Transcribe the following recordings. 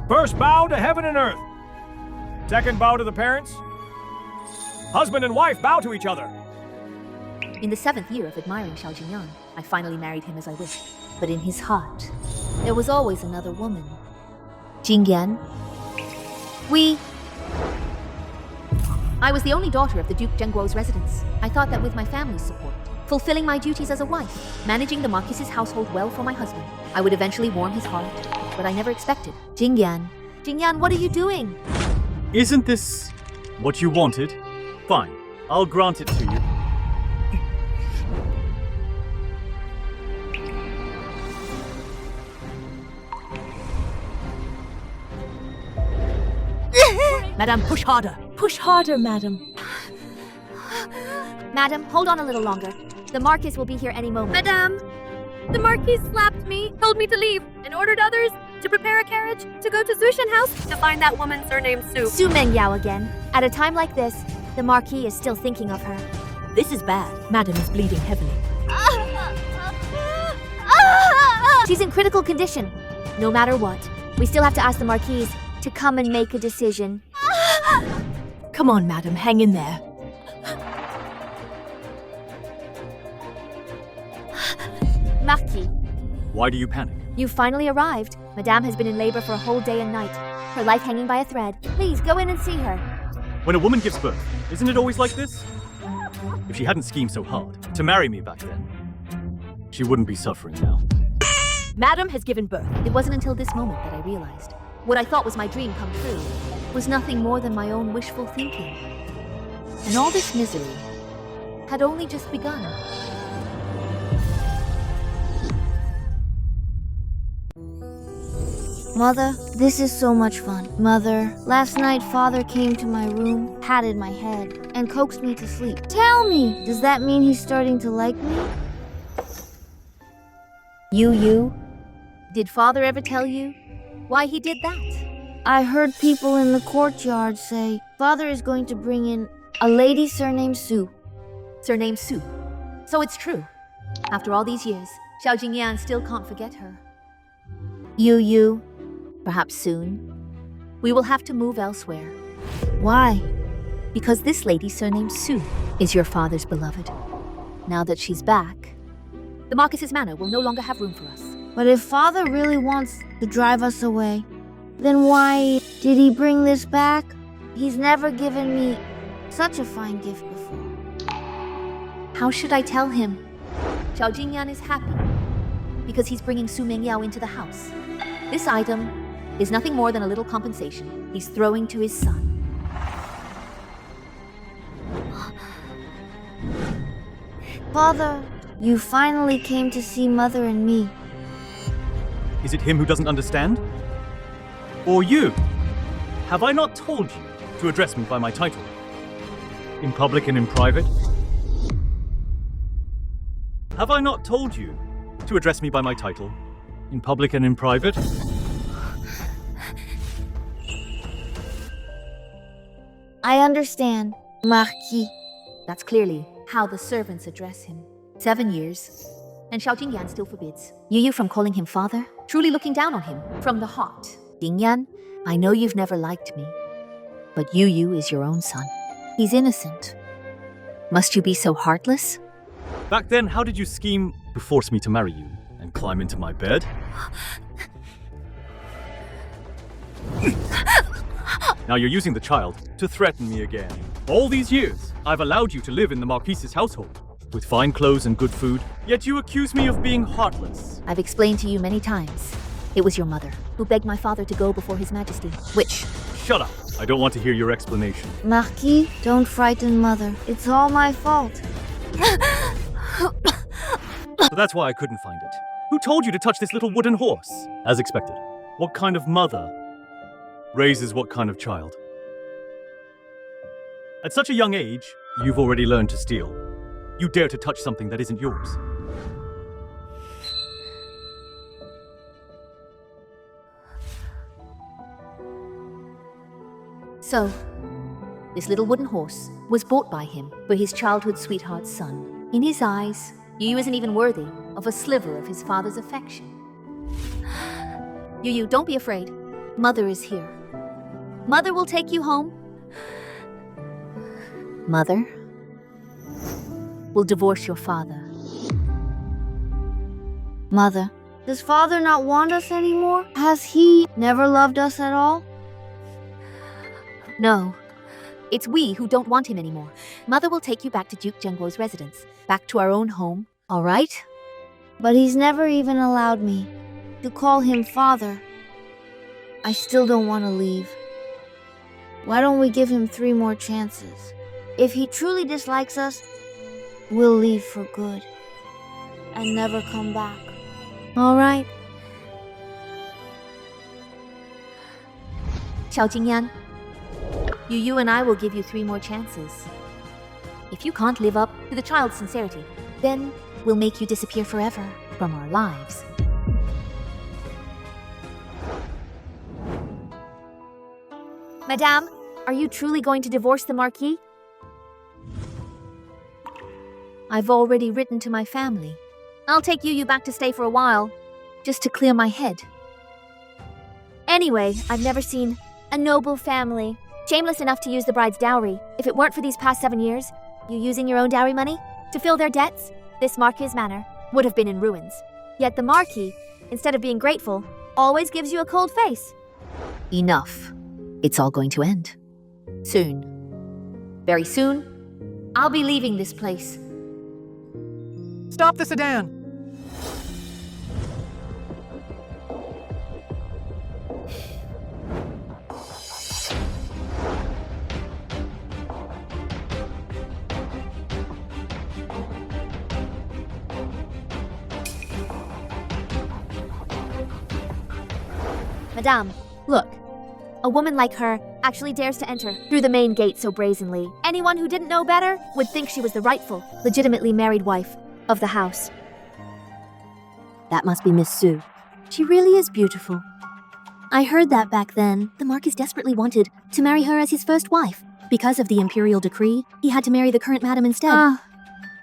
First bow to heaven and earth. Second bow to the parents. Husband and wife bow to each other. In the 7th year of admiring Xiao Jingyan, I finally married him as I wished. But in his heart, there was always another woman. Jingyan. I was the only daughter of the Duke Zhengguo's residence. I thought that with my family's support, fulfilling my duties as a wife, managing the Marquis's household well for my husband, I would eventually warm his heart. But I never expected. Jingyan, what are you doing? Isn't this what you wanted? Fine, I'll grant it to you. Madame, push harder. Push harder, madam. Madam, hold on a little longer. The Marquis will be here any moment. Madame, the Marquis slapped me, told me to leave, and ordered others to prepare a carriage to go to Zushan House to find that woman surnamed Su. Su Mengyao again. At a time like this, the Marquis is still thinking of her. This is bad. Madam is bleeding heavily. She's in critical condition. No matter what, we still have to ask the Marquis to come and make a decision. Come on, madam, hang in there. Marquis, Why do you panic? you finally arrived. Madame has been in labor for a whole day and night. Her life hanging by a thread. Please, go in and see her. When a woman gives birth, isn't it always like this? If she hadn't schemed so hard to marry me back then, she wouldn't be suffering now. Madam has given birth. It wasn't until this moment that I realized what I thought was my dream come true was nothing more than my own wishful thinking. And all this misery had only just begun. Mother, this is so much fun. Mother, last night Father came to my room, patted my head, and coaxed me to sleep. Tell me, does that mean he's starting to like me? You? Did Father ever tell you why he did that? I heard people in the courtyard say Father is going to bring in a lady surnamed Su. Surnamed Su. So it's true. After all these years, Xiao Jingyan still can't forget her. You. Perhaps soon, we will have to move elsewhere. Why? Because this lady surnamed Su is your father's beloved. Now that she's back, the Marquis's manor will no longer have room for us. But if Father really wants to drive us away, then why did he bring this back? He's never given me such a fine gift before. How should I tell him? Xiao Jingyan is happy because he's bringing Su Mengyao into the house. This item is nothing more than a little compensation he's throwing to his son. Father, you finally came to see Mother and me. Is it him who doesn't understand? Or you? Have I not told you to address me by my title? In public and in private? Have I not told you to address me by my title? In public and in private? I understand, Marquis. That's clearly how the servants address him. 7 years, and Xiao Jingyan still forbids Yu from calling him father, truly looking down on him from the heart. Jingyan, I know you've never liked me, but Yu is your own son. He's innocent. Must you be so heartless? Back then, how did you scheme to force me to marry you and climb into my bed? Now you're using the child to threaten me again. All these years, I've allowed you to live in the Marquis's household, with fine clothes and good food, yet you accuse me of being heartless. I've explained to you many times. It was your mother who begged my father to go before His Majesty, which... Shut up! I don't want to hear your explanation. Marquis, don't frighten Mother. It's all my fault. So that's why I couldn't find it. Who told you to touch this little wooden horse? As expected. What kind of mother raises what kind of child? At such a young age, you've already learned to steal. You dare to touch something that isn't yours. So, this little wooden horse was bought by him for his childhood sweetheart's son. In his eyes, Yu isn't even worthy of a sliver of his father's affection. Yu, don't be afraid. Mother is here. Mother will take you home. Mother will divorce your father. Mother, does father not want us anymore? Has he never loved us at all? No, it's we who don't want him anymore. Mother will take you back to Duke Zhengguo's residence, back to our own home, all right? But he's never even allowed me to call him father. I still don't want to leave. Why don't we give him 3 more chances? If he truly dislikes us, we'll leave for good and never come back. All right? Xiao Jingyan, Yu and I will give you 3 more chances. If you can't live up to the child's sincerity, then we'll make you disappear forever from our lives. Madame, are you truly going to divorce the Marquis? I've already written to my family. I'll take Yu back to stay for a while, just to clear my head. Anyway, I've never seen a noble family shameless enough to use the bride's dowry. If it weren't for these past 7 years, you using your own dowry money to fill their debts, this Marquis manor would have been in ruins. Yet the Marquis, instead of being grateful, always gives you a cold face. Enough. It's all going to end. Soon. Very soon, I'll be leaving this place. Stop the sedan! Madame, look. A woman like her actually dares to enter through the main gate so brazenly. Anyone who didn't know better would think she was the rightful, legitimately married wife of the house. That must be Miss Su. She really is beautiful. I heard that back then, the Marquis desperately wanted to marry her as his first wife. Because of the imperial decree, he had to marry the current madam instead.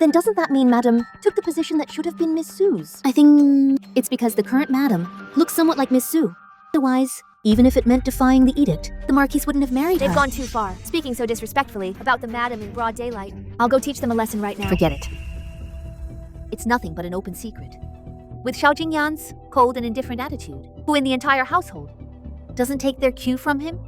Then doesn't that mean madam took the position that should have been Miss Su's? I think it's because the current madam looks somewhat like Miss Su. Otherwise, even if it meant defying the edict, the Marquis wouldn't have married her. They've gone too far, speaking so disrespectfully about the madam in broad daylight. I'll go teach them a lesson right now. Forget it. It's nothing but an open secret. With Xiao Jingyan's cold and indifferent attitude, who in the entire household doesn't take their cue from him?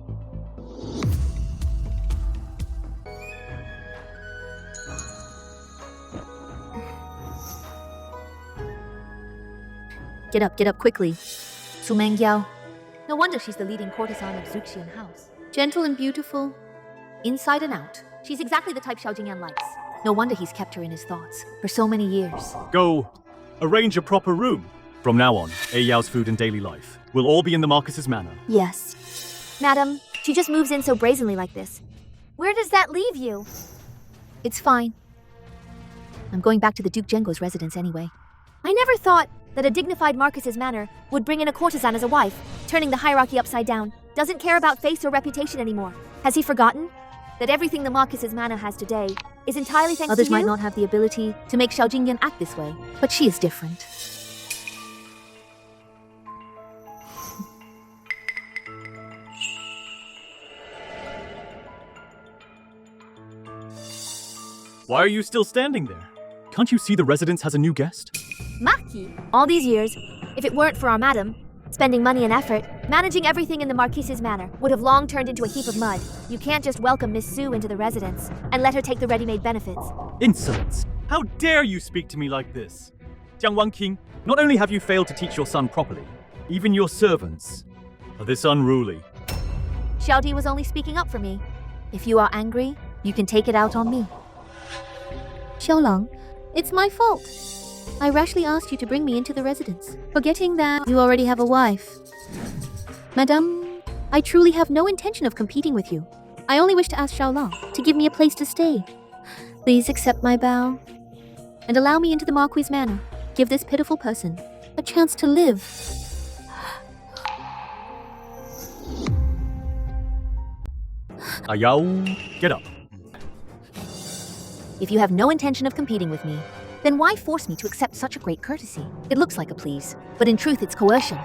Get up quickly. Su Mengyao. No wonder she's the leading courtesan of Zuxian House. Gentle and beautiful, inside and out. She's exactly the type Xiao Jingyan likes. No wonder he's kept her in his thoughts for so many years. Go arrange a proper room. From now on, Yao's food and daily life will all be in the Marcus's manor. Yes. Madam, she just moves in so brazenly like this. Where does that leave you? It's fine. I'm going back to the Duke Zhengguo's residence anyway. I never thought that a dignified Marcus's manor would bring in a courtesan as a wife, turning the hierarchy upside down. Doesn't care about face or reputation anymore. Has he forgotten that everything the Marcus's manor has today is entirely thanks Others to you? might not have the ability to make Xiao Jingyan act this way, but she is different. Why are you still standing there? Can't you see the residence has a new guest? Marquis? All these years, if it weren't for our madam, spending money and effort, managing everything in the Marquis's manor would have long turned into a heap of mud. You can't just welcome Miss Su into the residence and let her take the ready-made benefits. Insolence! How dare you speak to me like this? Jiang Wanqing, not only have you failed to teach your son properly, even your servants are this unruly. Xiaodi was only speaking up for me. If you are angry, you can take it out on me. Xiaolang, it's my fault. I rashly asked you to bring me into the residence, forgetting that you already have a wife. Madame, I truly have no intention of competing with you. I only wish to ask Xiaolang to give me a place to stay. Please accept my bow and allow me into the Marquis' manor. Give this pitiful person a chance to live. Yao, get up. If you have no intention of competing with me, then why force me to accept such a great courtesy? It looks like a please, but in truth it's coercion.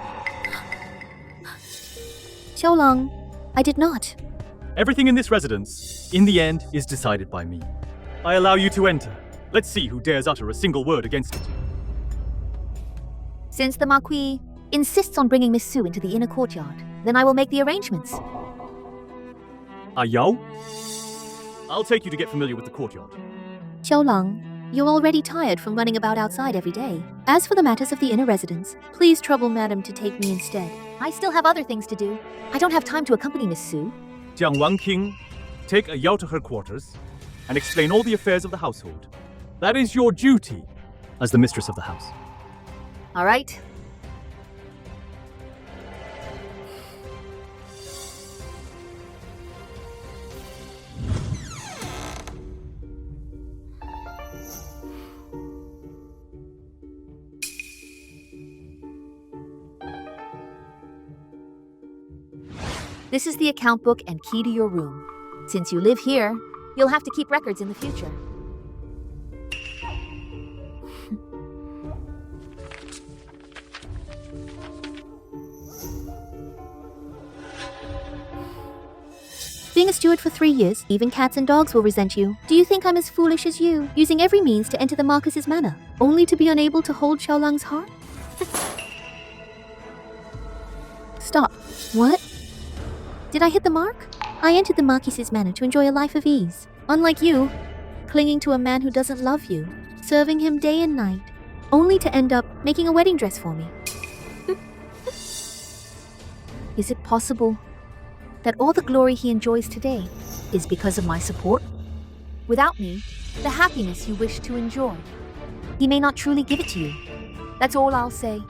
Xiaolong, I did not. Everything in this residence, in the end, is decided by me. I allow you to enter. Let's see who dares utter a single word against it. Since the Marquis insists on bringing Miss Su into the inner courtyard, then I will make the arrangements. Yao? I'll take you to get familiar with the courtyard. Xiaolong, you're already tired from running about outside every day. As for the matters of the inner residence, please trouble Madam to take me instead. I still have other things to do. I don't have time to accompany Miss Su. Jiang Wang King, take Yao to her quarters and explain all the affairs of the household. That is your duty as the mistress of the house. All right. This is the account book and key to your room. Since you live here, you'll have to keep records in the future. Being a steward for 3 years, even cats and dogs will resent you. Do you think I'm as foolish as you, using every means to enter the Marcus's manor, only to be unable to hold Xiaolong's heart? Stop. What? Did I hit the mark? I entered the Marquis's manor to enjoy a life of ease. Unlike you, clinging to a man who doesn't love you, serving him day and night, only to end up making a wedding dress for me. Is it possible that all the glory he enjoys today is because of my support? Without me, the happiness you wish to enjoy, he may not truly give it to you. That's all I'll say.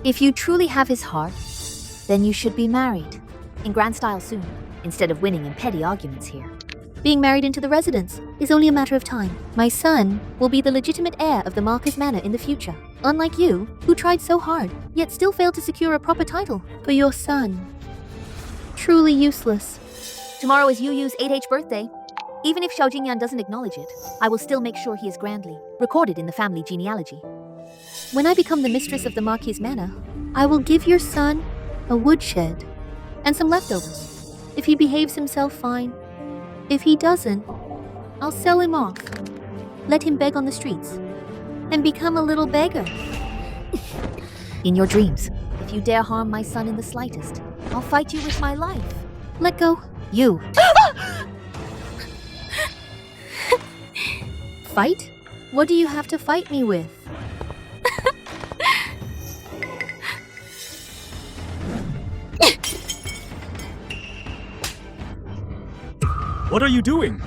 If you truly have his heart, then you should be married. In grand style soon, instead of winning in petty arguments here. Being married into the residence is only a matter of time. My son will be the legitimate heir of the Marcus Manor in the future. Unlike you, who tried so hard, yet still failed to secure a proper title for your son. Truly useless. Tomorrow is Yu Yu's 8th birthday. Even if Xiao Jingyan doesn't acknowledge it, I will still make sure he is grandly recorded in the family genealogy. When I become the mistress of the Marquis Manor, I will give your son a woodshed and some leftovers. If he behaves himself, fine. If he doesn't, I'll sell him off. Let him beg on the streets and become a little beggar. In your dreams, if you dare harm my son in the slightest, I'll fight you with my life. Let go. You. Fight? What do you have to fight me with? What are you doing?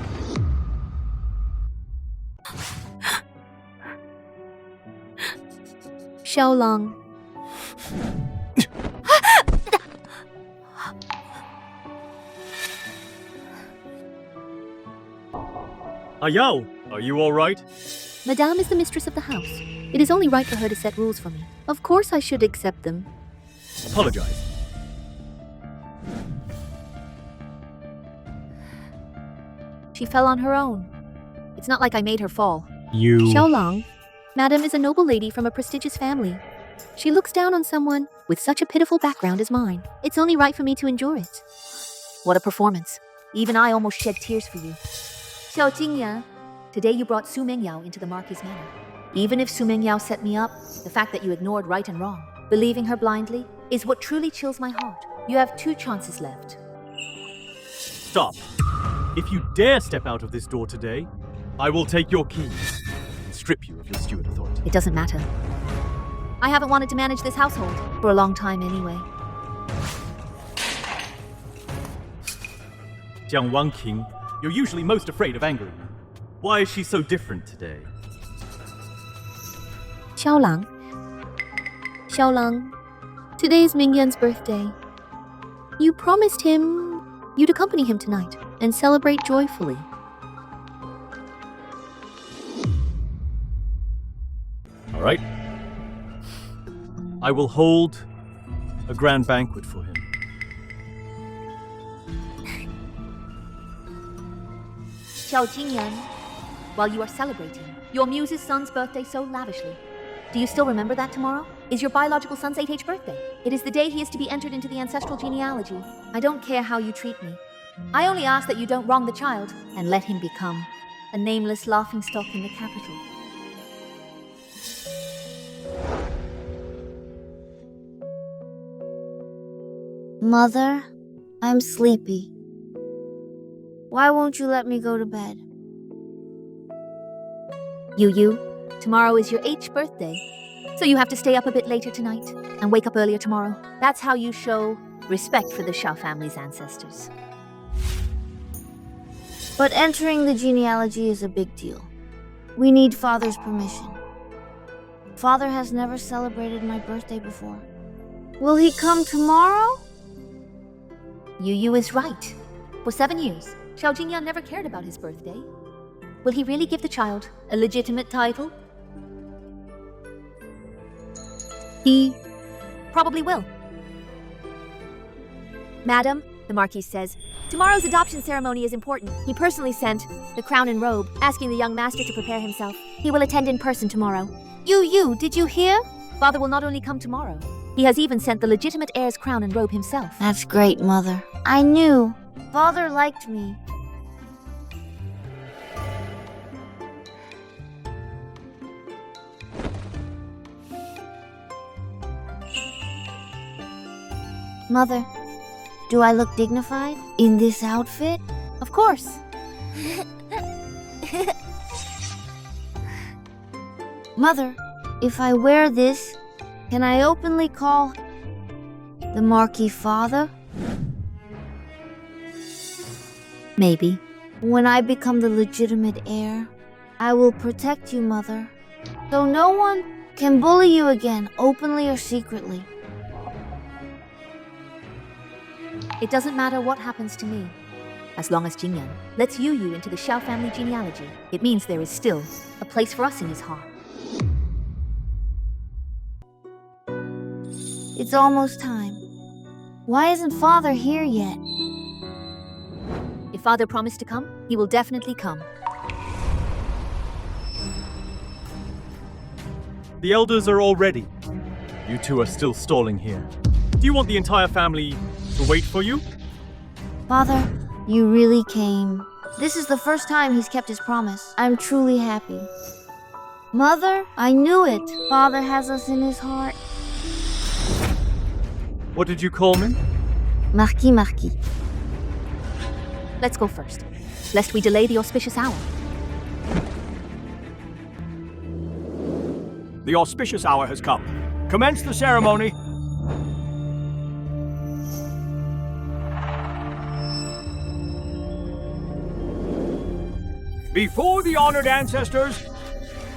Xiaolong. Yao, are you all right? Madame is the mistress of the house. It is only right for her to set rules for me. Of course I should accept them. Apologize. She fell on her own. It's not like I made her fall. You... Xiaolong, Madame is a noble lady from a prestigious family. She looks down on someone with such a pitiful background as mine. It's only right for me to endure it. What a performance. Even I almost shed tears for you. Xiao Jingyan, today you brought Su Mengyao into the Marquis Manor. Even if Su Mengyao set me up, the fact that you ignored right and wrong, believing her blindly, is what truly chills my heart. You have 2 chances left. Stop. If you dare step out of this door today, I will take your keys and strip you of your steward authority. It doesn't matter. I haven't wanted to manage this household for a long time anyway. Jiang Wang King, you're usually most afraid of angering me. Why is she so different today? Xiaolong. Xiaolong, today is Mingyan's birthday. You promised him you'd accompany him tonight and celebrate joyfully. All right. I will hold a grand banquet for him. Xiao Jingyan, while you are celebrating your muse's son's birthday so lavishly, do you still remember that tomorrow is your biological son's 8th birthday? It is the day he is to be entered into the ancestral genealogy. I don't care how you treat me. I only ask that you don't wrong the child and let him become a nameless laughingstock in the capital. Mother, I'm sleepy. Why won't you let me go to bed? Yu, tomorrow is your 8th birthday, so you have to stay up a bit later tonight and wake up earlier tomorrow. That's how you show respect for the Shao family's ancestors. But entering the genealogy is a big deal. We need Father's permission. Father has never celebrated my birthday before. Will he come tomorrow? Yu is right. For 7 years, Xiao Jingyan never cared about his birthday. Will he really give the child a legitimate title? He probably will. Madam, the Marquis says, tomorrow's adoption ceremony is important. He personally sent the crown and robe, asking the young master to prepare himself. He will attend in person tomorrow. Yu, did you hear? Father will not only come tomorrow, he has even sent the legitimate heir's crown and robe himself. That's great, Mother. I knew. Father liked me. Mother, do I look dignified in this outfit? Of course. Mother, if I wear this, can I openly call the Marquis father? Maybe. When I become the legitimate heir, I will protect you, Mother, so no one can bully you again, openly or secretly. It doesn't matter what happens to me. As long as Jingyan lets Yu into the Xiao family genealogy, it means there is still a place for us in his heart. It's almost time. Why isn't Father here yet? If Father promised to come, he will definitely come. The elders are all ready. You two are still stalling here. Do you want the entire family to wait for you? Father, you really came. This is the first time he's kept his promise. I'm truly happy. Mother, I knew it. Father has us in his heart. What did you call me? Marquis. Let's go first, lest we delay the auspicious hour. The auspicious hour has come. Commence the ceremony. Before the honored ancestors,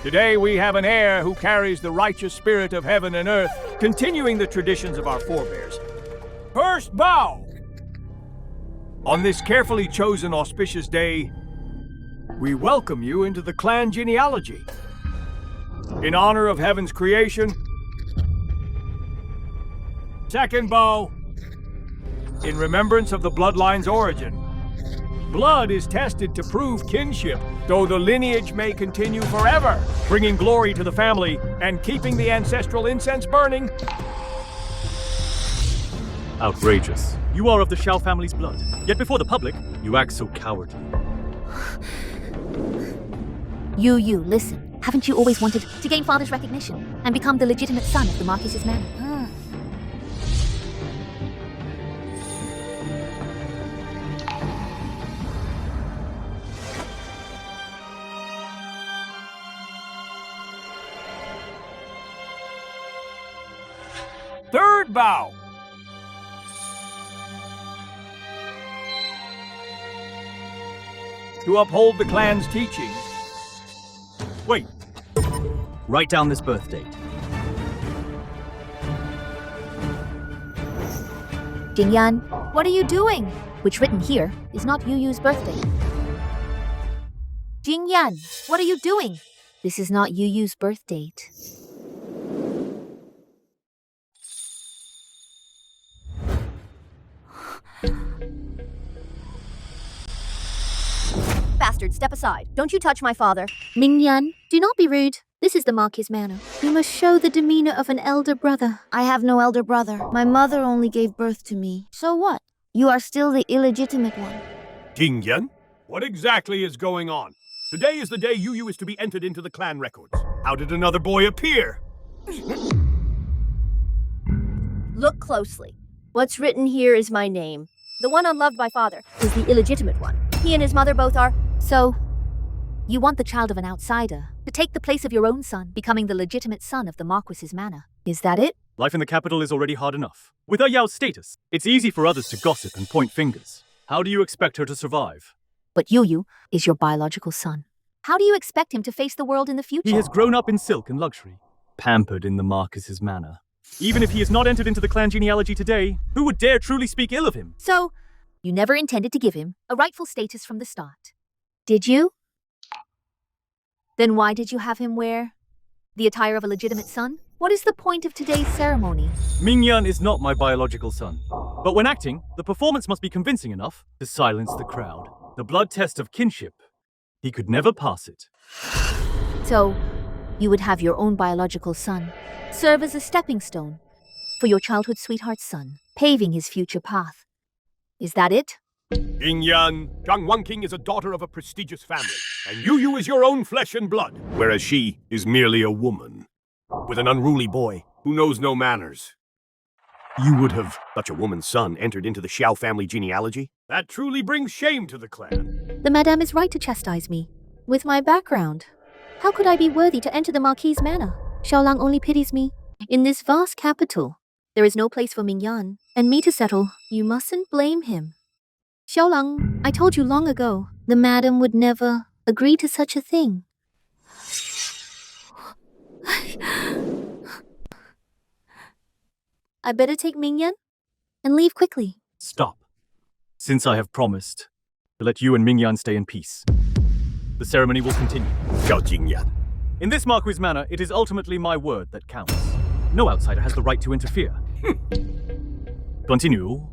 today we have an heir who carries the righteous spirit of heaven and earth, continuing the traditions of our forebears. First bow! On this carefully chosen auspicious day, we welcome you into the clan genealogy. In honor of heaven's creation, second bow, in remembrance of the bloodline's origin. Blood is tested to prove kinship, though the lineage may continue forever, bringing glory to the family and keeping the ancestral incense burning. Outrageous. You are of the Shao family's blood. Yet before the public, you act so cowardly. Yu, listen. Haven't you always wanted to gain Father's recognition and become the legitimate son of the Marquis's manor? Third bow. To uphold the clan's teachings. Wait. Write down this birth date. Jingyan, what are you doing? Which written here is not Yu's birthday. Jingyan, what are you doing? This is not Yu's birth date. Bastard, step aside. Don't you touch my father. Mingyan, do not be rude. This is the Marquis manor. You must show the demeanor of an elder brother. I have no elder brother. My mother only gave birth to me. So what? You are still the illegitimate one. Jingyan? What exactly is going on? Today is the day Yu is to be entered into the clan records. How did another boy appear? Look closely. What's written here is my name. The one unloved by father is the illegitimate one. He and his mother both are... So, you want the child of an outsider to take the place of your own son, becoming the legitimate son of the Marquis's manor. Is that it? Life in the capital is already hard enough. With her Yao's status, it's easy for others to gossip and point fingers. How do you expect her to survive? But Yu is your biological son. How do you expect him to face the world in the future? He has grown up in silk and luxury, pampered in the Marquis's manor. Even if he is not entered into the clan genealogy today, who would dare truly speak ill of him? So, you never intended to give him a rightful status from the start. Did you? Then why did you have him wear the attire of a legitimate son? What is the point of today's ceremony? Mingyan is not my biological son. But when acting, the performance must be convincing enough to silence the crowd. The blood test of kinship. He could never pass it. So, you would have your own biological son serve as a stepping stone for your childhood sweetheart's son, paving his future path. Is that it? Jingyan, Zhang Wanqing is a daughter of a prestigious family, and Yu is your own flesh and blood, whereas she is merely a woman with an unruly boy who knows no manners. You would have such a woman's son entered into the Xiao family genealogy? That truly brings shame to the clan. The madame is right to chastise me. With my background, how could I be worthy to enter the Marquis manor? Xiaolang only pities me. In this vast capital, there is no place for Mingyan and me to settle. You mustn't blame him. Xiaolang, I told you long ago, the madam would never agree to such a thing. I better take Mingyan and leave quickly. Stop. Since I have promised to let you and Mingyan stay in peace, the ceremony will continue. Xiao Jingyan. In this Marquis manor, it is ultimately my word that counts. No outsider has the right to interfere. Continue.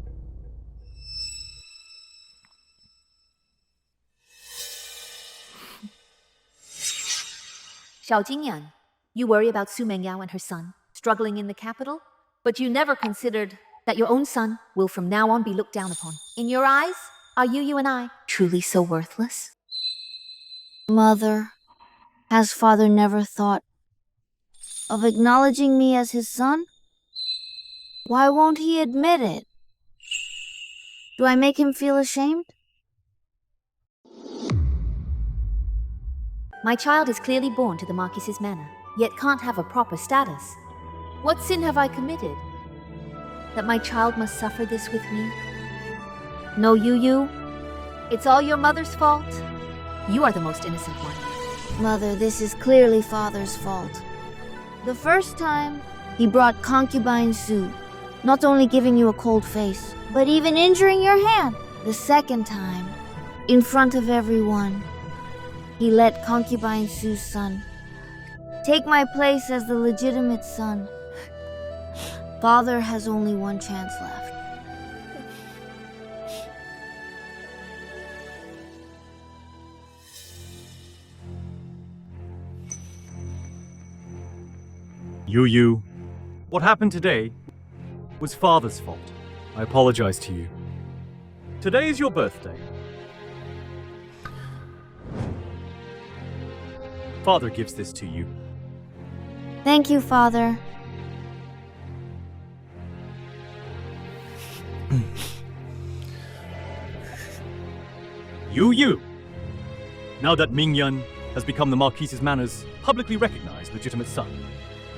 Xiao Jingyan, you worry about Su Mengyao and her son struggling in the capital, but you never considered that your own son will from now on be looked down upon. In your eyes, are Yu and I truly so worthless? Mother, has father never thought of acknowledging me as his son? Why won't he admit it? Do I make him feel ashamed? My child is clearly born to the Marquis's manor, yet can't have a proper status. What sin have I committed that my child must suffer this with me? No, Yu, it's all your mother's fault. You are the most innocent one. Mother, this is clearly father's fault. The first time, he brought concubine Su, not only giving you a cold face, but even injuring your hand. The second time, in front of everyone, he let concubine Su's son take my place as the legitimate son. Father has only one chance left. Yu, what happened today was father's fault. I apologize to you. Today is your birthday. Father gives this to you. Thank you, Father. Yu! Now that Mingyan has become the Marquis's manor's publicly recognized legitimate son,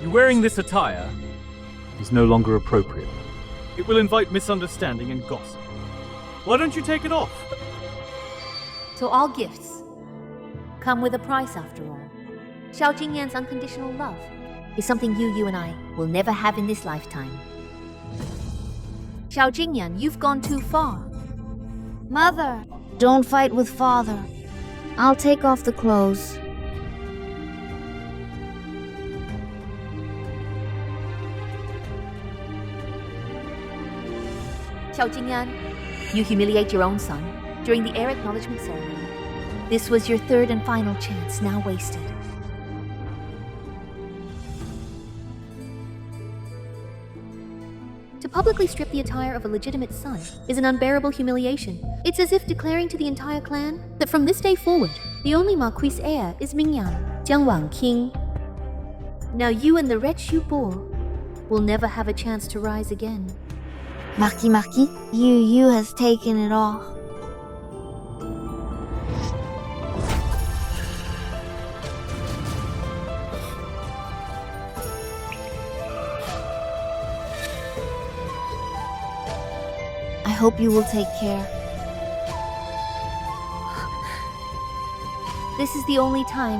you wearing this attire is no longer appropriate. It will invite misunderstanding and gossip. Why don't you take it off? So all gifts come with a price after all. Xiao Jingyan's unconditional love is something you and I will never have in this lifetime. Xiao Jingyan, you've gone too far. Mother, don't fight with father. I'll take off the clothes. Xiao Jingyan, you humiliate your own son during the heir acknowledgment ceremony. This was your third and final chance, now wasted. publicly strip the attire of a legitimate son is an unbearable humiliation. It's as if declaring to the entire clan that from this day forward, the only Marquis heir is Mingyan, Jiangwang King. Now you and the wretch you bore will never have a chance to rise again. Marquis, Yu has taken it all. I hope you will take care. This is the only time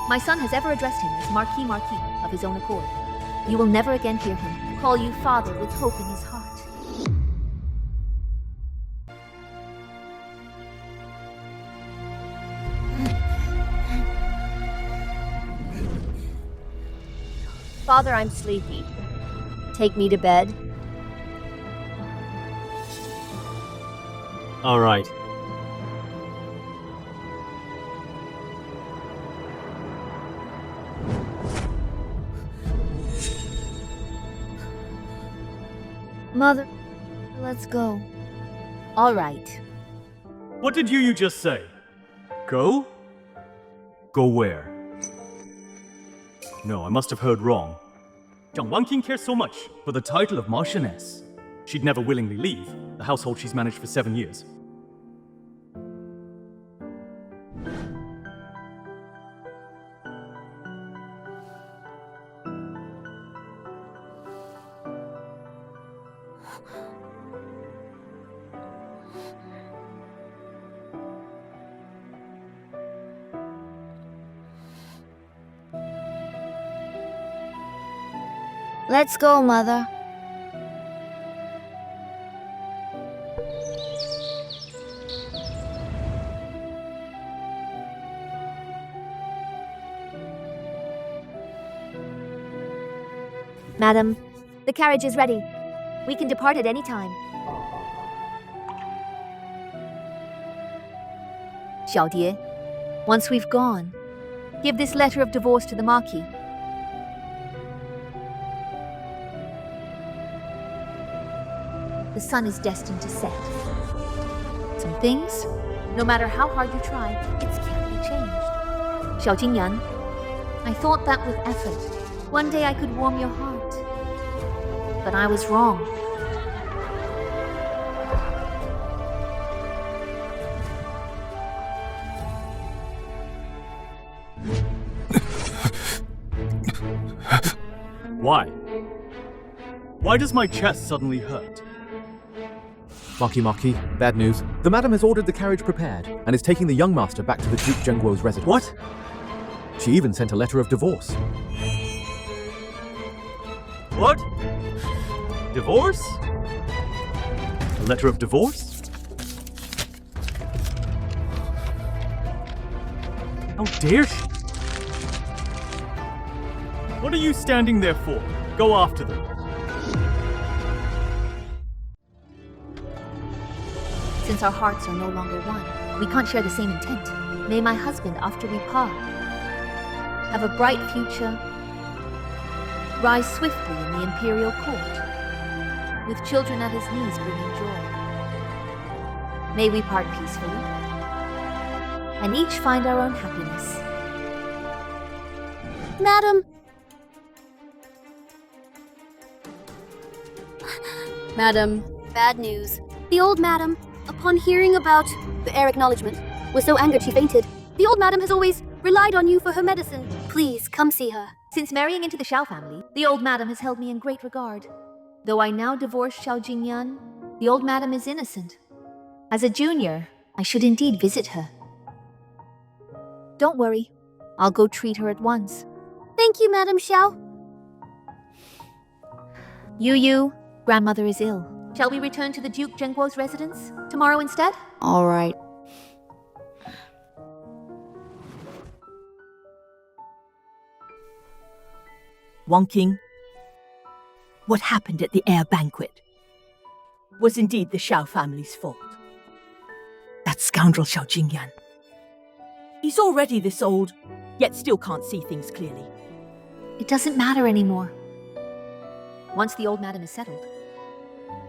my son has ever addressed him as Marquis of his own accord. You will never again hear him call you father with hope in his heart. Father, I'm sleepy. Take me to bed. All right. Mother, let's go. All right. What did you just say? Go? Go where? No, I must have heard wrong. Jiang Wanqing cares so much for the title of Marchioness. She'd never willingly leave the household she's managed for 7 years. Let's go, Mother. Madam, the carriage is ready. We can depart at any time. Xiaodie, once we've gone, give this letter of divorce to the Marquis. The sun is destined to set. Some things, no matter how hard you try, it can't be changed. Xiao Jingyan, I thought that with effort, one day I could warm your heart. But I was wrong. Why? Why does my chest suddenly hurt? Marquis, bad news. The madam has ordered the carriage prepared and is taking the young master back to the Duke Zhengguo's residence. What? She even sent a letter of divorce. What? Divorce? A letter of divorce? How dare she? What are you standing there for? Go after them. Since our hearts are no longer one, we can't share the same intent. May my husband, after we part, have a bright future, rise swiftly in the imperial court, with children at his knees bringing joy. May we part peacefully, and each find our own happiness. Madam! Madam, bad news. The old madam, upon hearing about the heir acknowledgement, was so angered she fainted. The old madam has always relied on you for her medicine. Please, come see her. Since marrying into the Xiao family, the old madam has held me in great regard. Though I now divorce Xiao Jingyan, the old madam is innocent. As a junior, I should indeed visit her. Don't worry, I'll go treat her at once. Thank you, Madam Xiao. Yu, grandmother is ill. Shall we return to the Duke Zhengguo's residence tomorrow instead? All right. Wanqing, what happened at the heir banquet was indeed the Xiao family's fault. That scoundrel Xiao Jingyan. He's already this old, yet still can't see things clearly. It doesn't matter anymore. Once the old madam is settled,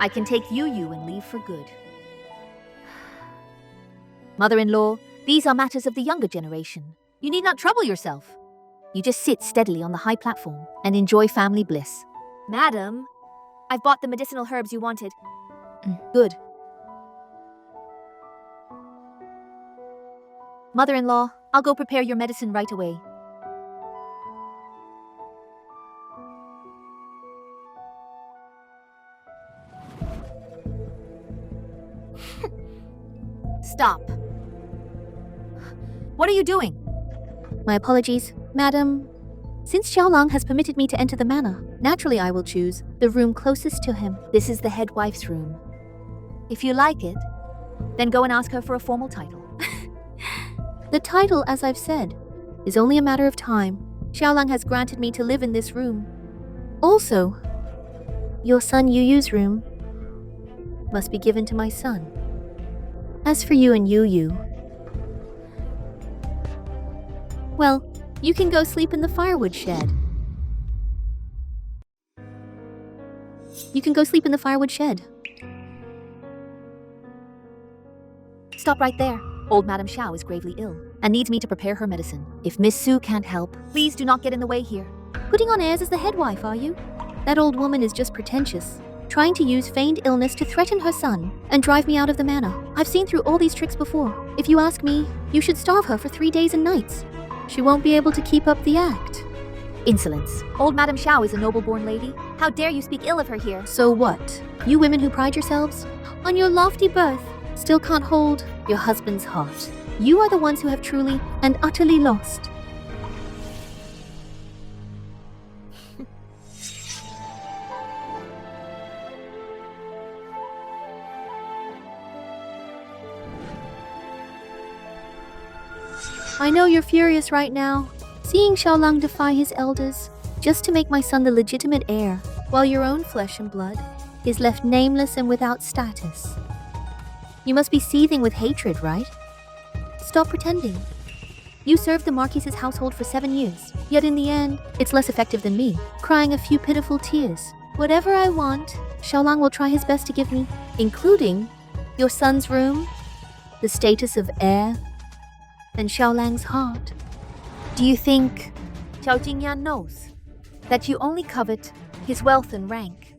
I can take Yu and leave for good. Mother-in-law, these are matters of the younger generation. You need not trouble yourself. You just sit steadily on the high platform and enjoy family bliss. Madam, I've bought the medicinal herbs you wanted. Good. Mother-in-law, I'll go prepare your medicine right away. Stop. What are you doing? My apologies, madam. Since Xiaolong has permitted me to enter the manor, naturally I will choose the room closest to him. This is the head wife's room. If you like it, then go and ask her for a formal title. The title, as I've said, is only a matter of time. Xiaolong has granted me to live in this room. Also, your son Yuyu's room must be given to my son. As for you and Yu, well, you can go sleep in the firewood shed. Stop right there. Old Madame Xiao is gravely ill and needs me to prepare her medicine. If Miss Su can't help, please do not get in the way here. Putting on airs as the head wife, are you? That old woman is just pretentious, trying to use feigned illness to threaten her son and drive me out of the manor. I've seen through all these tricks before. If you ask me, you should starve her for 3 days and nights. She won't be able to keep up the act. Insolence. Old Madame Xiao is a noble-born lady. How dare you speak ill of her here? So what? You women who pride yourselves on your lofty birth still can't hold your husband's heart. You are the ones who have truly and utterly lost. I know you're furious right now, seeing Xiaolong defy his elders just to make my son the legitimate heir, while your own flesh and blood is left nameless and without status. You must be seething with hatred, right? Stop pretending. You served the Marquise's household for 7 years, yet in the end, it's less effective than me, crying a few pitiful tears. Whatever I want, Xiaolong will try his best to give me, including your son's room, the status of heir, and Xiaolang's heart. Do you think Xiao Jingyan knows that you only covet his wealth and rank,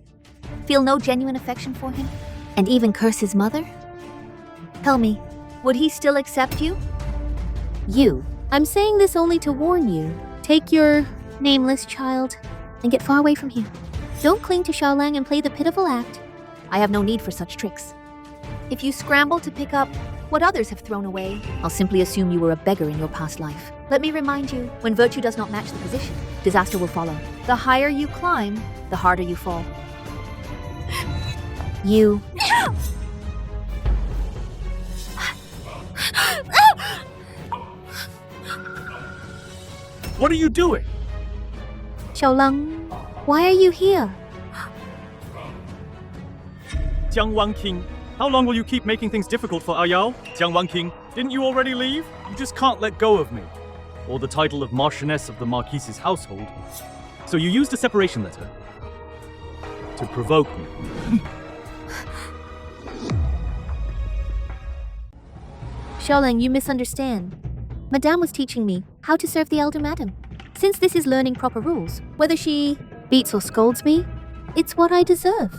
feel no genuine affection for him, and even curse his mother? Tell me, would he still accept you? I'm saying this only to warn you. Take your nameless child and get far away from here. Don't cling to Xiaolang and play the pitiful act. I have no need for such tricks. If you scramble to pick up what others have thrown away, I'll simply assume you were a beggar in your past life. Let me remind you, when virtue does not match the position, disaster will follow. The higher you climb, the harder you fall. What are you doing? Xiaolong, why are you here? Jiang Wang King, how long will you keep making things difficult for Ayao? Jiang Wang King, didn't you already leave? You just can't let go of me. Or the title of Marchioness of the Marquise's household. So you used a separation letter to provoke me. Xiaolang, you misunderstand. Madame was teaching me how to serve the elder madam. Since this is learning proper rules, whether she beats or scolds me, it's what I deserve.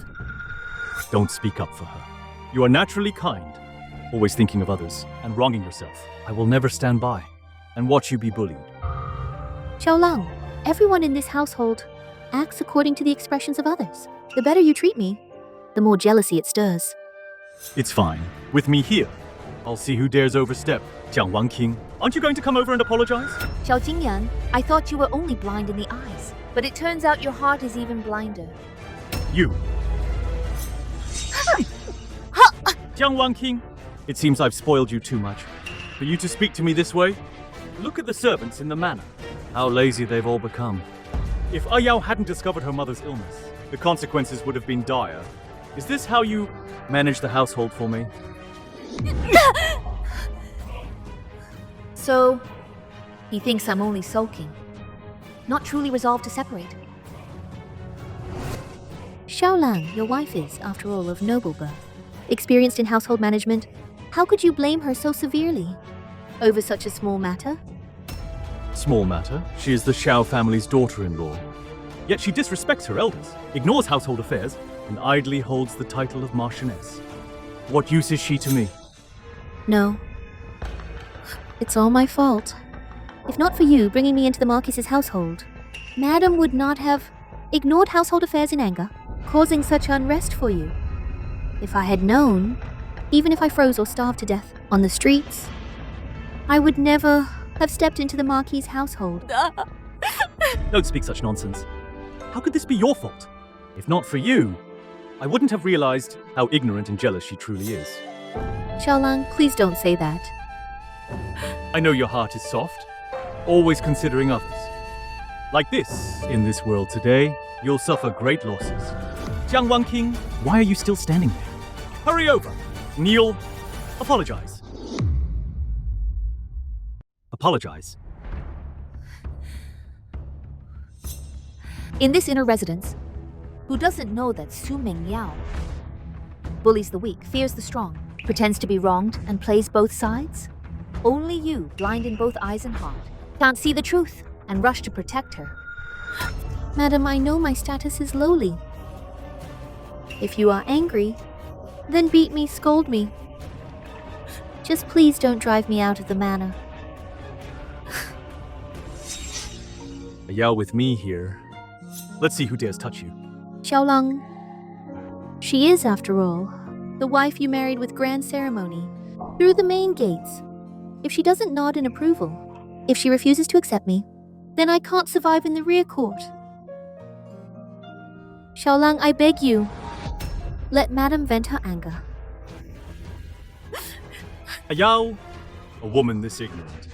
Don't speak up for her. You are naturally kind, always thinking of others and wronging yourself. I will never stand by and watch you be bullied. Xiaolang, everyone in this household acts according to the expressions of others. The better you treat me, the more jealousy it stirs. It's fine. With me here, I'll see who dares overstep. Jiang Wang King, aren't you going to come over and apologize? Xiao Jingyan, I thought you were only blind in the eyes, but it turns out your heart is even blinder. You. Jiang Wang King, it seems I've spoiled you too much. For you to speak to me this way? Look at the servants in the manor. How lazy they've all become. If Ayao hadn't discovered her mother's illness, the consequences would have been dire. Is this how you manage the household for me? So, he thinks I'm only sulking, not truly resolved to separate. Xiaolang, your wife is, after all, of noble birth. Experienced in household management, how could you blame her so severely? Over such a small matter? Small matter. She is the Xiao family's daughter-in-law. Yet she disrespects her elders, ignores household affairs, and idly holds the title of Marchioness. What use is she to me? No. It's all my fault. If not for you bringing me into the Marquis's household, Madam would not have ignored household affairs in anger, causing such unrest for you. If I had known, even if I froze or starved to death on the streets, I would never have stepped into the Marquis's household. Don't speak such nonsense. How could this be your fault? If not for you, I wouldn't have realized how ignorant and jealous she truly is. Xiaolang, please don't say that. I know your heart is soft, always considering others. Like this, in this world today, you'll suffer great losses. Jiang Wanqing, why are you still standing there? Hurry over! Kneel! Apologize. Apologize. In this inner residence, who doesn't know that Su Mingyao bullies the weak, fears the strong, pretends to be wronged, and plays both sides? Only you, blind in both eyes and heart, can't see the truth and rush to protect her. Madam, I know my status is lowly. If you are angry, then beat me, scold me. Just please don't drive me out of the manor. A Yao with me here. Let's see who dares touch you. Xiaolang, she is, after all, the wife you married with grand ceremony, through the main gates. If she doesn't nod in approval, if she refuses to accept me, then I can't survive in the rear court. Xiaolang, I beg you, let Madam vent her anger. A Yao, a woman this ignorant.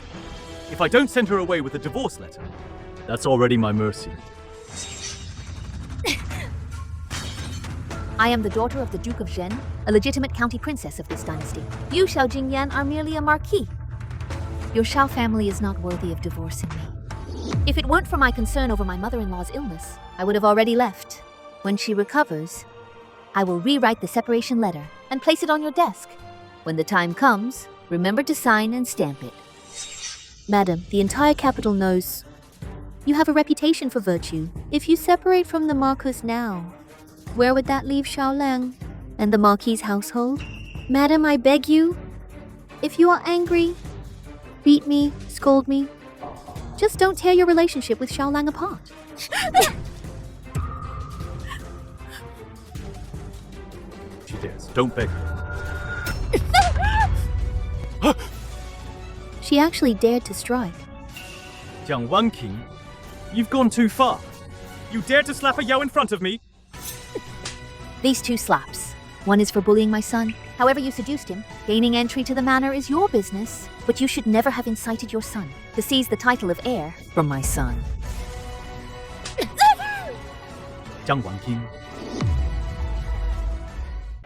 If I don't send her away with a divorce letter, that's already my mercy. I am the daughter of the Duke of Zhen, a legitimate county princess of this dynasty. You, Xiao Jingyan, are merely a marquis. Your Xiao family is not worthy of divorcing me. If it weren't for my concern over my mother-in-law's illness, I would have already left. When she recovers, I will rewrite the separation letter and place it on your desk. When the time comes, remember to sign and stamp it. Madam, the entire capital knows you have a reputation for virtue. If you separate from the Marquis now, where would that leave Xiaolang and the Marquis's household? Madam, I beg you, if you are angry, beat me, scold me. Just don't tear your relationship with Xiaolang apart. She dares. Don't beg her. She actually dared to strike. Jiang Wanqing, you've gone too far. You dare to slap a Yao in front of me? These 2 slaps. One is for bullying my son. However you seduced him, gaining entry to the manor is your business. But you should never have incited your son to seize the title of heir from my son. Jiang Wanqing.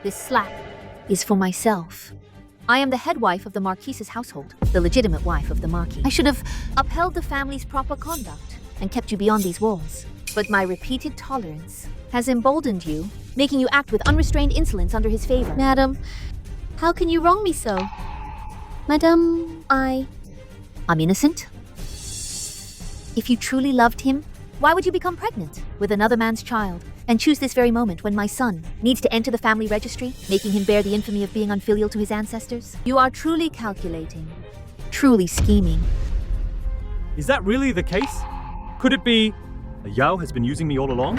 This slap is for myself. I am the head wife of the Marquis's household, the legitimate wife of the Marquis. I should have upheld the family's proper conduct and kept you beyond these walls. But my repeated tolerance has emboldened you, making you act with unrestrained insolence under his favor. Madam, how can you wrong me so? Madam, I'm innocent? If you truly loved him, why would you become pregnant with another man's child and choose this very moment when my son needs to enter the family registry, making him bear the infamy of being unfilial to his ancestors? You are truly calculating, truly scheming. Is that really the case? Could it be a Yao has been using me all along?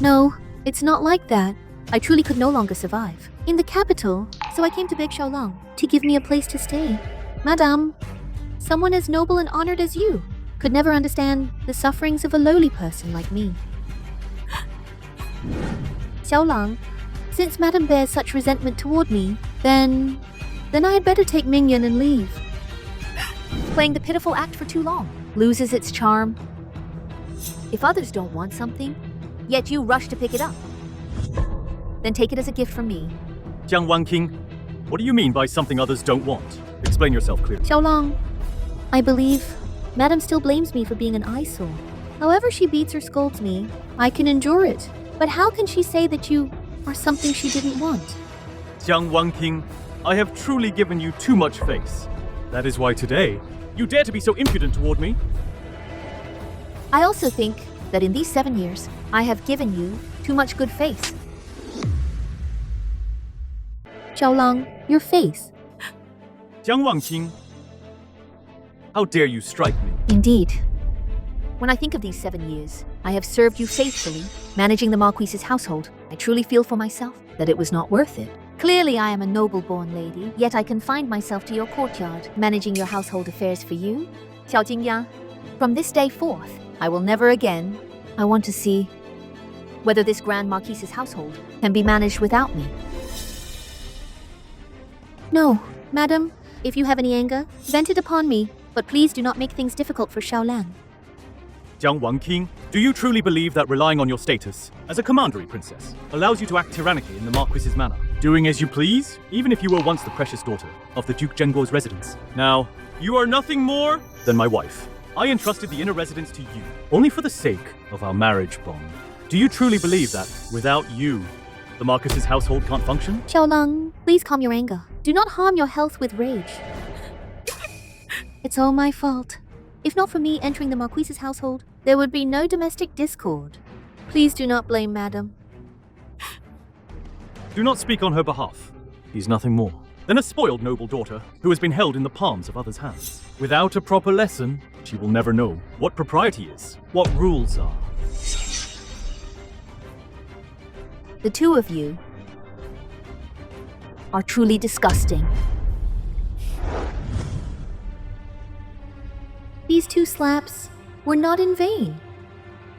No, it's not like that. I truly could no longer survive in the capital, so I came to beg Xiaolang to give me a place to stay. Madame, someone as noble and honored as you could never understand the sufferings of a lowly person like me. Xiaolang, since Madame bears such resentment toward me, then I had better take Mingyan and leave. Playing the pitiful act for too long loses its charm. If others don't want something, yet you rush to pick it up, then take it as a gift from me. Jiang Wanqing, what do you mean by something others don't want? Explain yourself clearly. Xiaolang, I believe Madame still blames me for being an eyesore. However she beats or scolds me, I can endure it. But how can she say that you are something she didn't want? Jiang Wanqing, I have truly given you too much face. That is why today, you dare to be so impudent toward me? I also think that in these 7 years, I have given you too much good face. Xiaolang, your face. Jiang Wanqing, how dare you strike me? Indeed. When I think of these 7 years, I have served you faithfully, managing the Marquis's household. I truly feel for myself that it was not worth it. Clearly, I am a noble-born lady, yet I confined myself to your courtyard, managing your household affairs for you. Xiao Jingya, from this day forth, I will never again. I want to see whether this Grand Marquis's household can be managed without me. No, madam, if you have any anger, vent it upon me, but please do not make things difficult for Xiaolang. Jiang Wanqing, do you truly believe that relying on your status as a commandery princess allows you to act tyrannically in the Marquis's manor, doing as you please, even if you were once the precious daughter of the Duke Zhenguo's residence? Now, you are nothing more than my wife. I entrusted the inner residence to you, only for the sake of our marriage bond. Do you truly believe that, without you, the Marquis's household can't function? Xiaolang, please calm your anger. Do not harm your health with rage. It's all my fault. If not for me entering the Marquis's household, there would be no domestic discord. Please do not blame madam. Do not speak on her behalf. He's nothing more than a spoiled noble daughter who has been held in the palms of others' hands. Without a proper lesson, she will never know what propriety is, what rules are. The two of you are truly disgusting. These 2 slaps were not in vain.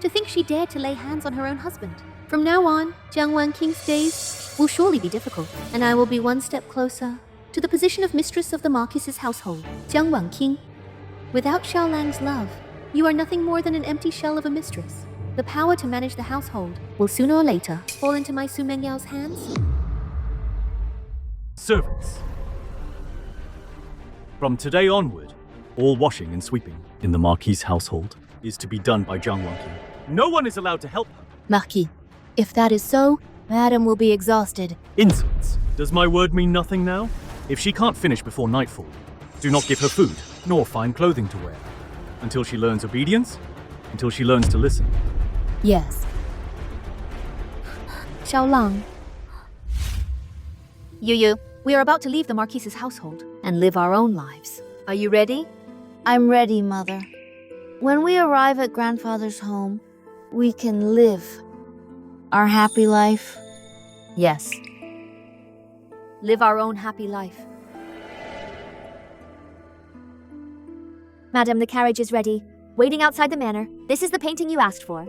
To think she dared to lay hands on her own husband. From now on, Jiang Wanqing's days will surely be difficult, and I will be one step closer to the position of mistress of the Marquis's household. Jiang Wanqing, without Xiaolang's love, you are nothing more than an empty shell of a mistress. The power to manage the household will sooner or later fall into my Su Mengyao's hands. Servants. From today onward, all washing and sweeping in the Marquis' household is to be done by Jiang Wanqing. No one is allowed to help her. Marquis, if that is so, madam will be exhausted. Insolence. Does my word mean nothing now? If she can't finish before nightfall, do not give her food, nor fine clothing to wear. Until she learns obedience, until she learns to listen. Yes. Xiaolang. Yu, we are about to leave the Marquis's household and live our own lives. Are you ready? I'm ready, Mother. When we arrive at Grandfather's home, we can live our happy life. Yes. Live our own happy life. Madam, the carriage is ready. Waiting outside the manor. This is the painting you asked for.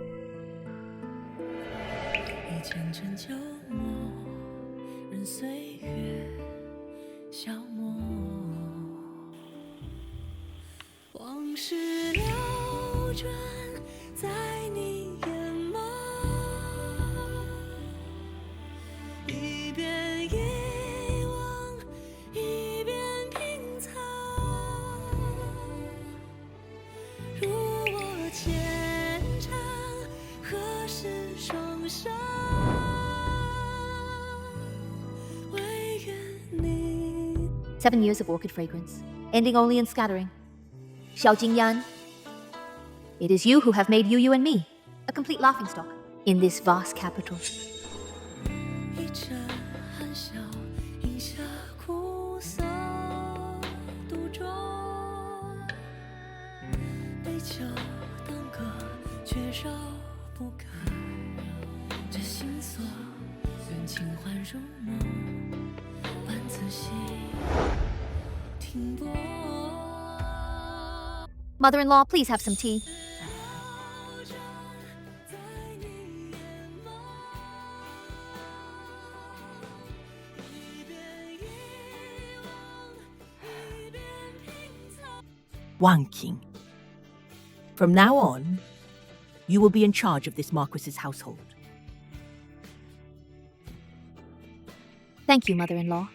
Seven years of orchid fragrance, ending only in scattering. Xiao Jingyan, it is you who have made Yu and me a complete laughingstock in this vast capital. Mother-in-law, please have some tea. Wanqing. From now on, you will be in charge of this Marquis's household. Thank you, mother-in-law.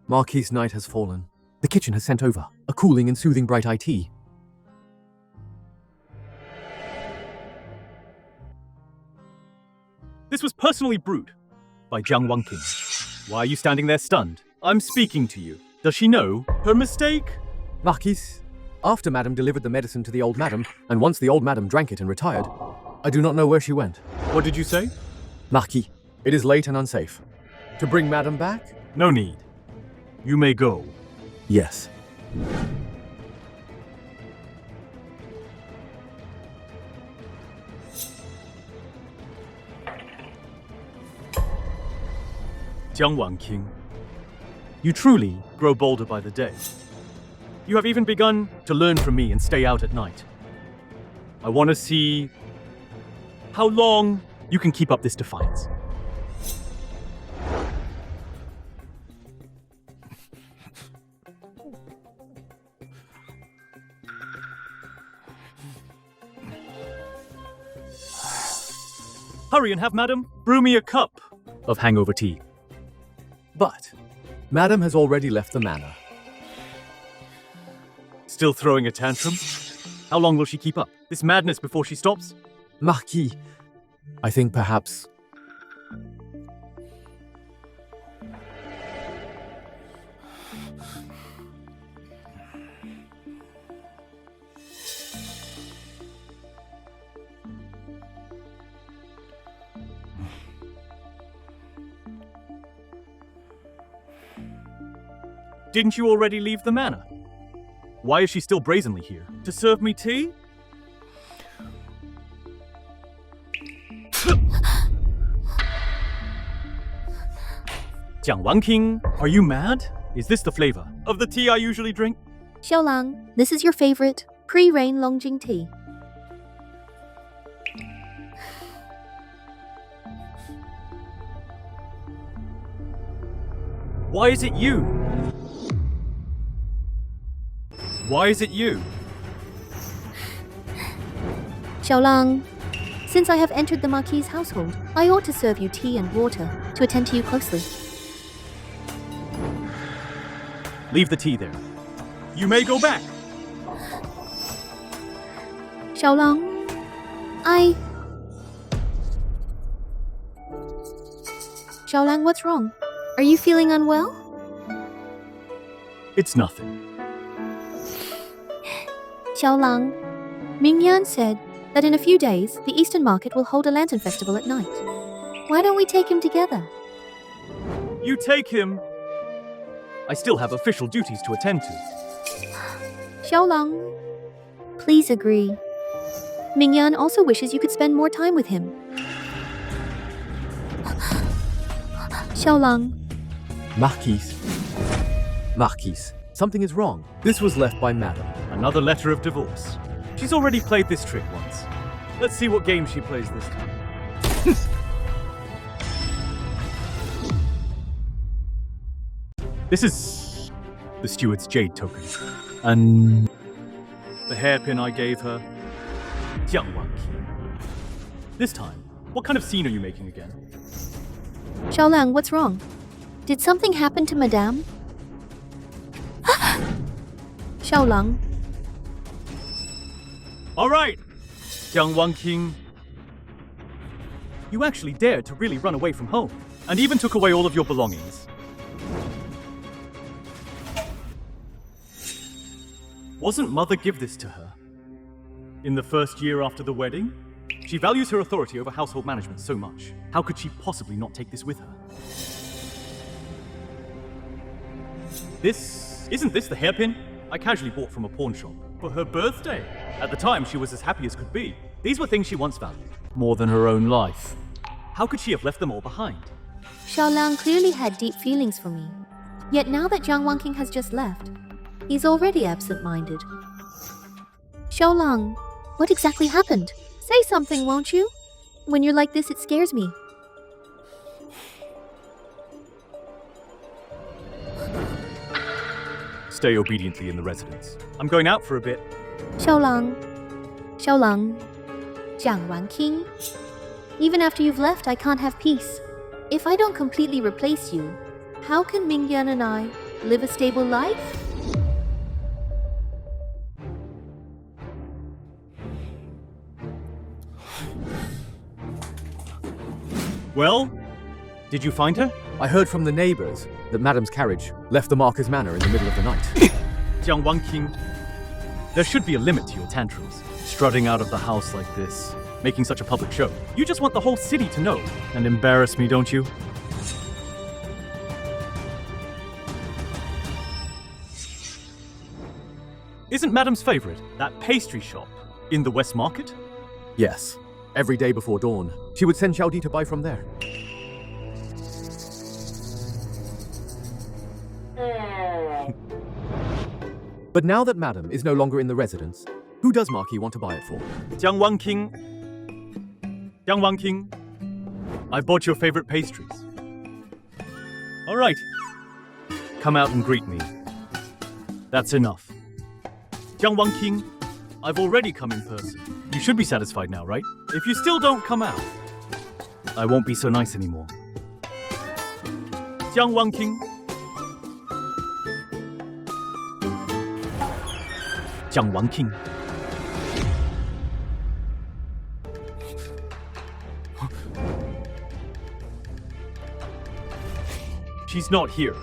Marquise night has fallen. The kitchen has sent over a cooling and soothing bright-eyed tea. This was personally brewed by Jiang Wanqing. Why are you standing there stunned? I'm speaking to you. Does she know her mistake? Marquise, after Madame delivered the medicine to the old Madame, and once the old Madame drank it and retired, I do not know where she went. What did you say? Marquis, it is late and unsafe. To bring Madame back? No need. You may go. Yes. Jiang Wanqing, you truly grow bolder by the day. You have even begun to learn from me and stay out at night. I want to see how long you can keep up this defiance. Hurry and have Madame brew me a cup of hangover tea. But Madame has already left the manor. Still throwing a tantrum? How long will she keep up this madness before she stops? Marquis, I think perhaps... Didn't you already leave the manor? Why is she still brazenly here? To serve me tea? Jiang Wanqing, are you mad? Is this the flavor of the tea I usually drink? Xiaolang, this is your favorite pre-rain Longjing tea. Why is it you? Why is it you? Xiaolang, since I have entered the Marquis' household, I ought to serve you tea and water to attend to you closely. Leave the tea there. You may go back. Xiaolang, Xiaolang, what's wrong? Are you feeling unwell? It's nothing. Xiaolang, Mingyan said that in a few days, the Eastern Market will hold a lantern festival at night. Why don't we take him together? You take him. I still have official duties to attend to. Xiaolang, please agree. Mingyan also wishes you could spend more time with him. Xiaolang. Marquise, something is wrong. This was left by Madame. Another letter of divorce. She's already played this trick once. Let's see what game she plays this time. This is the steward's jade token. And the hairpin I gave her. Jiang Wanqing. This time, what kind of scene are you making again? Xiaolang, what's wrong? Did something happen to Madame? Xiaolang. All right, Jiang Wanqing. You actually dared to really run away from home, and even took away all of your belongings. Wasn't Mother give this to her? In the first year after the wedding? She values her authority over household management so much. How could she possibly not take this with her? Isn't this the hairpin I casually bought from a pawn shop for her birthday? At the time, she was as happy as could be. These were things she once valued, more than her own life. How could she have left them all behind? Xiaolang clearly had deep feelings for me. Yet now that Jiang Wanqing has just left, he's already absent-minded. Xiaolang, what exactly happened? Say something, won't you? When you're like this, it scares me. Stay obediently in the residence. I'm going out for a bit. Xiaolang, Jiang Wanqing. Even after you've left, I can't have peace. If I don't completely replace you, how can Mingyan and I live a stable life? Well, did you find her? I heard from the neighbors that Madam's carriage left the Marquis Manor in the middle of the night. Jiang Wanqing, there should be a limit to your tantrums. Strutting out of the house like this, making such a public show. You just want the whole city to know and embarrass me, don't you? Isn't Madam's favorite that pastry shop in the West Market? Yes. Every day before dawn, she would send Xiaodi to buy from there. But now that Madam is no longer in the residence, who does Marquis want to buy it for? Jiang Wanqing. Jiang Wanqing, I've bought your favorite pastries. All right. Come out and greet me. That's enough. Jiang Wanqing, I've already come in person. You should be satisfied now, right? If you still don't come out, I won't be so nice anymore. Jiang Wanqing. Jiang Wanqing. She's not here.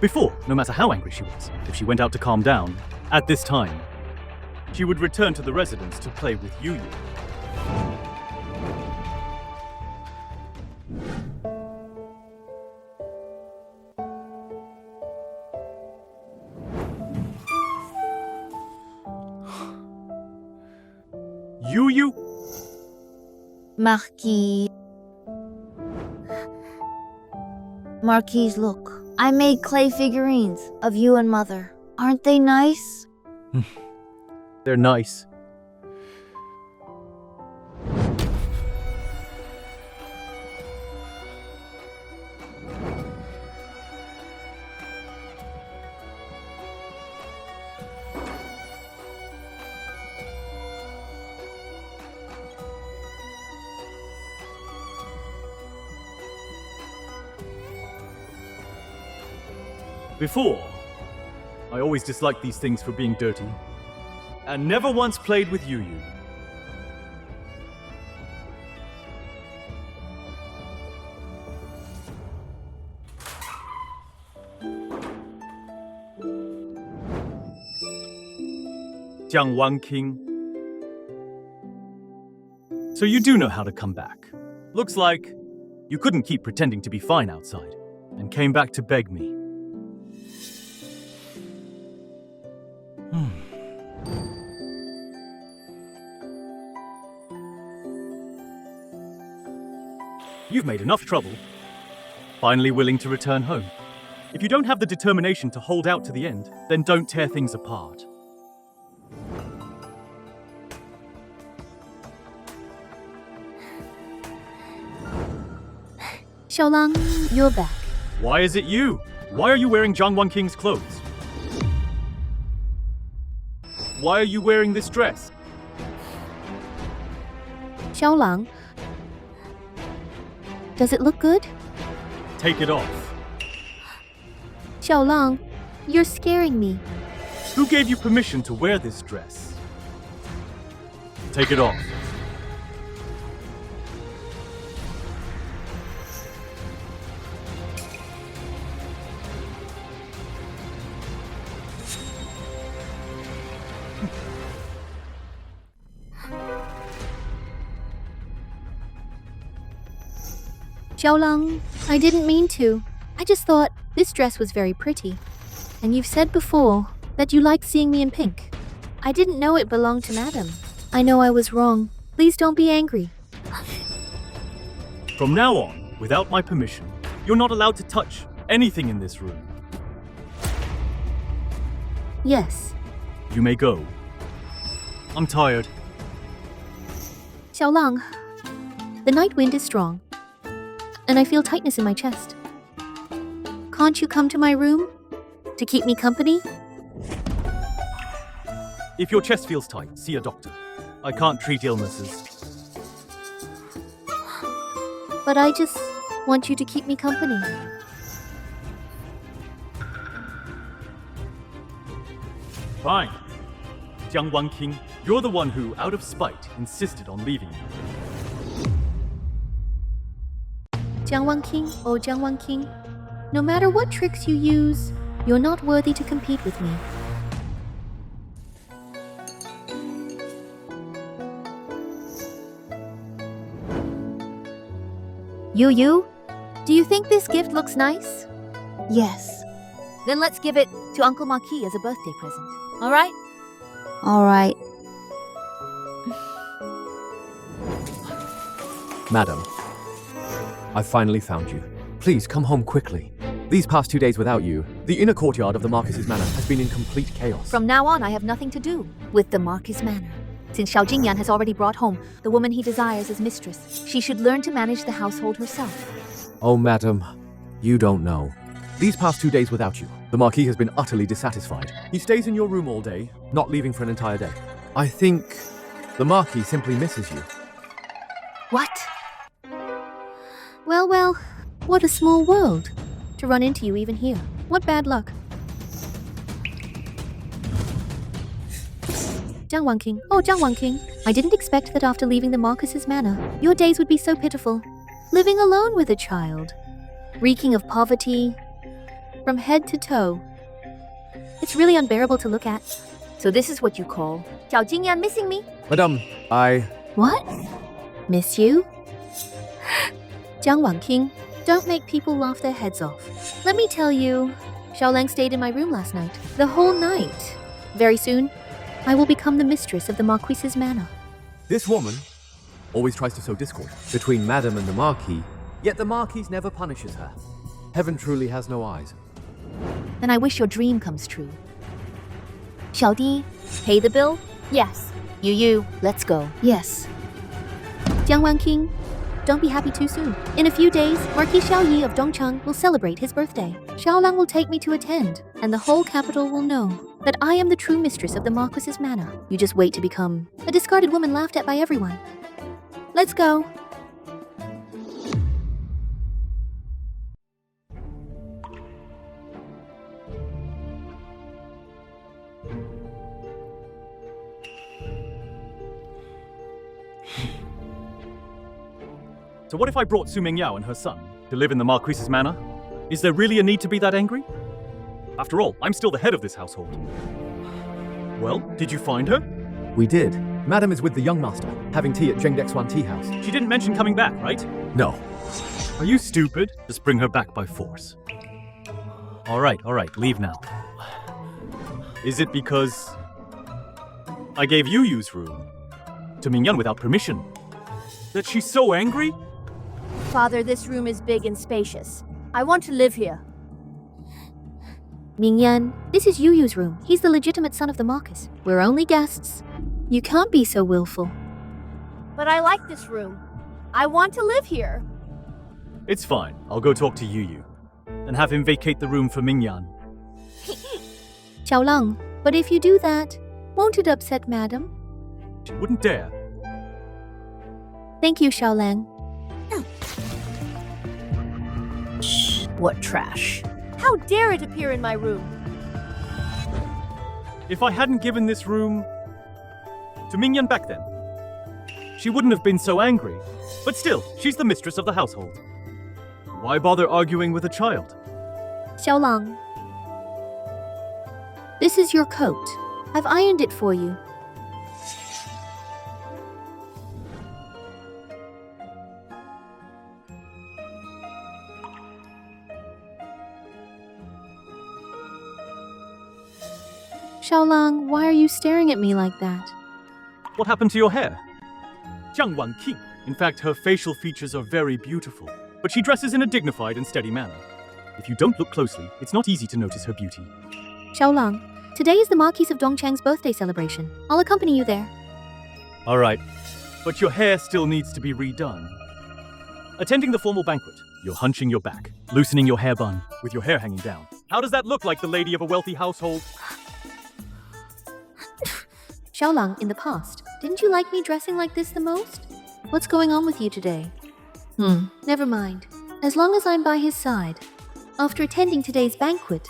Before, no matter how angry she was, if she went out to calm down, at this time, she would return to the residence to play with Yu Yu. Yu Yu? Marquis. Marquis, look. I made clay figurines of you and Mother. Aren't they nice? They're nice. Before, I always disliked these things for being dirty, and never once played with Yu Yu. Jiang Wanqing. So you do know how to come back. Looks like you couldn't keep pretending to be fine outside, and came back to beg me. You've made enough trouble. Finally willing to return home. If you don't have the determination to hold out to the end, then don't tear things apart. Xiaolang, you're back. Why is it you? Why are you wearing Jiang Wanqing's clothes? Why are you wearing this dress? Xiaolang, does it look good? Take it off. Xiaolang, you're scaring me. Who gave you permission to wear this dress? Take it off. Xiaolang, I didn't mean to. I just thought this dress was very pretty. And you've said before that you like seeing me in pink. I didn't know it belonged to Madam. I know I was wrong. Please don't be angry. From now on, without my permission, you're not allowed to touch anything in this room. Yes. You may go. I'm tired. Xiaolang, the night wind is strong, and I feel tightness in my chest. Can't you come to my room to keep me company? If your chest feels tight, see a doctor. I can't treat illnesses. But I just want you to keep me company. Fine. Jiang Wanqing, you're the one who, out of spite, insisted on leaving me. Jiang Wanqing, oh Jiang Wanqing, no matter what tricks you use, you're not worthy to compete with me. Yu, do you think this gift looks nice? Yes. Then let's give it to Uncle Marquis as a birthday present. All right? All right. Madam, I finally found you. Please come home quickly. These past 2 days without you, the inner courtyard of the Marquis's manor has been in complete chaos. From now on, I have nothing to do with the Marquis manor. Since Xiao Jingyan has already brought home the woman he desires as mistress, she should learn to manage the household herself. Oh, madam, you don't know. These past 2 days without you, the Marquis has been utterly dissatisfied. He stays in your room all day, not leaving for an entire day. I think the Marquis simply misses you. What? Well, what a small world. To run into you even here. What bad luck. Jiang Wanqing, oh Jiang Wanqing, I didn't expect that after leaving the Marquis's manor, your days would be so pitiful. Living alone with a child. Reeking of poverty. From head to toe. It's really unbearable to look at. So this is what you call Xiao Jingyan missing me? Madame, What? Miss you? Jiang Wanqing, don't make people laugh their heads off. Let me tell you, Xiaolang stayed in my room last night. The whole night. Very soon, I will become the mistress of the Marquis's manor. This woman always tries to sow discord between Madame and the Marquis, yet the Marquis never punishes her. Heaven truly has no eyes. Then I wish your dream comes true. Xiaodi, pay the bill? Yes. Yu, let's go. Yes. Jiang Wanqing, don't be happy too soon. In a few days, Marquis Xiaoyi of Dongcheng will celebrate his birthday. Xiaolang will take me to attend, and the whole capital will know that I am the true mistress of the Marquis's manor. You just wait to become a discarded woman laughed at by everyone. Let's go. So what if I brought Su Mingyao and her son to live in the Marquis's manor? Is there really a need to be that angry? After all, I'm still the head of this household. Well, did you find her? We did. Madame is with the young master, having tea at Zhengdexuan Tea House. She didn't mention coming back, right? No. Are you stupid? Just bring her back by force. All right, leave now. Is it because I gave Yu's room to Mingyan without permission that she's so angry? Father, this room is big and spacious. I want to live here. Mingyan, this is Yu's room. He's the legitimate son of the Marquis. We're only guests. You can't be so willful. But I like this room. I want to live here. It's fine. I'll go talk to Yu and have him vacate the room for Mingyan. Xiaolang, but if you do that, won't it upset Madam? She wouldn't dare. Thank you, Xiaolang. Shh, what trash. How dare it appear in my room? If I hadn't given this room to Mingyan back then, she wouldn't have been so angry. But still, she's the mistress of the household. Why bother arguing with a child? Xiaolang, this is your coat. I've ironed it for you. Xiaolang, why are you staring at me like that? What happened to your hair? Jiang Wanqing. In fact, her facial features are very beautiful, but she dresses in a dignified and steady manner. If you don't look closely, it's not easy to notice her beauty. Xiaolang, today is the Marquis of Dongcheng's birthday celebration. I'll accompany you there. All right, but your hair still needs to be redone. Attending the formal banquet, you're hunching your back, loosening your hair bun, with your hair hanging down. How does that look like the lady of a wealthy household? Xiaolang, in the past, didn't you like me dressing like this the most? What's going on with you today? Never mind. As long as I'm by his side, after attending today's banquet,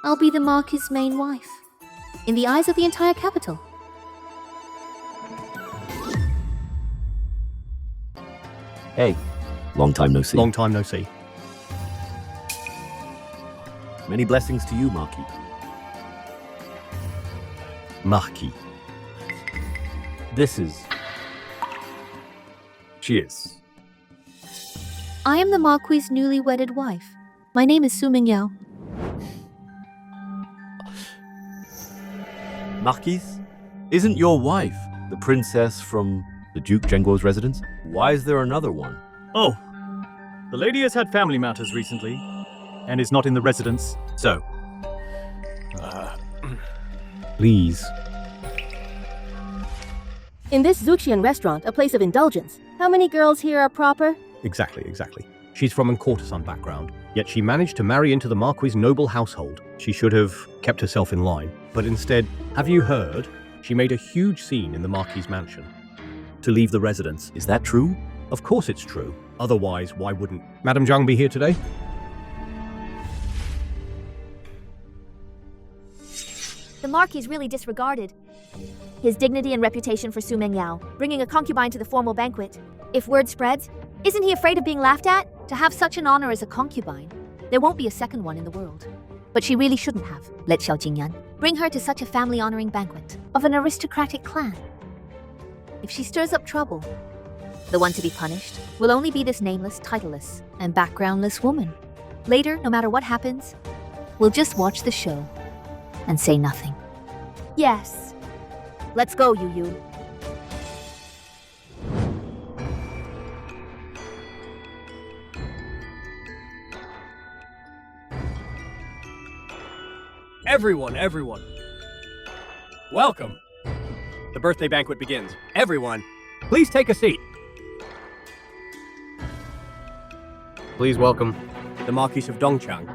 I'll be the Marquis' main wife. in the eyes of the entire capital. Hey, long time no see. Long time no see. Many blessings to you, Marquis. Marquis. This is... Cheers. I am the Marquis's newly wedded wife. My name is Su Mingyao. Marquis? Isn't your wife the princess from the Duke Zhengguo's residence? Why is there another one? Oh, the lady has had family matters recently, and is not in the residence, so... Please. In this Zuchian restaurant, a place of indulgence, how many girls here are proper? Exactly. She's from a courtesan background, yet she managed to marry into the Marquis's noble household. She should have kept herself in line, but instead, have you heard? She made a huge scene in the Marquis's mansion to leave the residence. Is that true? Of course it's true. Otherwise, why wouldn't Madame Zhang be here today? The Marquis really disregarded his dignity and reputation for Su Mingyao, bringing a concubine to the formal banquet. If word spreads, isn't he afraid of being laughed at? To have such an honor as a concubine, there won't be a second one in the world. But she really shouldn't have let Xiao Jingyan bring her to such a family-honoring banquet of an aristocratic clan. If she stirs up trouble, the one to be punished will only be this nameless, titleless, and backgroundless woman. Later, no matter what happens, we'll just watch the show and say nothing. Yes. Let's go, Yu Yu. Everyone. Welcome. The birthday banquet begins. Everyone, please take a seat. Please welcome the Marquis of Dongchang.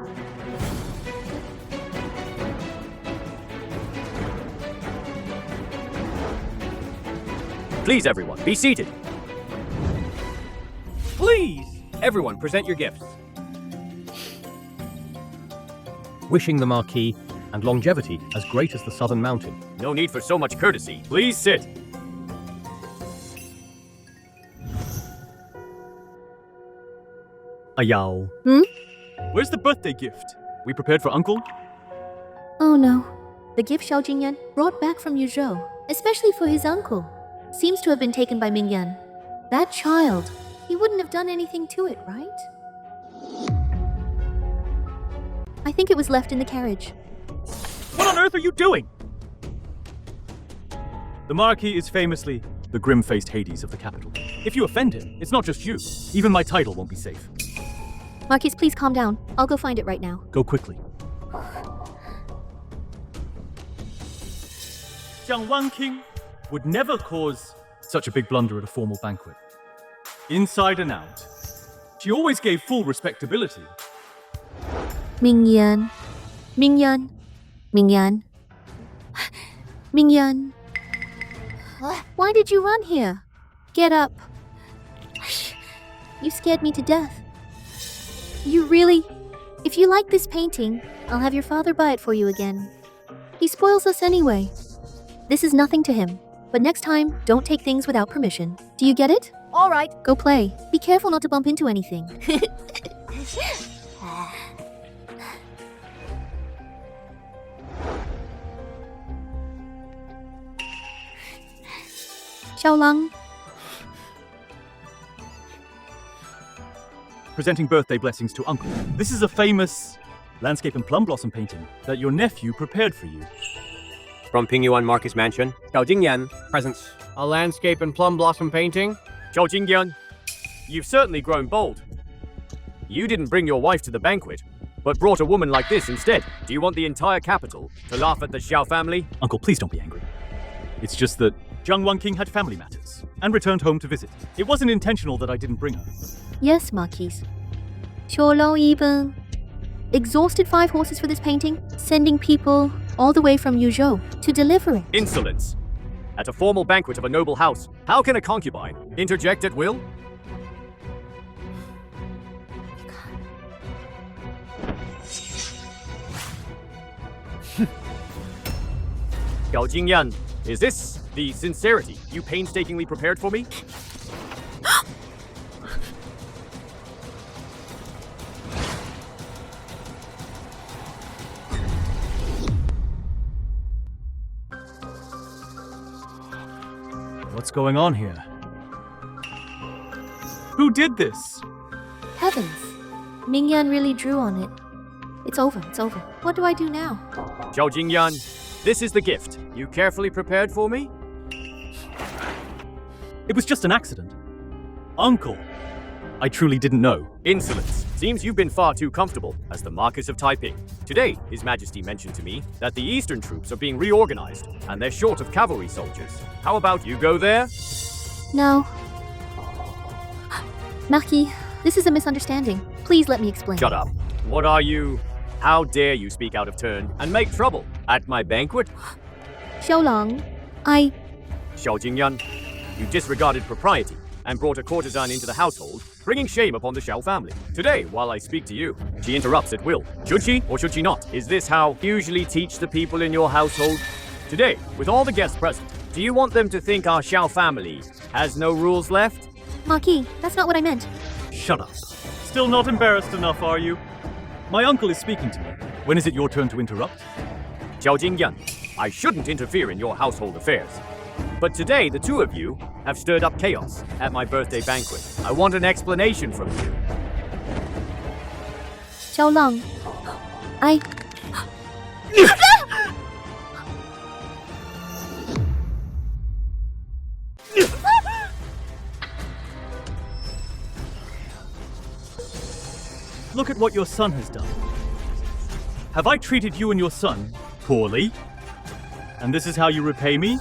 Please, everyone, be seated. Please, everyone, present your gifts. Wishing the Marquis and longevity as great as the Southern Mountain. No need for so much courtesy. Please sit. Ayao. Where's the birthday gift? We prepared for Uncle? Oh no. The gift Xiao Jingyan brought back from Yuzhou, especially for his uncle, seems to have been taken by Mingyan. That child, he wouldn't have done anything to it, right? I think it was left in the carriage. What on earth are you doing? The Marquis is famously the grim-faced Hades of the capital. If you offend him, it's not just you. Even my title won't be safe. Marquis, please calm down. I'll go find it right now. Go quickly. Jiang Wanqing would never cause such a big blunder at a formal banquet. Inside and out, she always gave full respectability. Mingyan. Why did you run here? Get up. You scared me to death. You really... If you like this painting, I'll have your father buy it for you again. He spoils us anyway. This is nothing to him. But next time, don't take things without permission. Do you get it? All right. Go play. Be careful not to bump into anything. Xiaolang. Presenting birthday blessings to Uncle. This is a famous landscape and plum blossom painting that your nephew prepared for you. From Pingyuan Marquis Mansion, Xiao Jingyan presents a landscape and plum blossom painting. Xiao Jingyan, you've certainly grown bold. You didn't bring your wife to the banquet, but brought a woman like this instead. Do you want the entire capital to laugh at the Xiao family? Uncle, please don't be angry. It's just that Jiang Wanqing had family matters and returned home to visit. It wasn't intentional that I didn't bring her. Yes, Marquis. Xiaolong even exhausted 5 horses for this painting, sending people all the way from Yuzhou to deliver it. Insolence. At a formal banquet of a noble house, how can a concubine interject at will? Gao Jingyan, is this the sincerity you painstakingly prepared for me? What's going on here? Who did this? Heavens. Mingyan really drew on it. It's over, it's over. What do I do now? Zhao Jingyan, this is the gift you carefully prepared for me? It was just an accident. Uncle, I truly didn't know. Insolence. Seems you've been far too comfortable as the Marquis of Taiping. Today, His Majesty mentioned to me that the eastern troops are being reorganized and they're short of cavalry soldiers. How about you go there? No. Marquis, this is a misunderstanding. Please let me explain. Shut up. What are you? How dare you speak out of turn and make trouble at my banquet? Xiaolang, Xiao Jingyan, you disregarded propriety and brought a courtesan into the household, bringing shame upon the Xiao family. Today, while I speak to you, she interrupts at will. Should she or should she not? Is this how you usually teach the people in your household? Today, with all the guests present, do you want them to think our Xiao family has no rules left? Marquis, that's not what I meant. Shut up. Still not embarrassed enough, are you? My uncle is speaking to me. When is it your turn to interrupt? Xiao Jingyan, I shouldn't interfere in your household affairs. But today, the two of you have stirred up chaos at my birthday banquet. I want an explanation from you. Xiaolang, Look at what your son has done. Have I treated you and your son poorly? And this is how you repay me?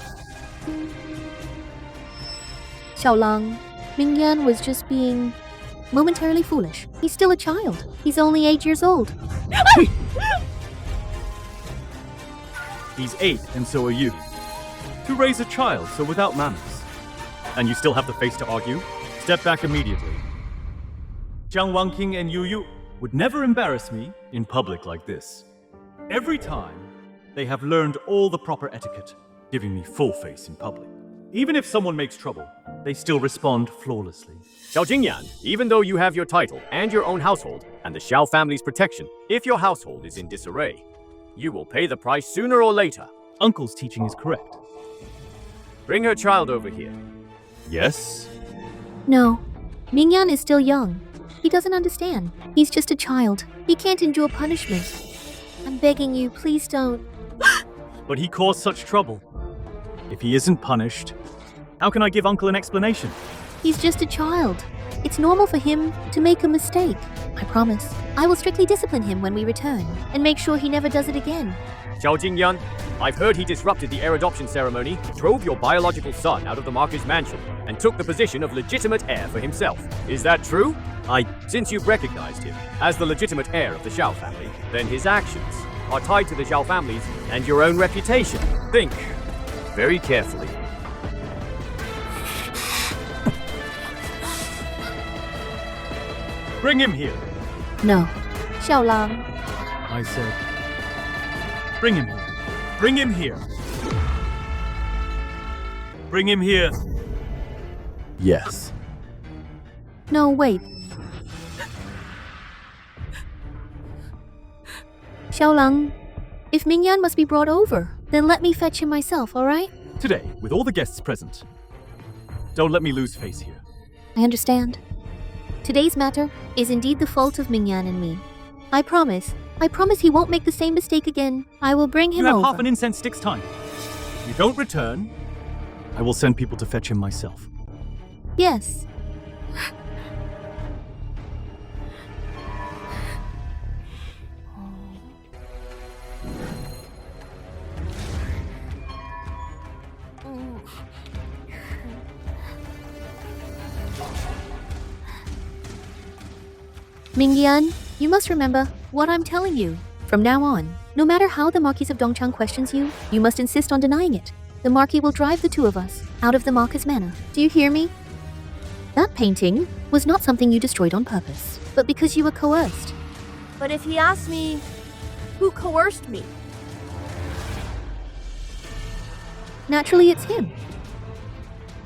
Xiaolang, Mingyan was just being momentarily foolish. He's still a child. He's only 8 years old. He's 8 and so are you. To raise a child so without manners. And you still have the face to argue? Step back immediately. Jiang Wangqing and Yu Yu would never embarrass me in public like this. Every time, they have learned all the proper etiquette, giving me full face in public. Even if someone makes trouble, they still respond flawlessly. Xiao Jingyan, even though you have your title and your own household and the Xiao family's protection, if your household is in disarray, you will pay the price sooner or later. Uncle's teaching is correct. Bring her child over here. Yes? No, Mingyan is still young. He doesn't understand. He's just a child. He can't endure punishment. I'm begging you, please don't. But he caused such trouble. If he isn't punished, how can I give Uncle an explanation? He's just a child. It's normal for him to make a mistake. I promise. I will strictly discipline him when we return and make sure he never does it again. Xiao Jingyan, I've heard he disrupted the heir adoption ceremony, drove your biological son out of the Marquis' mansion, and took the position of legitimate heir for himself. Is that true? Since you've recognized him as the legitimate heir of the Xiao family, then his actions are tied to the Xiao family's and your own reputation. Think very carefully. Bring him here. No. Xiaolang. I said, bring him here. Bring him here. Bring him here. Yes. No, wait. Xiaolang, if Mingyan must be brought over, then let me fetch him myself, alright? Today, with all the guests present, don't let me lose face here. I understand. Today's matter is indeed the fault of Mingyan and me. I promise he won't make the same mistake again. I will bring him You have over. half an incense stick's time. If you don't return, I will send people to fetch him myself. Yes. Mingyan, you must remember what I'm telling you. From now on, no matter how the Marquis of Dongchang questions you, you must insist on denying it. The Marquis will drive the two of us out of the Marquis Manor. Do you hear me? That painting was not something you destroyed on purpose, but because you were coerced. But if he asks me, who coerced me? Naturally, it's him.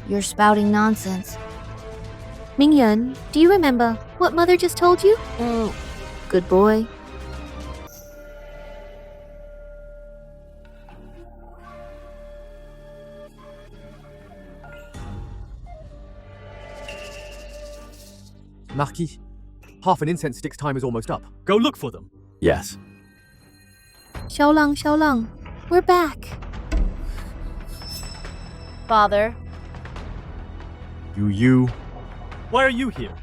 You're spouting nonsense. Mingyan, do you remember what Mother just told you? Good boy. Marquis, half an incense stick's time is almost up. Go look for them. Yes. Xiaolang, we're back. Father, You. Why are you here?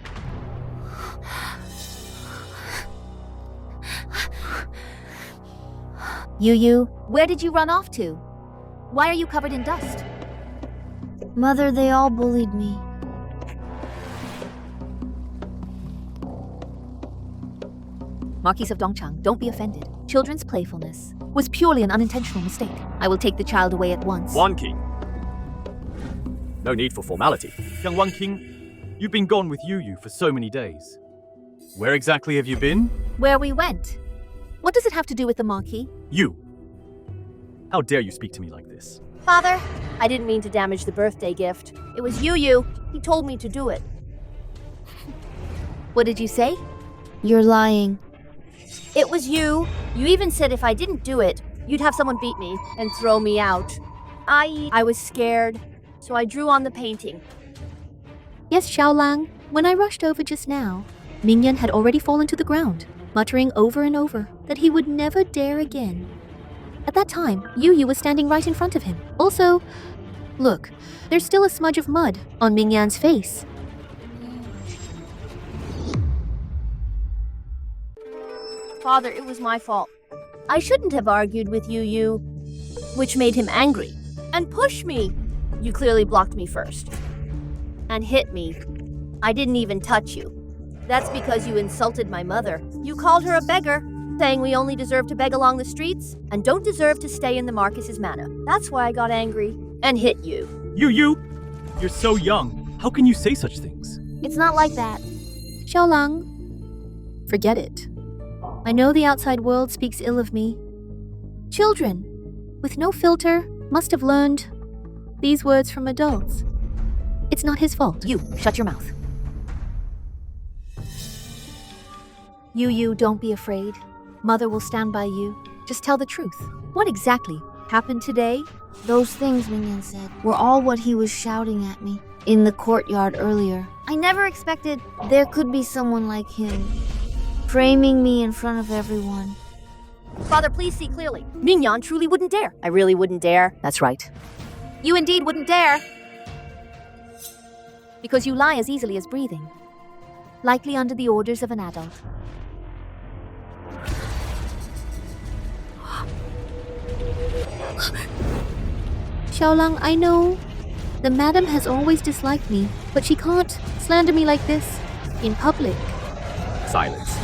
Yu, where did you run off to? Why are you covered in dust? Mother, they all bullied me. Marquis of Dongchang, don't be offended. Children's playfulness was purely an unintentional mistake. I will take the child away at once. Wan King. No need for formality. Young Wan King, you've been gone with Yu for so many days. Where exactly have you been? Where we went. What does it have to do with the Marquis? You. How dare you speak to me like this? Father, I didn't mean to damage the birthday gift. It was Yu. He told me to do it. What did you say? You're lying. It was you. You even said if I didn't do it, you'd have someone beat me and throw me out. I was scared, so I drew on the painting. Yes, Xiaolang, when I rushed over just now, Mingyan had already fallen to the ground, muttering over and over that he would never dare again. At that time, Yu was standing right in front of him. Also, look, there's still a smudge of mud on Mingyan's face. Father, it was my fault. I shouldn't have argued with Yu, which made him angry and pushed me. You clearly blocked me first and hit me. I didn't even touch you. That's because you insulted my mother. You called her a beggar, saying we only deserve to beg along the streets and don't deserve to stay in the Marcus's manor. That's why I got angry and hit you. Yu, you're so young. How can you say such things? It's not like that. Xiaolang, forget it. I know the outside world speaks ill of me. Children, with no filter, must have learned these words from adults. It's not his fault. You, shut your mouth. Yu, don't be afraid. Mother will stand by you. Just tell the truth. What exactly happened today? Those things Mingyan said were all what he was shouting at me in the courtyard earlier. I never expected there could be someone like him, framing me in front of everyone. Father, please see clearly. Mingyan truly wouldn't dare. I really wouldn't dare. That's right. You indeed wouldn't dare. Because you lie as easily as breathing. Likely under the orders of an adult. Xiaolang, I know the madam has always disliked me, but she can't slander me like this in public. Silence.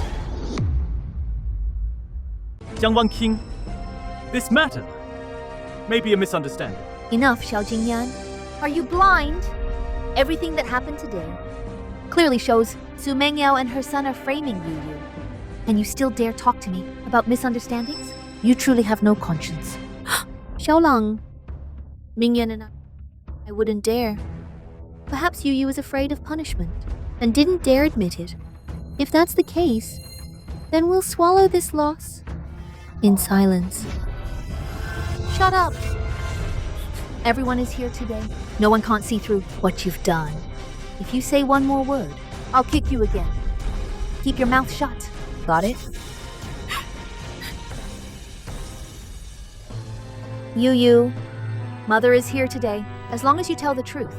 Young Wan King, this matter may be a misunderstanding. Enough, Xiao Jingyan. Are you blind? Everything that happened today clearly shows Su Mengyao and her son are framing Yu. And you still dare talk to me about misunderstandings? You truly have no conscience. Xiaolang, Mingyan and I wouldn't dare. Perhaps Yu is afraid of punishment and didn't dare admit it. If that's the case, then we'll swallow this loss in silence. Shut up! Everyone is here today. No one can't see through what you've done. If you say one more word, I'll kick you again. Keep your mouth shut. Got it? Yu, Mother is here today. As long as you tell the truth,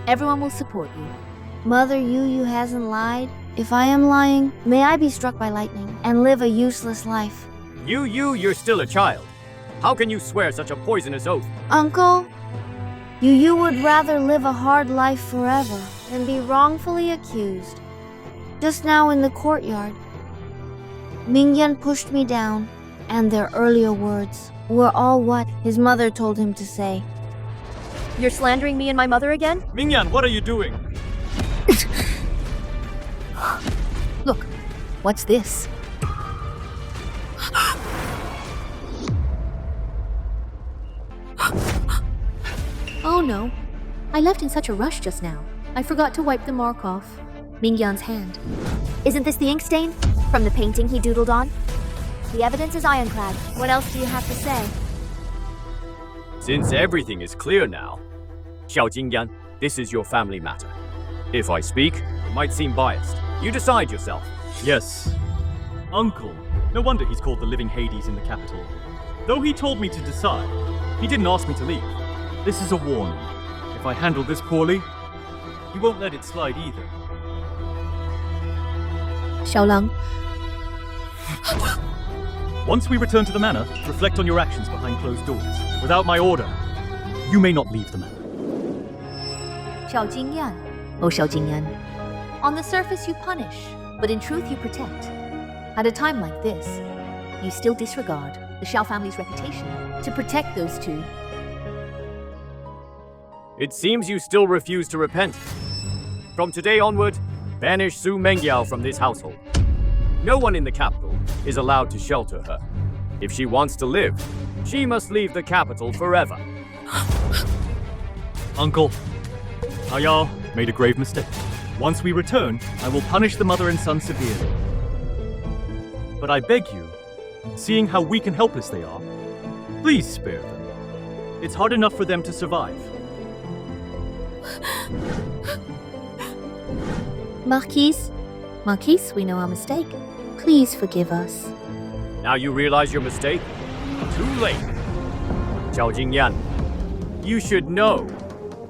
everyone will support you. Mother Yu hasn't lied. If I am lying, may I be struck by lightning and live a useless life. You're still a child. How can you swear such a poisonous oath? Uncle, Yu would rather live a hard life forever than be wrongfully accused. Just now in the courtyard, Mingyan pushed me down, and their earlier words were all what his mother told him to say. You're slandering me and my mother again? Mingyan, what are you doing? Look, what's this? Oh no. I left in such a rush just now. I forgot to wipe the mark off. Mingyan's hand. Isn't this the ink stain? From the painting he doodled on? The evidence is ironclad. What else do you have to say? Since everything is clear now, Xiao Jingyan, this is your family matter. If I speak, it might seem biased. You decide yourself. Yes. Uncle. No wonder he's called the living Hades in the capital. Though he told me to decide, he didn't ask me to leave. This is a warning. If I handle this poorly, he won't let it slide either. Xiaolang. Once we return to the manor, reflect on your actions behind closed doors. Without my order, you may not leave the manor. Xiao Jingyan. Oh, Xiao Jingyan. On the surface you punish, but in truth you protect. At a time like this, you still disregard the Xiao family's reputation to protect those two. It seems you still refuse to repent. From today onward, banish Su Mengyao from this household. No one in the capital is allowed to shelter her. If she wants to live, she must leave the capital forever. Uncle, Ayao made a grave mistake. Once we return, I will punish the mother and son severely. But I beg you, seeing how weak and helpless they are, please spare them. It's hard enough for them to survive. Marquise, we know our mistake. Please forgive us. Now you realize your mistake? Too late. Xiao Jingyan, you should know.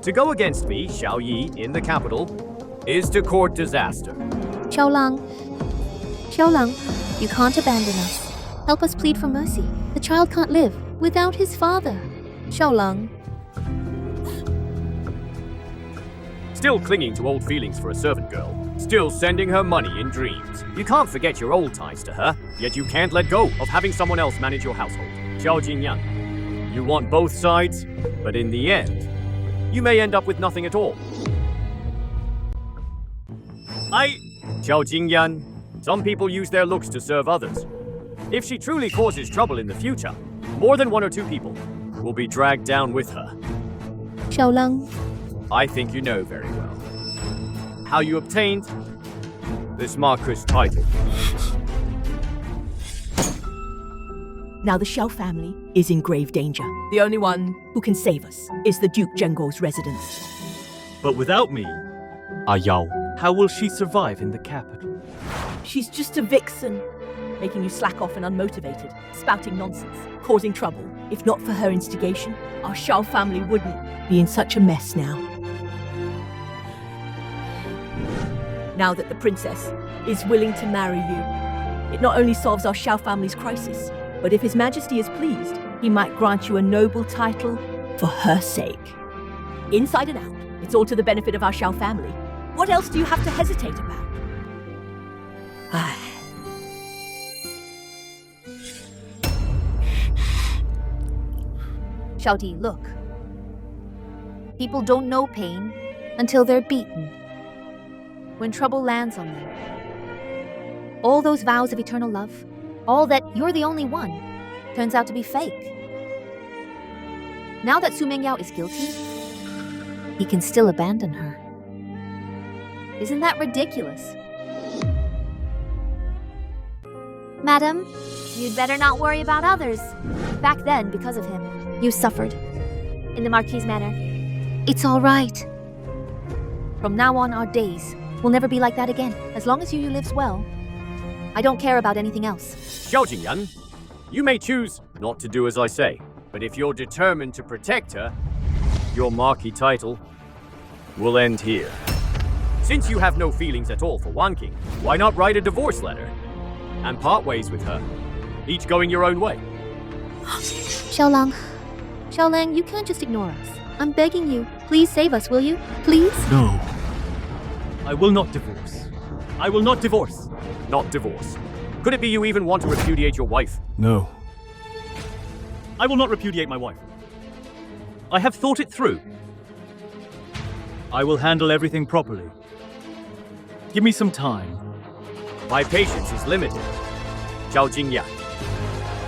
To go against me, Xiao Yi, in the capital, is to court disaster. Xiaolang, you can't abandon us. Help us plead for mercy. The child can't live without his father. Xiaolang. Still clinging to old feelings for a servant girl. Still sending her money in dreams. You can't forget your old ties to her, yet you can't let go of having someone else manage your household. Xiao Jingyan, you want both sides, but in the end, you may end up with nothing at all. Xiao Jingyan, some people use their looks to serve others. If she truly causes trouble in the future, more than one or two people will be dragged down with her. Xiaolang. I think you know very well how you obtained this Marquis title. Now the Xiao family is in grave danger. The only one who can save us is the Duke Zhengguo's residence. But without me, Ayao, how will she survive in the capital? She's just a vixen, making you slack off and unmotivated, spouting nonsense, causing trouble. If not for her instigation, our Xiao family wouldn't be in such a mess now. Now that the princess is willing to marry you, it not only solves our Xiao family's crisis, but if His Majesty is pleased, he might grant you a noble title for her sake. Inside and out, it's all to the benefit of our Xiao family. What else do you have to hesitate about? Xiaodi, look. People don't know pain until they're beaten. When trouble lands on them. All those vows of eternal love, all that you're the only one, turns out to be fake. Now that Su Mengyao is guilty, he can still abandon her. Isn't that ridiculous? Madam, you'd better not worry about others. Back then, because of him, you suffered. In the Marquis' manor. It's all right. From now on, our days will never be like that again. As long as Yu lives well, I don't care about anything else. Xiao Jingyan, you may choose not to do as I say, but if you're determined to protect her, your Marquis title will end here. Since you have no feelings at all for Wan King, why not write a divorce letter and part ways with her, each going your own way? Xiaolang, you can't just ignore us. I'm begging you. Please save us, will you? Please? No. I will not divorce. I will not divorce. Not divorce. Could it be you even want to repudiate your wife? No. I will not repudiate my wife. I have thought it through. I will handle everything properly. Give me some time. My patience is limited. Xiao Jingyan.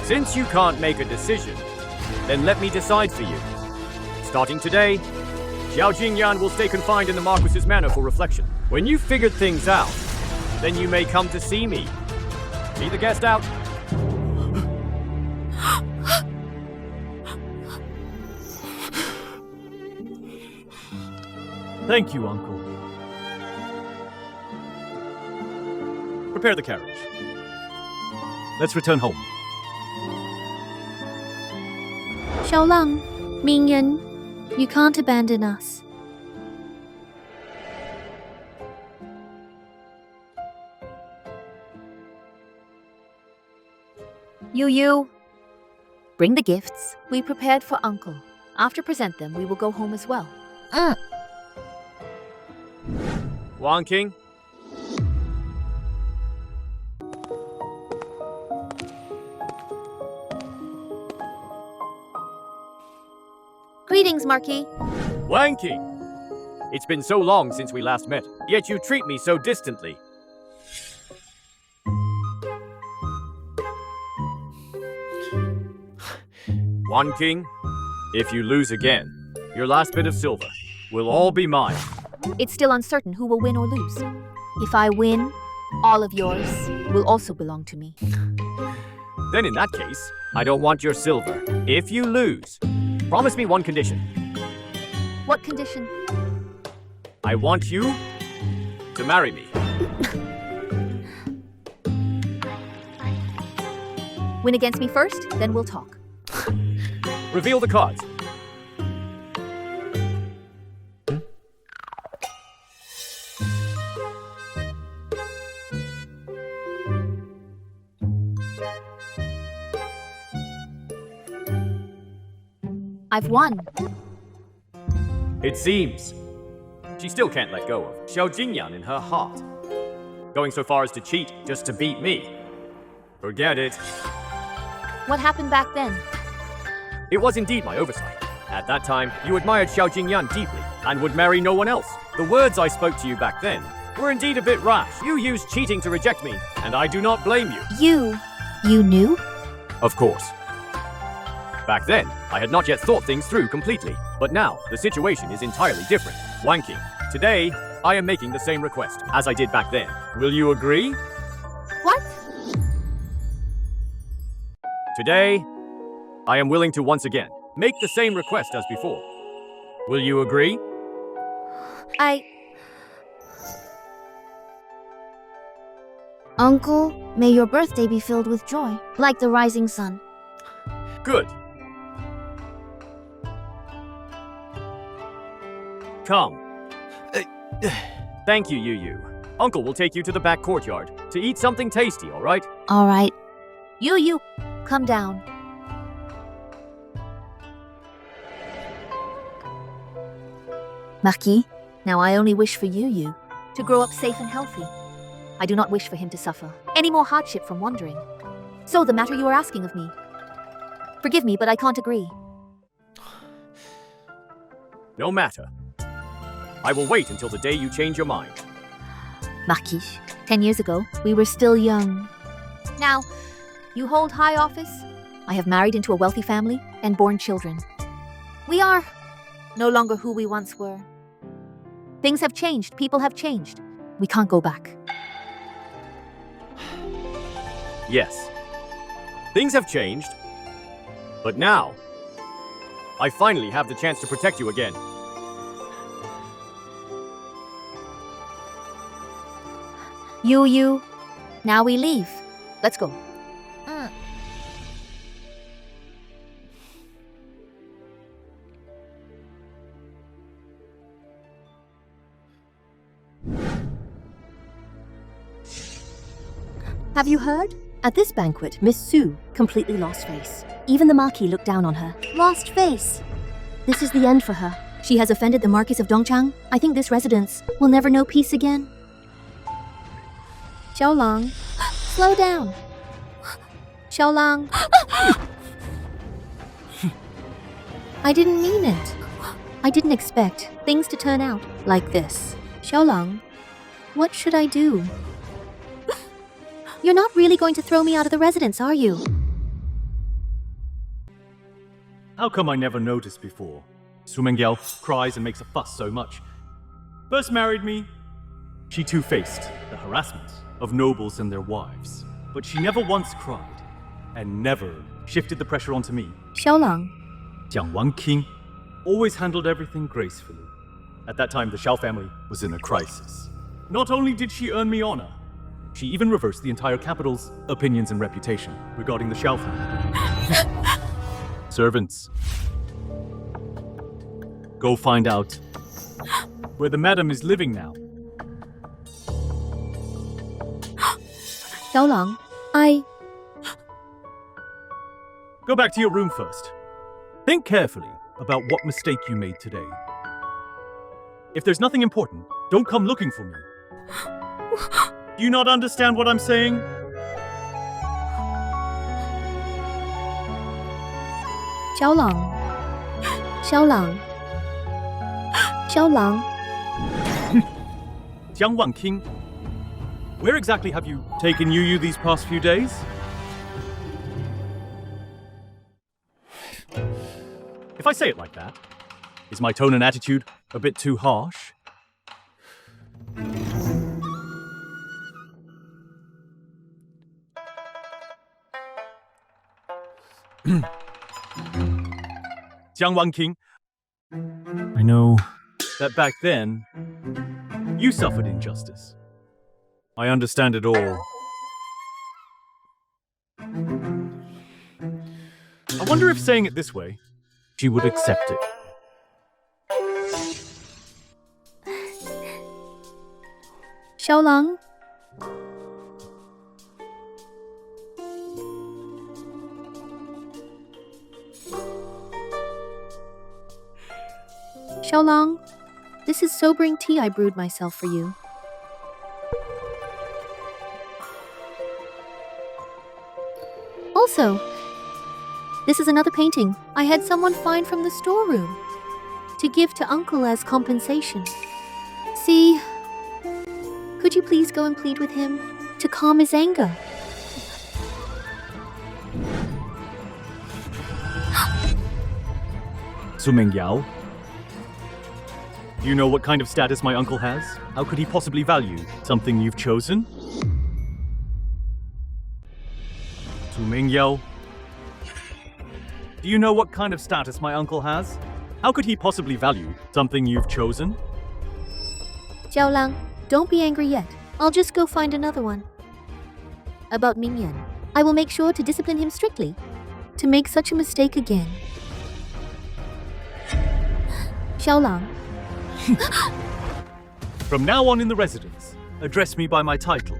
Since you can't make a decision, then let me decide for you. Starting today, Xiao Jingyan will stay confined in the Marquis's manor for reflection. When you've figured things out, then you may come to see me. See the guest out? Thank you, Uncle. Prepare the carriage. Let's return home. Xiaolang, Mingyan, you can't abandon us. Yu, bring the gifts we prepared for Uncle. After present them, we will go home as well. Wang King? Greetings, Marquis. Wang King! It's been so long since we last met, yet you treat me so distantly. Wang King, if you lose again, your last bit of silver will all be mine. It's still uncertain who will win or lose. If I win, all of yours will also belong to me. Then in that case, I don't want your silver. If you lose, promise me one condition. What condition? I want you to marry me. Win against me first, then we'll talk. Reveal the cards. I've won. It seems. She still can't let go of Xiao Jingyan in her heart. Going so far as to cheat just to beat me. Forget it. What happened back then? It was indeed my oversight. At that time, you admired Xiao Jingyan deeply and would marry no one else. The words I spoke to you back then were indeed a bit rash. You used cheating to reject me, and I do not blame you. You knew? Of course. Back then, I had not yet thought things through completely. But now, the situation is entirely different. Wang King, today, I am making the same request as I did back then. Will you agree? What? Today, I am willing to once again make the same request as before. Will you agree? Uncle, may your birthday be filled with joy, like the rising sun. Good. Come. Thank you, Yu. Uncle will take you to the back courtyard to eat something tasty, all right? All right. Yu, come down. Marquis, now I only wish for Yu to grow up safe and healthy. I do not wish for him to suffer any more hardship from wandering. So the matter you are asking of me. Forgive me, but I can't agree. No matter. I will wait until the day you change your mind. Marquis, 10 years ago, we were still young. Now, you hold high office. I have married into a wealthy family and born children. We are no longer who we once were. Things have changed. People have changed. We can't go back. Yes. Things have changed. But now, I finally have the chance to protect you again. Yu, now we leave. Let's go. Have you heard? At this banquet, Miss Su completely lost face. Even the Marquis looked down on her. Lost face. This is the end for her. She has offended the Marquis of Dongchang. I think this residence will never know peace again. Xiaolang, slow down. Xiaolang. I didn't mean it. I didn't expect things to turn out like this. Xiaolang, what should I do? You're not really going to throw me out of the residence, are you? How come I never noticed before? Su Mengyao cries and makes a fuss so much. First married me, she too faced the harassment of nobles and their wives. But she never once cried, and never shifted the pressure onto me. Xiaolang, Jiang Wanqing always handled everything gracefully. At that time, the Xiao family was in a crisis. Not only did she earn me honor, she even reversed the entire capital's opinions and reputation regarding the Xiao family. Servants, go find out where the madam is living now. Xiaolang, Go back to your room first. Think carefully about what mistake you made today. If there's nothing important, don't come looking for me. Do you not understand what I'm saying? Xiaolang, Xiaolang. Jiang Wanqing, where exactly have you taken Yu these past few days? If I say it like that, is my tone and attitude a bit too harsh? Jiang Wanqing, I know that back then, you suffered injustice. I understand it all. I wonder if saying it this way, she would accept it. Xiaolang. Xiaolang, this is sobering tea I brewed myself for you. Also, this is another painting I had someone find from the storeroom to give to Uncle as compensation. See, could you please go and plead with him to calm his anger? Su Mengyao, do you know what kind of status my uncle has? How could he possibly value something you've chosen? Su Mengyao, do you know what kind of status my uncle has? How could he possibly value something you've chosen? Xiaolang, don't be angry yet. I'll just go find another one. About Mingyan, I will make sure to discipline him strictly. To make such a mistake again. Xiaolang. From now on in the residence, address me by my title.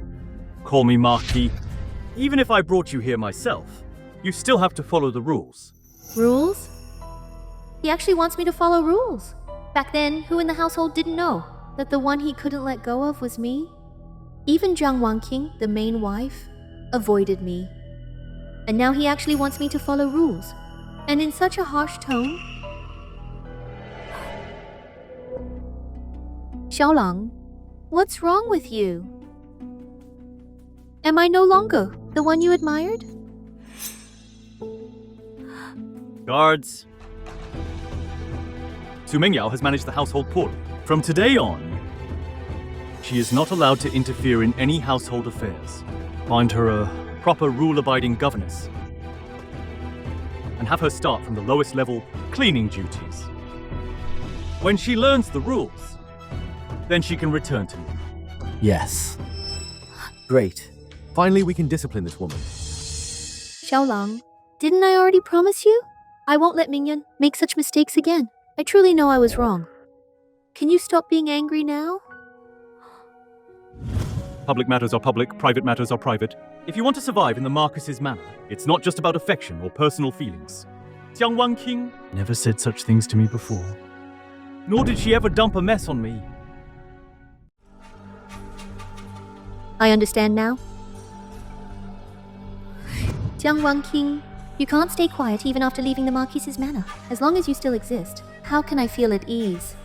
Call me Marquis. Even if I brought you here myself, you still have to follow the rules. Rules? He actually wants me to follow rules. Back then, who in the household didn't know that the one he couldn't let go of was me? Even Jiang Wanqing, the main wife, avoided me. And now he actually wants me to follow rules. And in such a harsh tone? Xiaolang, what's wrong with you? Am I no longer the one you admired? Guards. Su Mengyao has managed the household poorly. From today on, she is not allowed to interfere in any household affairs. Find her a proper rule-abiding governess. And have her start from the lowest level cleaning duties. When she learns the rules, then she can return to me. Yes. Great. Finally, we can discipline this woman. Xiaolang, didn't I already promise you? I won't let Mingyan make such mistakes again. I truly know I was wrong. Can you stop being angry now? Public matters are public, private matters are private. If you want to survive in the Marcus's manor, it's not just about affection or personal feelings. Jiang Wanqing never said such things to me before. Nor did she ever dump a mess on me. I understand now. Jiang Wanqing, you can't stay quiet even after leaving the Marquis's manor. As long as you still exist, how can I feel at ease?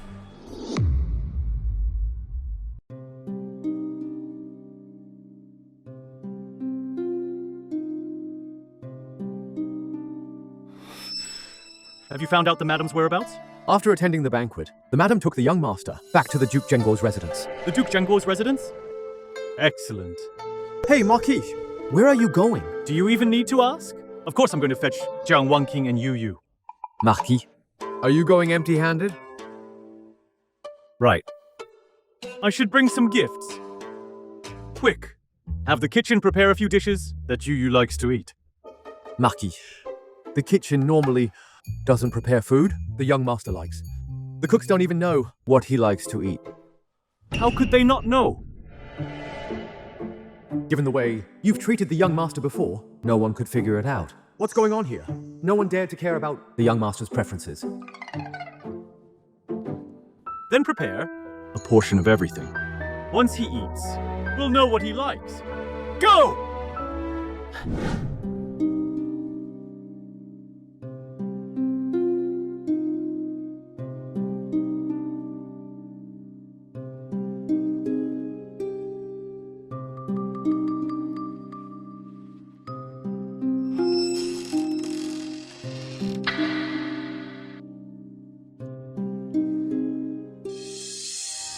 Have you found out the madam's whereabouts? After attending the banquet, the madam took the young master back to the Duke Zhenguo's residence. The Duke Zhenguo's residence? Excellent. Hey, Marquis, where are you going? Do you even need to ask? Of course I'm going to fetch Jiang Wanqing and Yu Yu. Marquis, are you going empty-handed? Right. I should bring some gifts. Quick, have the kitchen prepare a few dishes that Yu Yu likes to eat. Marquis, the kitchen normally doesn't prepare food the young master likes. The cooks don't even know what he likes to eat. How could they not know? Given the way you've treated the young master before, no one could figure it out. What's going on here? No one dared to care about the young master's preferences. Then prepare a portion of everything. Once he eats, we'll know what he likes. Go!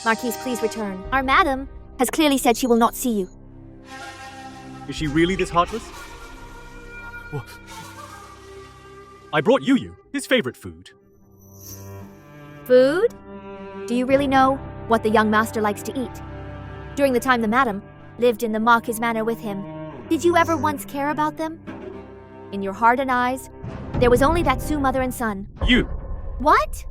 Marquise, please return. Our madam has clearly said she will not see you. Is she really this heartless? Well, I brought Yu Yu his favorite food. Food? Do you really know what the young master likes to eat? During the time the madam lived in the Marquis manor with him, did you ever once care about them? In your heart and eyes, there was only that Su mother and son. You! What?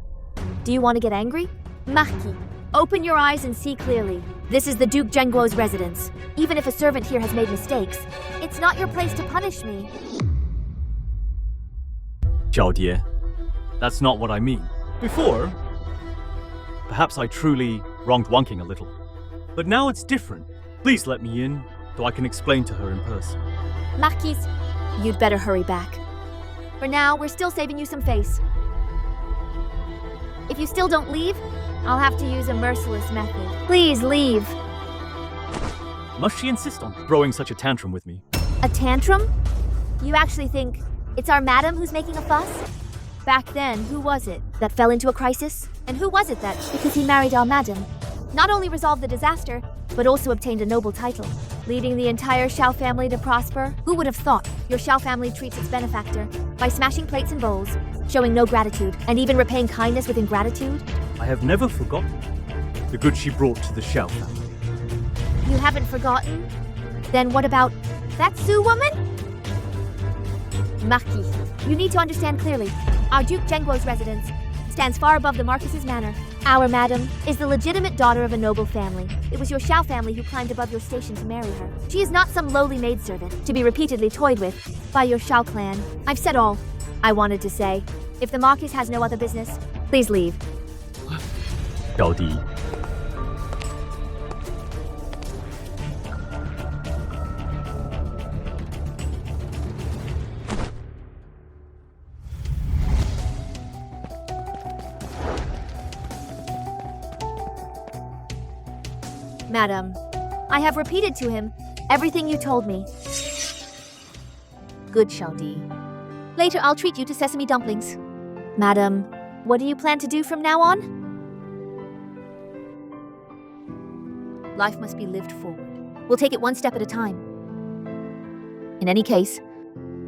Do you want to get angry? Marquis, open your eyes and see clearly. This is the Duke Zhenguo's residence. Even if a servant here has made mistakes, it's not your place to punish me. Zhao Die, that's not what I mean. Before, perhaps I truly wronged Wanqing a little. But now it's different. Please let me in, so I can explain to her in person. Marquis, you'd better hurry back. For now, we're still saving you some face. If you still don't leave, I'll have to use a merciless method. Please leave. Must she insist on throwing such a tantrum with me? A tantrum? You actually think it's our madam who's making a fuss? Back then, who was it that fell into a crisis? And who was it that, because he married our madam, not only resolved the disaster, but also obtained a noble title, leading the entire Xiao family to prosper? Who would have thought? Your Xiao family treats its benefactor by smashing plates and bowls, showing no gratitude, and even repaying kindness with ingratitude? I have never forgotten the good she brought to the Xiao family. You haven't forgotten? Then what about that Su woman? Marquis, you need to understand clearly. Our Duke Zhenguo's residence stands far above the Marquis's manor. Our madam is the legitimate daughter of a noble family. It was your Xiao family who climbed above your station to marry her. She is not some lowly maidservant to be repeatedly toyed with by your Xiao clan. I've said all I wanted to say. If the Marquis has no other business, please leave. Zhao Di. Madam, I have repeated to him everything you told me. Good, Xiaodi. Later, I'll treat you to sesame dumplings. Madam, what do you plan to do from now on? Life must be lived forward. We'll take it one step at a time. In any case,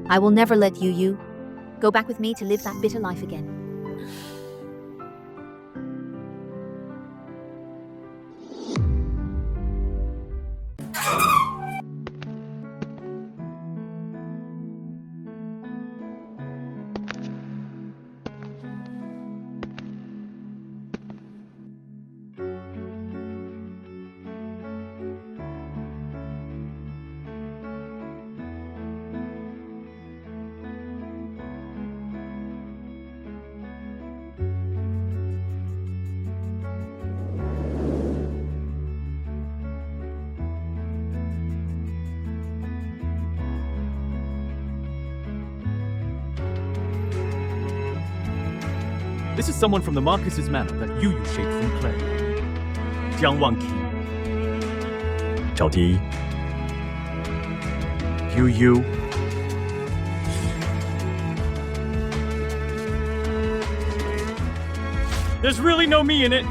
I will never let Yu go back with me to live that bitter life again. This is someone from the Marquis's manor that Yu Yu shaped from clay. Jiang Wanqing. Zhao Di. Yu Yu. There's really no me in it.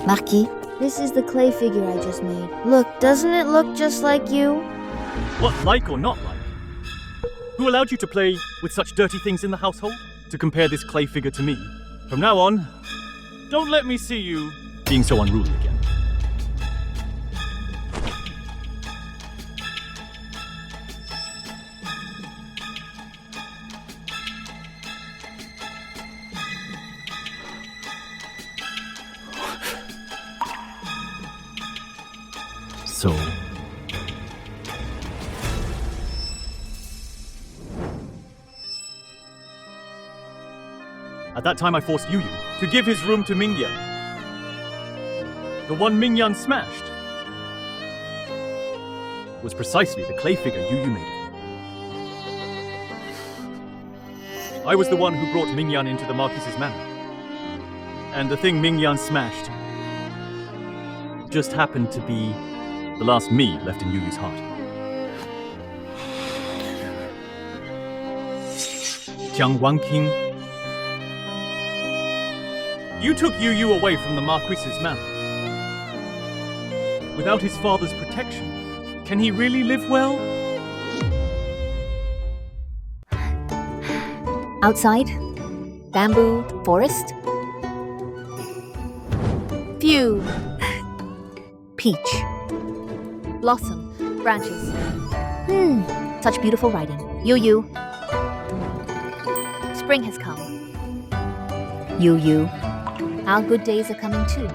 Marquis, this is the clay figure I just made. Look, doesn't it look just like you? What, like or not like? Who allowed you to play with such dirty things in the household? To compare this clay figure to me? From now on, don't let me see you being so unruly again. So, At that time I forced Yu to give his room to Mingyan. The one Mingyan smashed was precisely the clay figure Yu made of him. I was the one who brought Mingyan into the Marquis's manor. And the thing Mingyan smashed just happened to be the last me left in Yu's heart. Jiang Wanqing, you took Yu away from the Marquis's manor. Without his father's protection, can he really live well? Outside, bamboo, forest, Phew. peach, blossom, branches. Such beautiful writing. Yu. Spring has come. Yu. Our good days are coming too.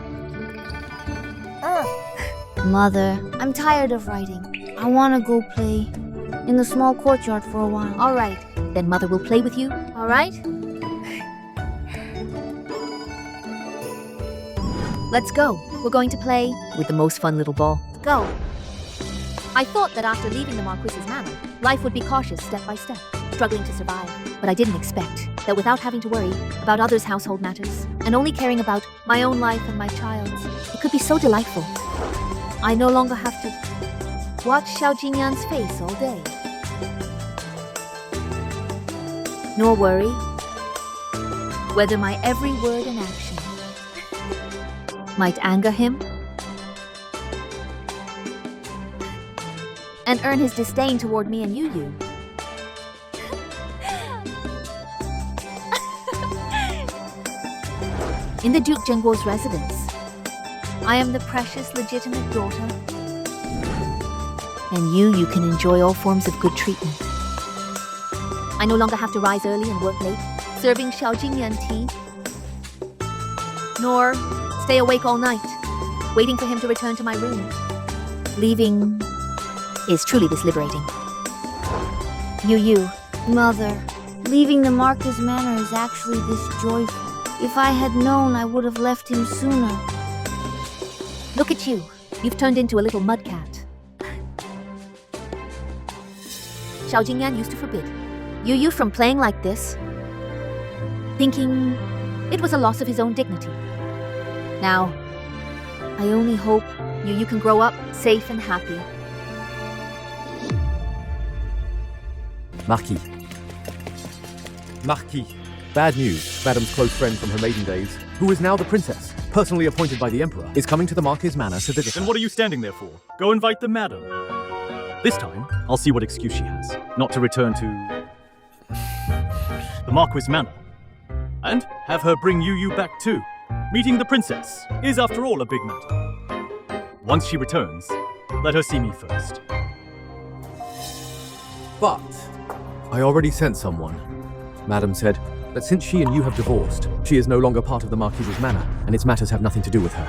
Mother, I'm tired of writing. I want to go play in the small courtyard for a while. All right, then Mother will play with you. All right? Let's go. We're going to play with the most fun little ball. Go. I thought that after leaving the Marquis's manor, life would be cautious step by step, struggling to survive. But I didn't expect that without having to worry about others' household matters and only caring about my own life and my child's, it could be so delightful. I no longer have to watch Xiao Jingyan's face all day. Nor worry whether my every word and action might anger him And earn his disdain toward me and Yu. in the Duke Zhengguo's residence. I am the precious, legitimate daughter. And you can enjoy all forms of good treatment. I no longer have to rise early and work late, serving Xiao Jingyan tea. Nor stay awake all night, waiting for him to return to my room. Leaving is truly this liberating. Yu. Mother, leaving the Marquis Manor is actually this joyful. If I had known, I would have left him sooner. Look at you. You've turned into a little mud cat. Xiao Jingyan used to forbid Yu from playing like this, thinking it was a loss of his own dignity. Now, I only hope Yu can grow up safe and happy. Marquis. Bad news. Madame's close friend from her maiden days, who is now the princess, personally appointed by the Emperor, is coming to the Marquis Manor to visit her. Then what are you standing there for? Go invite the madam. This time, I'll see what excuse she has, not to return to the Marquis Manor. And have her bring Yu back too. Meeting the princess is, after all, a big matter. Once she returns, let her see me first. But I already sent someone. Madame said that since she and you have divorced, she is no longer part of the Marquis's manor, and its matters have nothing to do with her.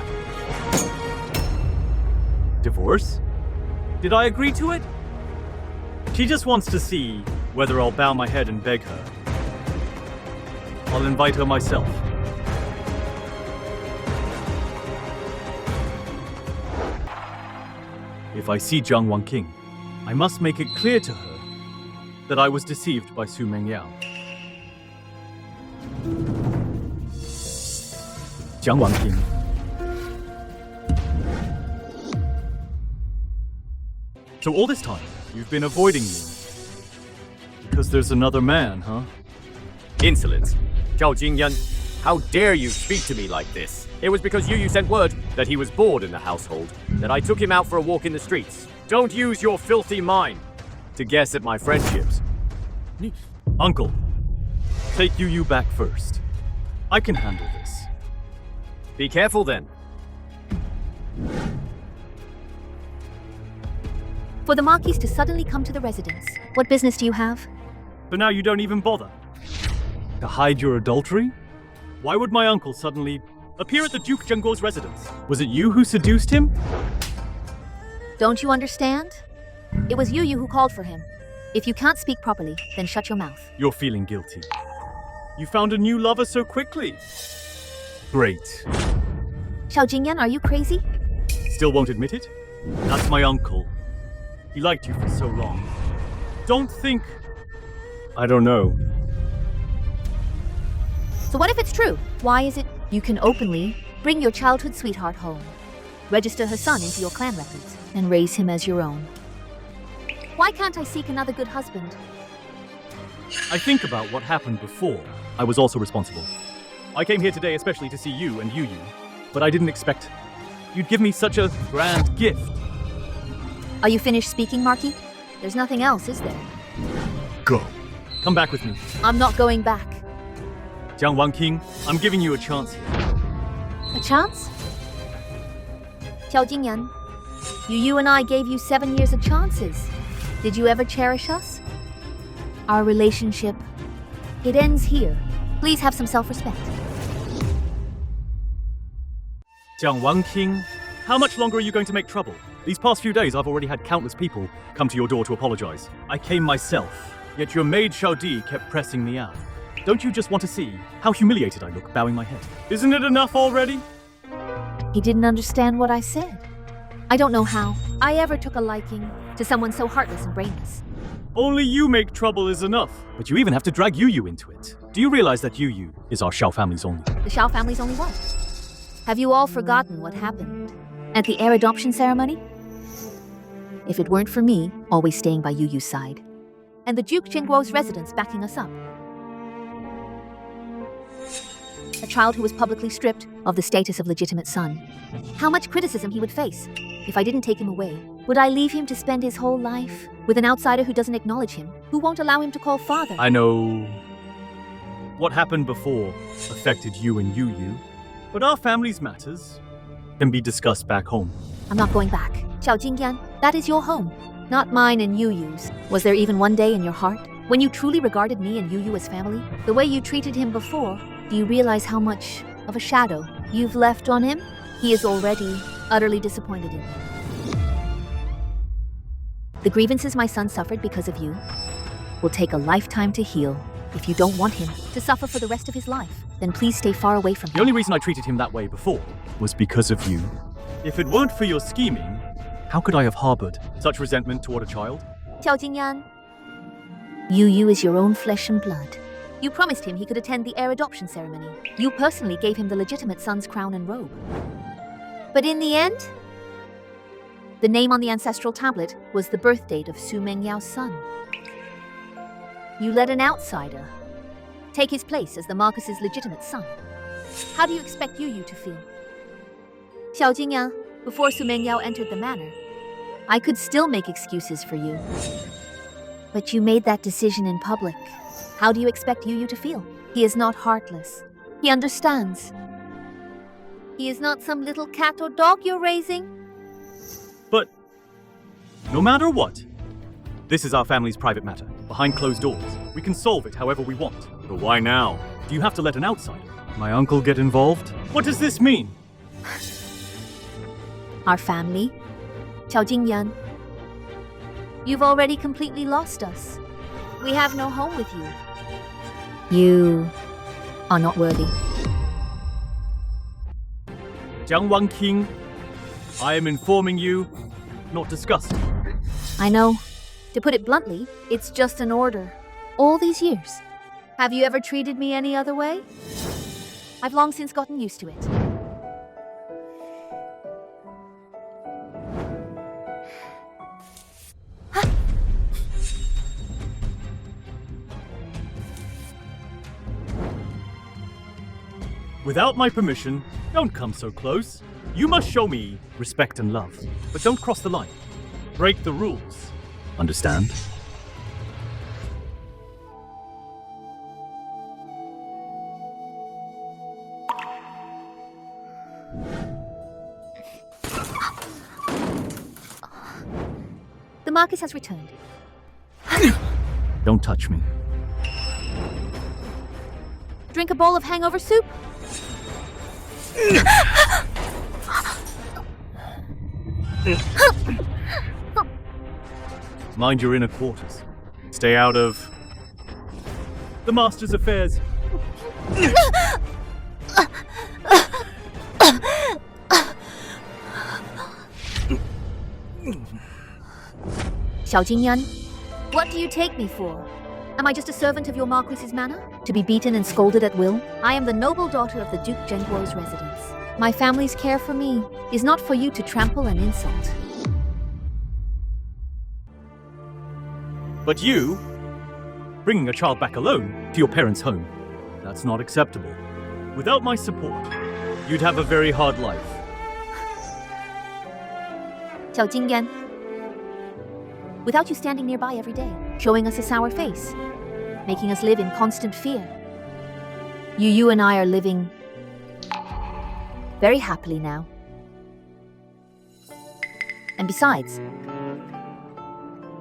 Divorce? Did I agree to it? She just wants to see whether I'll bow my head and beg her. I'll invite her myself. If I see Jiang Wanqing, I must make it clear to her that I was deceived by Su Mengyao. Jiang Wanqing, So all this time, you've been avoiding me. Because there's another man, huh? Insolence. Zhao Jingyan, how dare you speak to me like this? It was because Yu sent word that he was bored in the household, that I took him out for a walk in the streets. Don't use your filthy mind to guess at my friendships. Uncle, take Yu back first. I can handle this. Be careful then. For the Marquis to suddenly come to the residence, what business do you have? But now you don't even bother. To hide your adultery? Why would my uncle suddenly appear at the Duke Zhengguo's residence? Was it you who seduced him? Don't you understand? It was Yu who called for him. If you can't speak properly, then shut your mouth. You're feeling guilty. You found a new lover so quickly. Great. Xiao Jingyan, are you crazy? Still won't admit it? That's my uncle. He liked you for so long. Don't think... I don't know. So what if it's true? Why is it you can openly bring your childhood sweetheart home, register her son into your clan records, and raise him as your own? Why can't I seek another good husband? I think about what happened before. I was also responsible. I came here today especially to see you and Yu, but I didn't expect you'd give me such a grand gift. Are you finished speaking, Marquis? There's nothing else, is there? Go. Come back with me. I'm not going back. Jiang Wanqing, I'm giving you a chance here. A chance? Xiao Jingyan, Yu and I gave you 7 years of chances. Did you ever cherish us? Our relationship, it ends here. Please have some self-respect. Jiang Wanqing, how much longer are you going to make trouble? These past few days, I've already had countless people come to your door to apologize. I came myself, yet your maid Xiaodi kept pressing me out. Don't you just want to see how humiliated I look, bowing my head? Isn't it enough already? He didn't understand what I said. I don't know how I ever took a liking to someone so heartless and brainless. Only you make trouble is enough. But you even have to drag Yu into it. Do you realize that Yu is our Xiao family's only? The Xiao family's only what? Have you all forgotten what happened at the heir adoption ceremony? If it weren't for me always staying by Yu's side, and the Duke Zhengguo's residence backing us up, a child who was publicly stripped of the status of legitimate son, how much criticism he would face. If I didn't take him away, would I leave him to spend his whole life with an outsider who doesn't acknowledge him, who won't allow him to call father? I know what happened before affected you and Yu, but our family's matters can be discussed back home. I'm not going back. Xiao Jingyan, that is your home, not mine and Yu's. Was there even one day in your heart when you truly regarded me and Yu as family? The way you treated him before, do you realize how much of a shadow you've left on him? He is already utterly disappointed in you. The grievances my son suffered because of you will take a lifetime to heal. If you don't want him to suffer for the rest of his life, then please stay far away from him. The only reason I treated him that way before was because of you. If it weren't for your scheming, how could I have harbored such resentment toward a child? Xiao Jingyan, Yu is your own flesh and blood. You promised him he could attend the heir adoption ceremony. You personally gave him the legitimate son's crown and robe. But in the end, the name on the ancestral tablet was the birth date of Su Mengyao's son. You let an outsider take his place as the Marcus's legitimate son. How do you expect Yu to feel? Xiao Jingyan, before Su Mengyao entered the manor, I could still make excuses for you. But you made that decision in public. How do you expect Yu to feel? He is not heartless. He understands. He is not some little cat or dog you're raising. But no matter what, this is our family's private matter. Behind closed doors, we can solve it however we want. But why now? Do you have to let an outsider, my uncle, get involved? What does this mean? Our family? Xiao Jingyan, you've already completely lost us. We have no home with you. You are not worthy. Jiang Wanqing, I am informing you, not discussing. I know. To put it bluntly, it's just an order. All these years, have you ever treated me any other way? I've long since gotten used to it. Without my permission, don't come so close. You must show me respect and love, but don't cross the line. Break the rules. Understand? The Marquis has returned. Don't touch me. Drink a bowl of hangover soup? Mind your inner quarters. Stay out of the Master's affairs. Xiao Jingyan, what do you take me for? Am I just a servant of your Marquis's manor? To be beaten and scolded at will? I am the noble daughter of the Duke Zhenguo's residence. My family's care for me is not for you to trample and insult. But you, bringing a child back alone to your parents' home, that's not acceptable. Without my support, you'd have a very hard life. Xiao Jingyan, without you standing nearby every day, showing us a sour face, making us live in constant fear, you and I are living very happily now. And besides,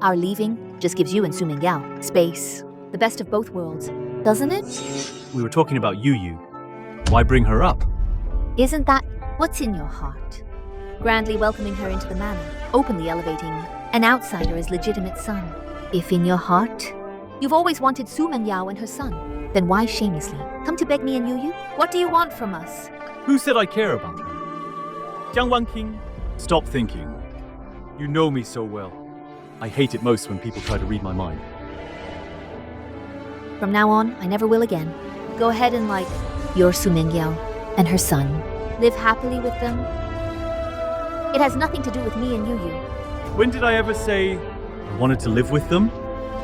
our leaving just gives you and Su Mingyao space, the best of both worlds, doesn't it? We were talking about Yu. Why bring her up? Isn't that what's in your heart? Grandly welcoming her into the manor, openly elevating an outsider as legitimate son. If in your heart, you've always wanted Su Mingyao and her son, then why shamelessly come to beg me and Yu? What do you want from us? Who said I care about her? Jiang Wanqing, stop thinking. You know me so well. I hate it most when people try to read my mind. From now on, I never will again. Go ahead and like your Su Mingyao and her son. Live happily with them. It has nothing to do with me and Yu. When did I ever say I wanted to live with them?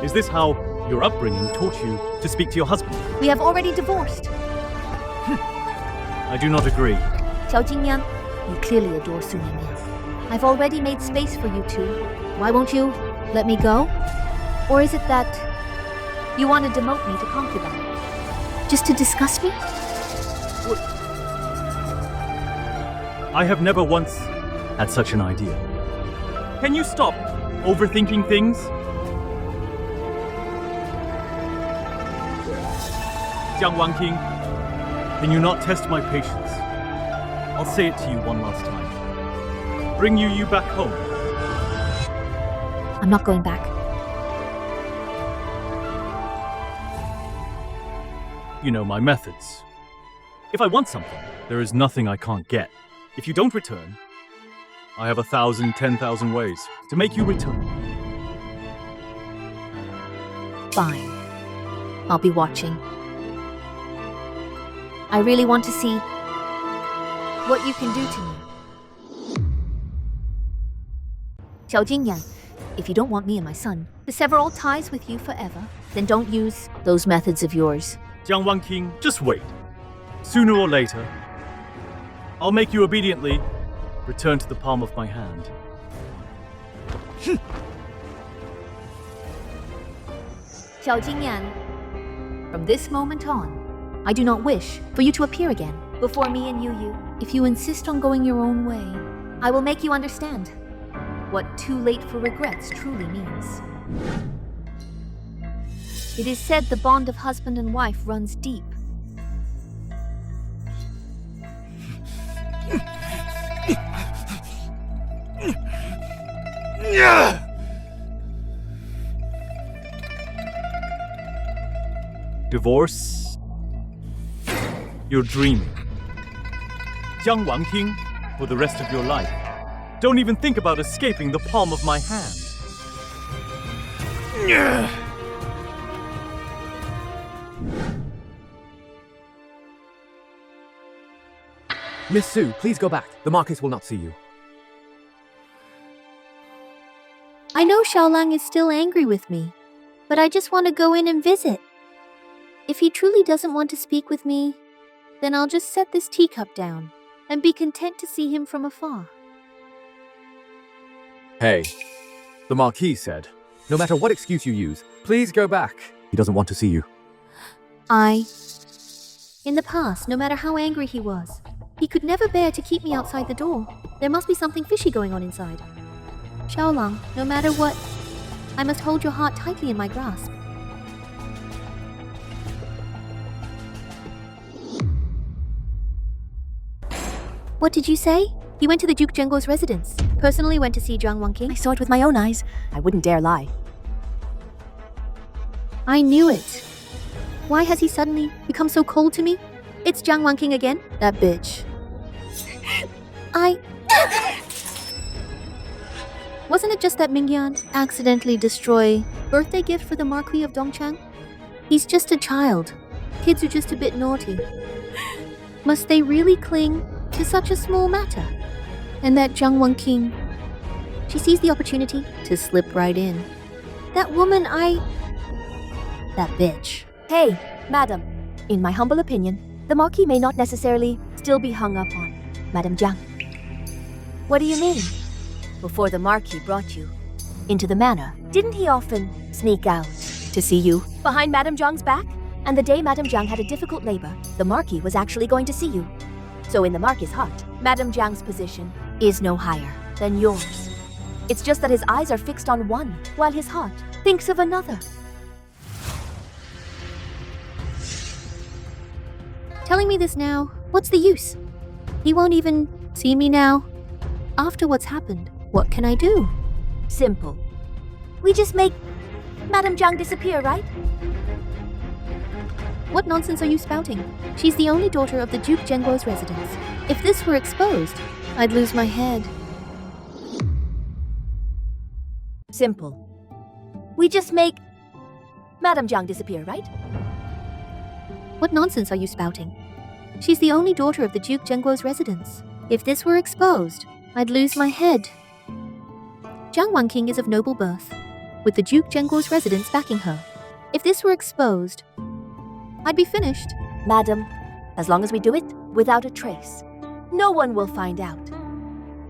Is this how your upbringing taught you to speak to your husband? We have already divorced. I do not agree. Xiao Jingyan, you clearly adore Su Mingyao. I've already made space for you two. Why won't you let me go? Or is it that you want to demote me to concubine? Just to disgust me? I have never once had such an idea. Can you stop overthinking things? Jiang Wanqing, can you not test my patience? I'll say it to you one last time. Bring Yu back home. I'm not going back. You know my methods. If I want something, there is nothing I can't get. If you don't return, I have 1,000, 10,000 ways to make you return. Fine. I'll be watching. I really want to see what you can do to me. Xiao Jingyan, if you don't want me and my son to sever all ties with you forever, then don't use those methods of yours. Jiang Wanqing, just wait. Sooner or later, I'll make you obediently return to the palm of my hand. Xiao Jingyan, from this moment on, I do not wish for you to appear again before me and Yu. If you insist on going your own way, I will make you understand what too late for regrets truly means. It is said the bond of husband and wife runs deep. Divorce? You're dreaming. Jiang Wanqing, for the rest of your life, don't even think about escaping the palm of my hand. Miss Su, please go back. The Marquis will not see you. I know Xiaolang is still angry with me, but I just want to go in and visit. If he truly doesn't want to speak with me, Then I'll just set this teacup down and be content to see him from afar. Hey, the Marquis said, no matter what excuse you use, please go back. He doesn't want to see you. In the past, no matter how angry he was, he could never bear to keep me outside the door. There must be something fishy going on inside. Xiaolang, no matter what, I must hold your heart tightly in my grasp. What did you say? He went to the Duke Zhengguo's residence. Personally went to see Zhang Wanqing. I saw it with my own eyes. I wouldn't dare lie. I knew it. Why has he suddenly become so cold to me? It's Zhang Wanqing again? That bitch. Wasn't it just that Mingyan accidentally destroy birthday gift for the Marquis of Dongchang? He's just a child. Kids are just a bit naughty. Must they really cling to such a small matter? And that Zhang Wanqing, she sees the opportunity to slip right in. That woman, that bitch. Hey, madam. In my humble opinion, the Marquis may not necessarily still be hung up on Madame Zhang. What do you mean? Before the Marquis brought you into the manor, didn't he often sneak out to see you behind Madame Zhang's back? And the day Madame Zhang had a difficult labor, the Marquis was actually going to see you. So in the Marquis' heart, Madame Zhang's position is no higher than yours. It's just that his eyes are fixed on one, while his heart thinks of another. Telling me this now, what's the use? He won't even see me now. After what's happened, what can I do? Simple. We just make Madame Zhang disappear, right? What nonsense are you spouting? She's the only daughter of the Duke Zhengguo's residence. If this were exposed, I'd lose my head. Simple. We just make Madame Zhang disappear, right? What nonsense are you spouting? She's the only daughter of the Duke Zhengguo's residence. If this were exposed, I'd lose my head. Zhang Wanqing is of noble birth, with the Duke Zhengguo's residence backing her. If this were exposed, I'd be finished. Madam, as long as we do it without a trace, no one will find out.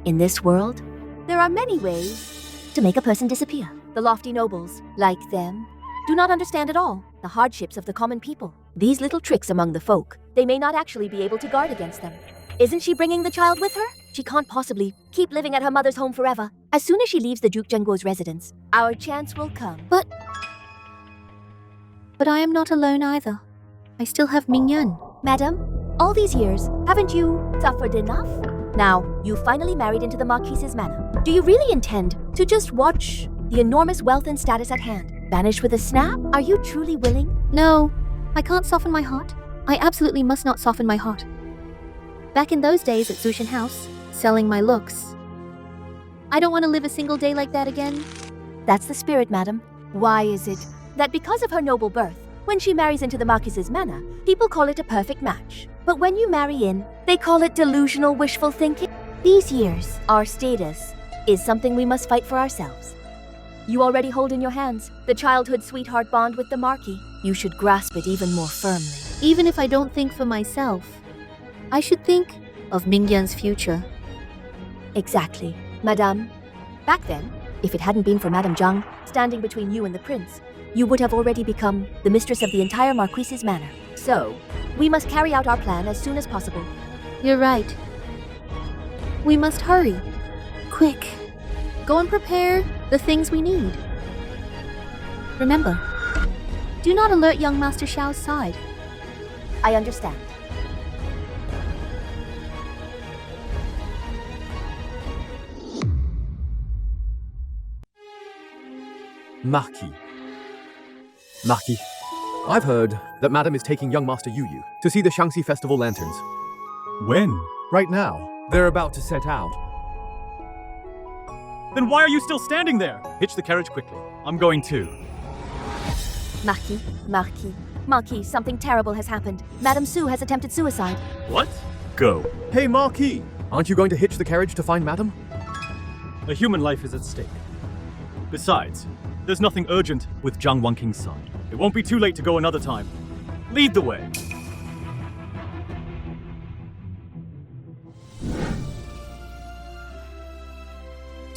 In this world, there are many ways to make a person disappear. The lofty nobles, like them, do not understand at all the hardships of the common people. These little tricks among the folk, they may not actually be able to guard against them. Isn't she bringing the child with her? She can't possibly keep living at her mother's home forever. As soon as she leaves the Duke Zhengguo's residence, our chance will come. But I am not alone either. I still have Mingyan. Madam, all these years, haven't you suffered enough? Now, you finally married into the Marquis's manor. Do you really intend to just watch the enormous wealth and status at hand vanish with a snap? Are you truly willing? No, I can't soften my heart. I absolutely must not soften my heart. Back in those days at Zushan House, selling my looks. I don't want to live a single day like that again. That's the spirit, madam. Why is it that because of her noble birth, when she marries into the Marquis's manor, people call it a perfect match? But when you marry in, they call it delusional wishful thinking? These years, our status is something we must fight for ourselves. You already hold in your hands the childhood sweetheart bond with the Marquis. You should grasp it even more firmly. Even if I don't think for myself, I should think of Mingyan's future. Exactly. Madame, back then, if it hadn't been for Madame Zhang standing between you and the prince, you would have already become the mistress of the entire Marquis's manor. So, we must carry out our plan as soon as possible. You're right. We must hurry. Quick. Go and prepare the things we need. Remember, do not alert young Master Xiao's side. I understand. Marquis. I've heard that Madame is taking young Master Yu Yu to see the Shaanxi Festival lanterns. When? Right now. They're about to set out. Then why are you still standing there? Hitch the carriage quickly. I'm going too. Marquis, something terrible has happened. Madame Su has attempted suicide. What? Go. Hey, Marquis! Aren't you going to hitch the carriage to find Madame? A human life is at stake. Besides, there's nothing urgent with Zhang Wanqing's side. It won't be too late to go another time. Lead the way.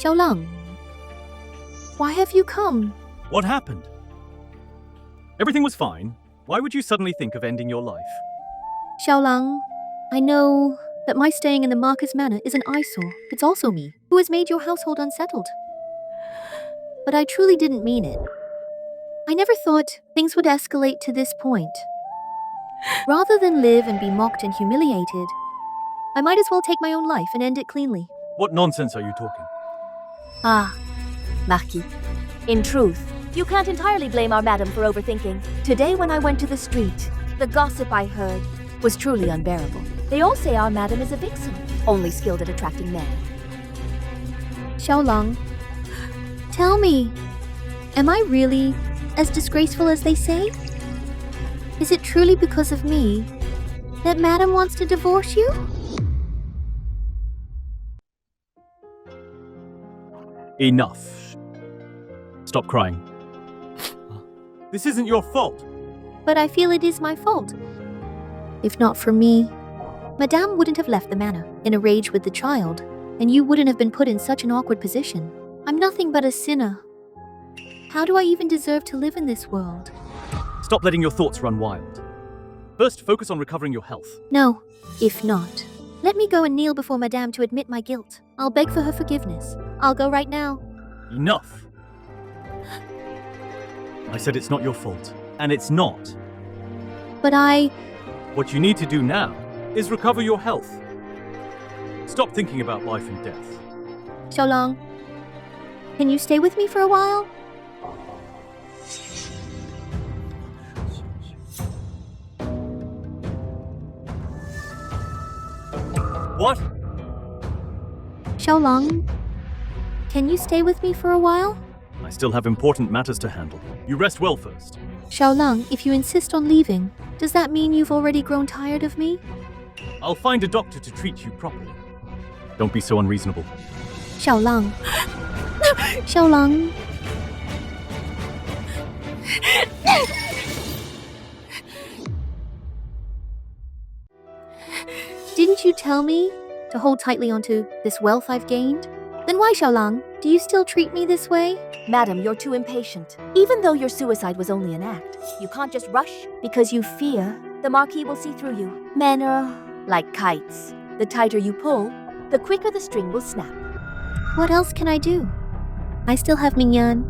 Xiaolang, why have you come? What happened? Everything was fine. Why would you suddenly think of ending your life? Xiaolang, I know that my staying in the Marcus Manor is an eyesore. It's also me who has made your household unsettled. But I truly didn't mean it. I never thought things would escalate to this point. Rather than live and be mocked and humiliated, I might as well take my own life and end it cleanly. What nonsense are you talking? Ah, Marquis. In truth, you can't entirely blame our madam for overthinking. Today when I went to the street, the gossip I heard was truly unbearable. They all say our madam is a vixen, only skilled at attracting men. Xiaolang, tell me, am I really as disgraceful as they say? Is it truly because of me that Madam wants to divorce you? Enough. Stop crying. This isn't your fault. But I feel it is my fault. If not for me, Madame wouldn't have left the manor in a rage with the child, and you wouldn't have been put in such an awkward position. I'm nothing but a sinner. How do I even deserve to live in this world? Stop letting your thoughts run wild. First, focus on recovering your health. No, if not, let me go and kneel before Madame to admit my guilt. I'll beg for her forgiveness. I'll go right now. Enough. I said it's not your fault, and it's not. But What you need to do now is recover your health. Stop thinking about life and death. Xiaolang, can you stay with me for a while? What? Xiaolang, can you stay with me for a while? I still have important matters to handle. You rest well first. Xiaolang, if you insist on leaving, does that mean you've already grown tired of me? I'll find a doctor to treat you properly. Don't be so unreasonable. Xiaolang. Xiaolang. Didn't you tell me to hold tightly onto this wealth I've gained? Then why, Xiaolang, do you still treat me this way? Madam, you're too impatient. Even though your suicide was only an act, you can't just rush because you fear the Marquis will see through you. Men are like kites. The tighter you pull, the quicker the string will snap. What else can I do? I still have Mingyan.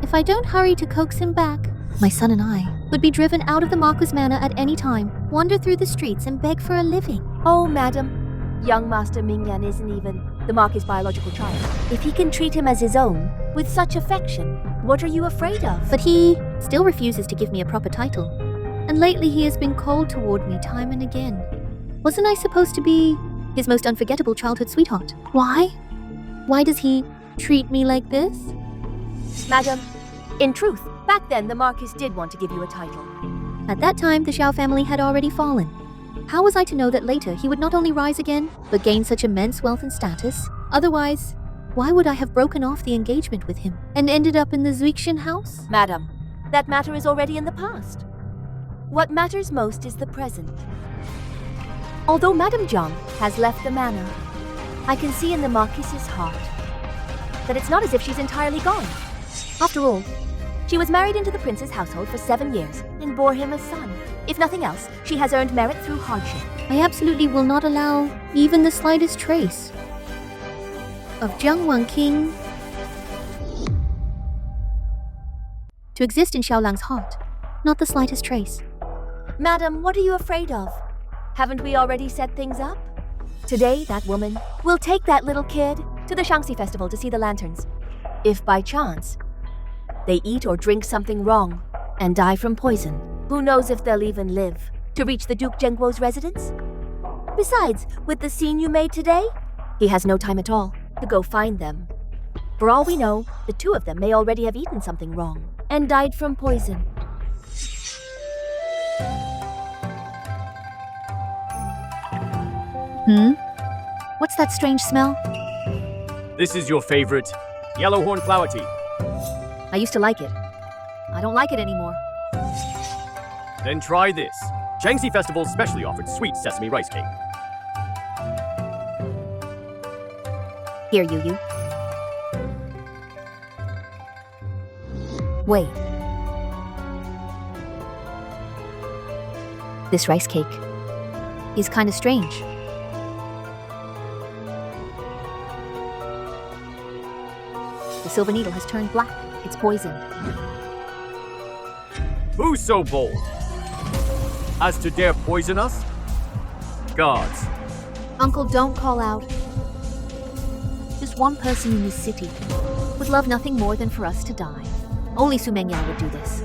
If I don't hurry to coax him back, my son and I would be driven out of the Marquis Manor at any time, wander through the streets and beg for a living. Oh, madam, young Master Mingyan isn't even the Marquis' biological child. If he can treat him as his own, with such affection, what are you afraid of? But he still refuses to give me a proper title. And lately he has been cold toward me time and again. Wasn't I supposed to be his most unforgettable childhood sweetheart? Why? Why does he treat me like this? Madam, in truth, back then the Marquis did want to give you a title. At that time, the Xiao family had already fallen. How was I to know that later he would not only rise again, but gain such immense wealth and status? Otherwise, why would I have broken off the engagement with him and ended up in the Zuixian house? Madam, that matter is already in the past. What matters most is the present. Although Madame Zhang has left the manor, I can see in the Marquis's heart that it's not as if she's entirely gone. After all, she was married into the prince's household for 7 years and bore him a son. If nothing else, she has earned merit through hardship. I absolutely will not allow even the slightest trace of Zhang Wanqing to exist in Xiaolang's heart. Not the slightest trace. Madam, what are you afraid of? Haven't we already set things up? Today, that woman will take that little kid to the Shaanxi festival to see the lanterns. If by chance they eat or drink something wrong and die from poison, who knows if they'll even live to reach the Duke Zhengguo's residence? Besides, with the scene you made today, he has no time at all to go find them. For all we know, the two of them may already have eaten something wrong and died from poison. What's that strange smell? This is your favorite yellow horn flower tea. I used to like it. I don't like it anymore. Then try this. Shaanxi Festival specially offered sweet sesame rice cake. Here, Yu. Wait. This rice cake is kind of strange. The silver needle has turned black. It's poisoned. Who's so bold as to dare poison us? Guards. Uncle, don't call out. Just one person in this city would love nothing more than for us to die. Only Su Mengyao would do this.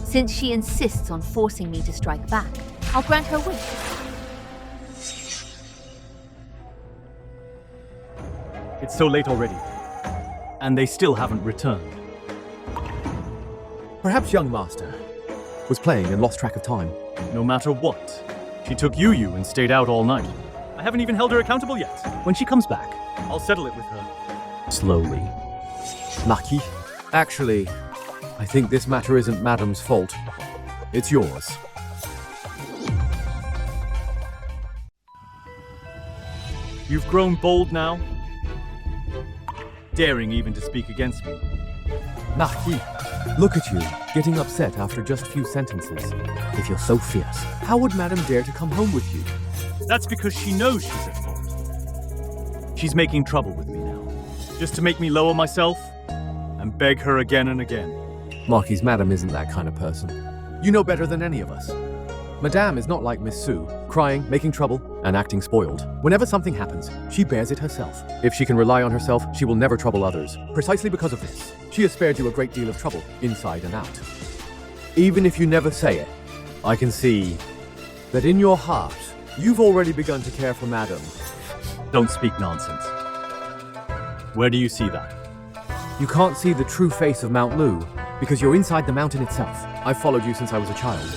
Since she insists on forcing me to strike back, I'll grant her wish. It's so late already. And they still haven't returned. Perhaps young master was playing and lost track of time. No matter what, she took Yu and stayed out all night. I haven't even held her accountable yet. When she comes back, I'll settle it with her. Slowly. Marquis, actually, I think this matter isn't Madame's fault. It's yours. You've grown bold now? Daring even to speak against me. Marquis, look at you, getting upset after just few sentences. If you're so fierce, how would Madame dare to come home with you? That's because she knows she's at fault. She's making trouble with me now, just to make me lower myself and beg her again and again. Marquis, Madame isn't that kind of person. You know better than any of us. Madame is not like Miss Su, crying, making trouble, and acting spoiled. Whenever something happens, she bears it herself. If she can rely on herself, she will never trouble others. Precisely because of this, she has spared you a great deal of trouble, inside and out. Even if you never say it, I can see that in your heart, you've already begun to care for Madame. Don't speak nonsense. Where do you see that? You can't see the true face of Mount Lu, because you're inside the mountain itself. I've followed you since I was a child.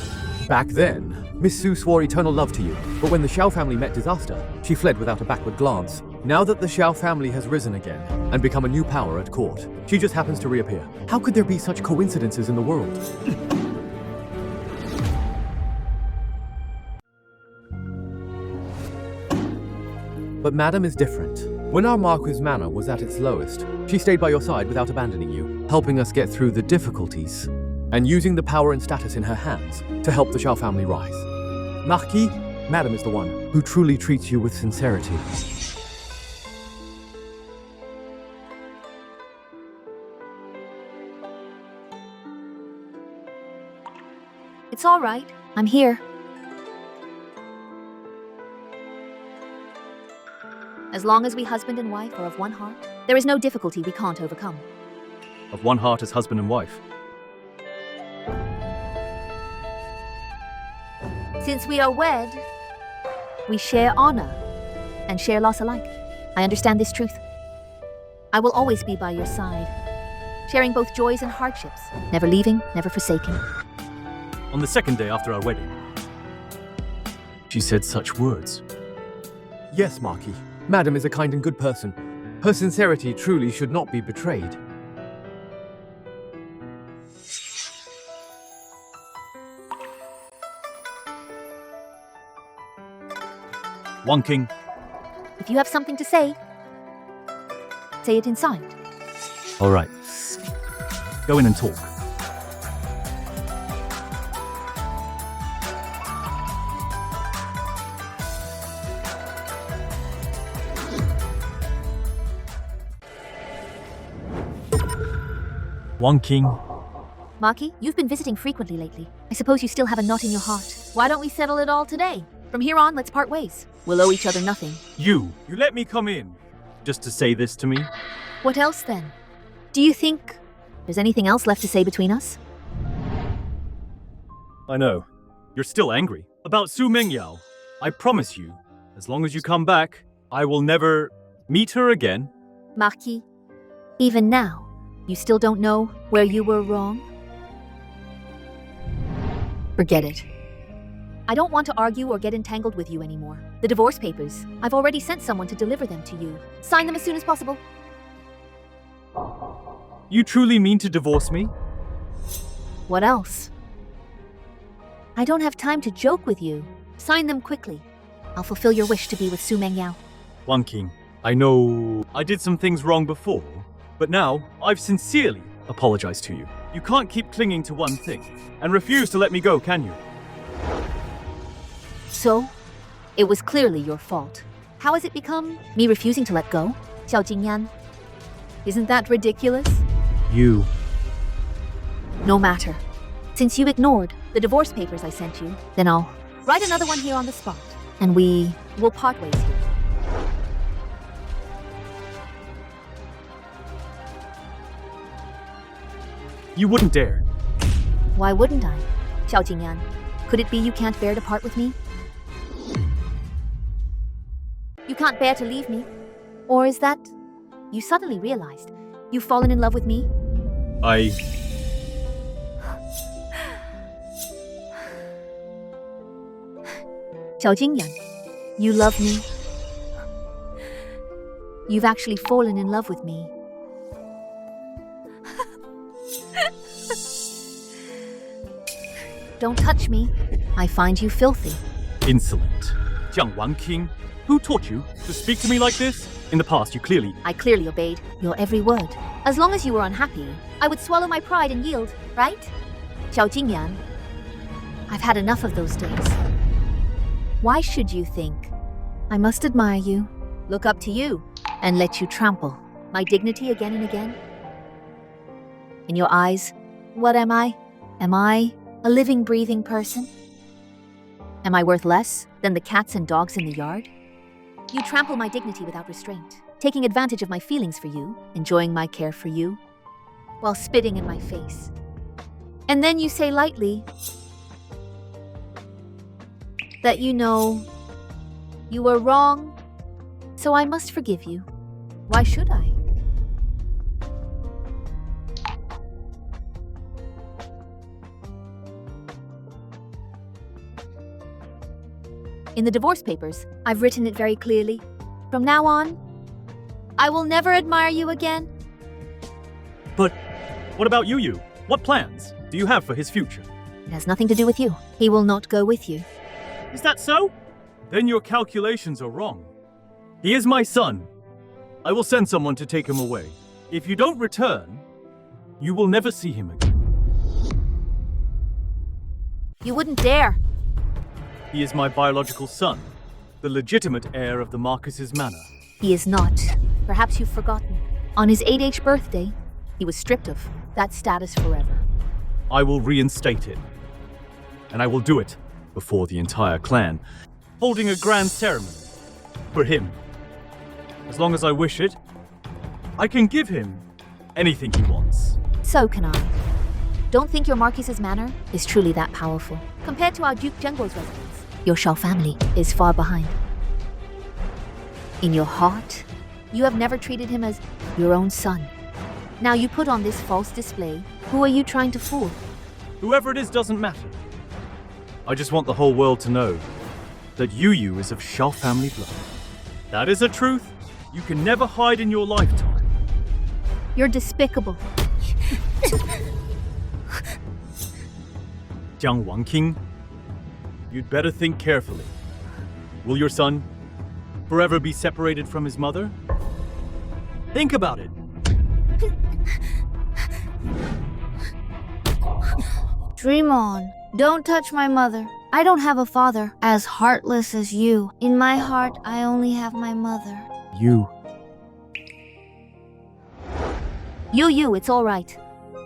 Back then, Miss Su swore eternal love to you, but when the Xiao family met disaster, she fled without a backward glance. Now that the Xiao family has risen again and become a new power at court, she just happens to reappear. How could there be such coincidences in the world? But Madame is different. When our Marquis' manor was at its lowest, she stayed by your side without abandoning you, helping us get through the difficulties, and using the power and status in her hands to help the Xiao family rise. Marquis, Madame is the one who truly treats you with sincerity. It's all right. I'm here. As long as we husband and wife are of one heart, there is no difficulty we can't overcome. Of one heart as husband and wife. Since we are wed, we share honor and share loss alike. I understand this truth. I will always be by your side, sharing both joys and hardships, never leaving, never forsaking. On the second day after our wedding, she said such words. Yes, Marquis. Madame is a kind and good person. Her sincerity truly should not be betrayed. One king. If you have something to say it inside. All right. Go in and talk. One king. Maki, you've been visiting frequently lately. I suppose you still have a knot in your heart. Why don't we settle it all today? From here on, let's part ways. We'll owe each other nothing. You let me come in just to say this to me? What else then? Do you think there's anything else left to say between us? I know. You're still angry. About Su Mengyao. I promise you, as long as you come back, I will never meet her again. Marquis, even now, you still don't know where you were wrong? Forget it. I don't want to argue or get entangled with you anymore. The divorce papers, I've already sent someone to deliver them to you. Sign them as soon as possible. You truly mean to divorce me? What else? I don't have time to joke with you. Sign them quickly. I'll fulfill your wish to be with Su Mengyao. One King, I know I did some things wrong before, but now I've sincerely apologized to you. You can't keep clinging to one thing and refuse to let me go, can you? So, it was clearly your fault. How has it become me refusing to let go? Xiao Jingyan. Isn't that ridiculous? You. No matter. Since you ignored the divorce papers I sent you, then I'll write another one here on the spot. And we will part ways here. You wouldn't dare. Why wouldn't I? Xiao Jingyan, could it be you can't bear to part with me? You can't bear to leave me? Or is that you suddenly realized you've fallen in love with me? Xiao Jingyan, you love me. You've actually fallen in love with me. Don't touch me. I find you filthy. Insolent. Jiang Wanqing, who taught you to speak to me like this? In the past, I clearly obeyed your every word. As long as you were unhappy, I would swallow my pride and yield, right? Xiao Jingyan, I've had enough of those days. Why should you think I must admire you, look up to you, and let you trample my dignity again and again? In your eyes, what am I? Am I a living, breathing person? Am I worth less than the cats and dogs in the yard? You trample my dignity without restraint, taking advantage of my feelings for you, enjoying my care for you, while spitting in my face. And then you say lightly that you know you were wrong, so I must forgive you. Why should I? In the divorce papers, I've written it very clearly. From now on, I will never admire you again. But what about Yu? What plans do you have for his future? It has nothing to do with you. He will not go with you. Is that so? Then your calculations are wrong. He is my son. I will send someone to take him away. If you don't return, you will never see him again. You wouldn't dare. He is my biological son, the legitimate heir of the Marcus's manor. He is not. Perhaps you've forgotten. On his 8th birthday, he was stripped of that status forever. I will reinstate it. And I will do it before the entire clan, holding a grand ceremony for him. As long as I wish it, I can give him anything he wants. So can I. Don't think your Marquis's manor is truly that powerful. Compared to our Duke Zhengguo's residence, your Shao family is far behind. In your heart, you have never treated him as your own son. Now you put on this false display. Who are you trying to fool? Whoever it is doesn't matter. I just want the whole world to know that Yu is of Shao family blood. That is a truth you can never hide in your lifetime. You're despicable. Jiang Wanqing, you'd better think carefully. Will your son forever be separated from his mother? Think about it. Dream on. Don't touch my mother. I don't have a father as heartless as you. In my heart, I only have my mother. Yu, It's all right.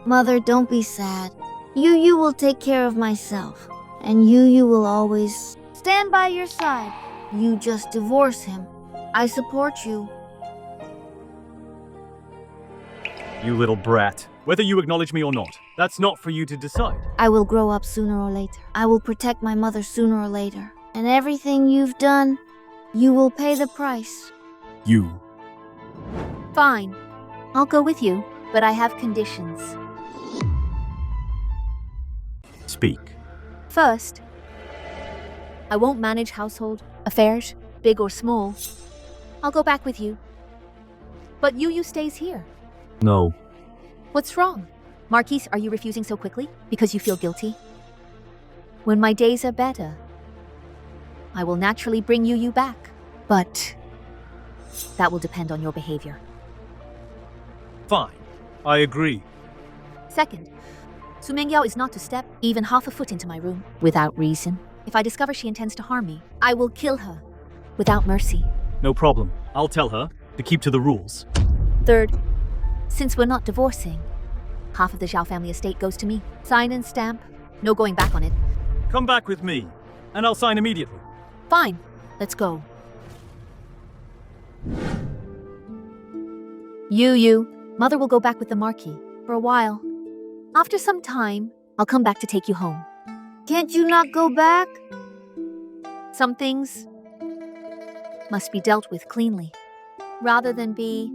Mother, don't be sad. Yu will take care of myself. And Yu will always stand by your side. You just divorce him. I support you. you little brat. Whether you acknowledge me or not, that's not for you to decide. I will grow up sooner or later. I will protect my mother sooner or later. And everything you've done, you will pay the price. You. Fine. I'll go with you, but I have conditions. Speak. First, I won't manage household affairs, big or small. I'll go back with you. But Yu stays here. No. What's wrong? Marquise, are you refusing so quickly? Because you feel guilty? When my days are better, I will naturally bring Yu back. But that will depend on your behavior. Fine. I agree. Second, Su Mengyao is not to step even half a foot into my room without reason. If I discover she intends to harm me, I will kill her without mercy. No problem. I'll tell her to keep to the rules. Third, since we're not divorcing, half of the Zhao family estate goes to me. Sign and stamp. No going back on it. Come back with me, and I'll sign immediately. Fine. Let's go. Mother will go back with the Marquis for a while. After some time, I'll come back to take you home. Can't you not go back? Some things must be dealt with cleanly, rather than be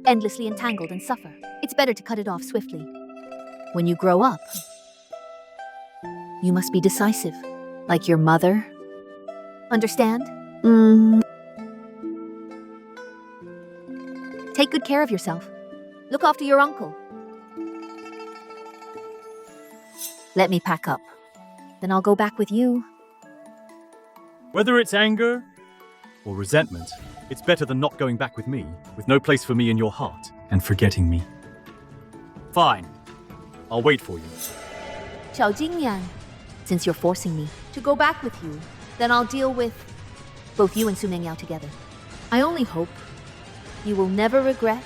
endlessly entangled and suffer. It's better to cut it off swiftly. When you grow up, you must be decisive, like your mother. Understand? Take good care of yourself. Look after your uncle. Let me pack up. Then I'll go back with you. Whether it's anger or resentment, it's better than not going back with me, with no place for me in your heart, and forgetting me. Fine. I'll wait for you. Xiao Jingyan, since you're forcing me to go back with you, then I'll deal with both you and Su Mengyao together. I only hope you will never regret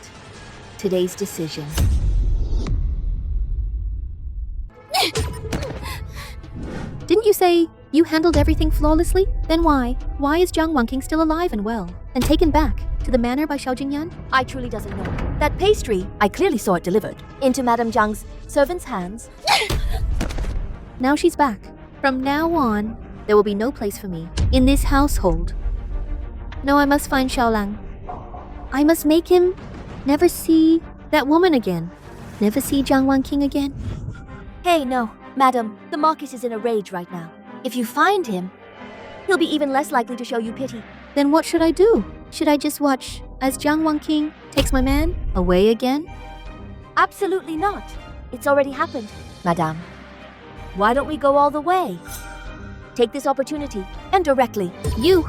today's decision. Didn't you say you handled everything flawlessly? Then why? Why is Jiang Wanqing still alive and well, and taken back to the manor by Xiao Jingyan? I truly doesn't know. That pastry, I clearly saw it delivered into Madame Jiang's servant's hands. Now she's back. From now on, there will be no place for me in this household. No, I must find Xiaolang. I must make him never see that woman again. Never see Jiang Wanqing again. Hey, no. Madam, the Marquis is in a rage right now. If you find him, he'll be even less likely to show you pity. Then what should I do? Should I just watch as Jiang Wanqing takes my man away again? Absolutely not. It's already happened, Madame. Why don't we go all the way? Take this opportunity, and directly. You!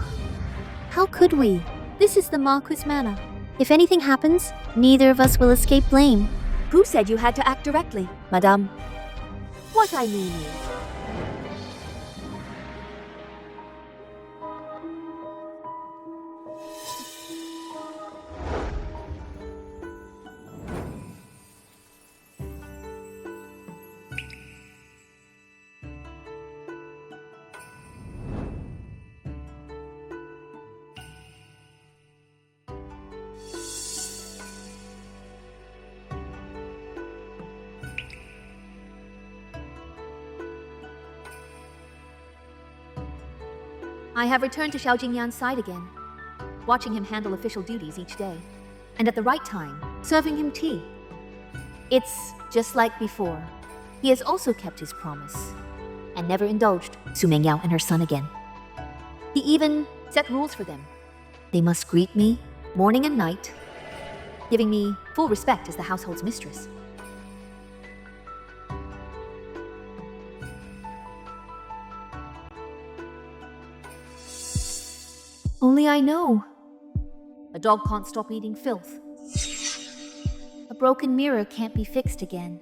How could we? This is the Marquis Manor. If anything happens, neither of us will escape blame. Who said you had to act directly, Madame? What I mean is... I have returned to Xiao Jingyan's side again, watching him handle official duties each day, and at the right time, serving him tea. It's just like before. He has also kept his promise, and never indulged Su Mengyao and her son again. He even set rules for them. They must greet me morning and night, giving me full respect as the household's mistress. Only I know. A dog can't stop eating filth. A broken mirror can't be fixed again.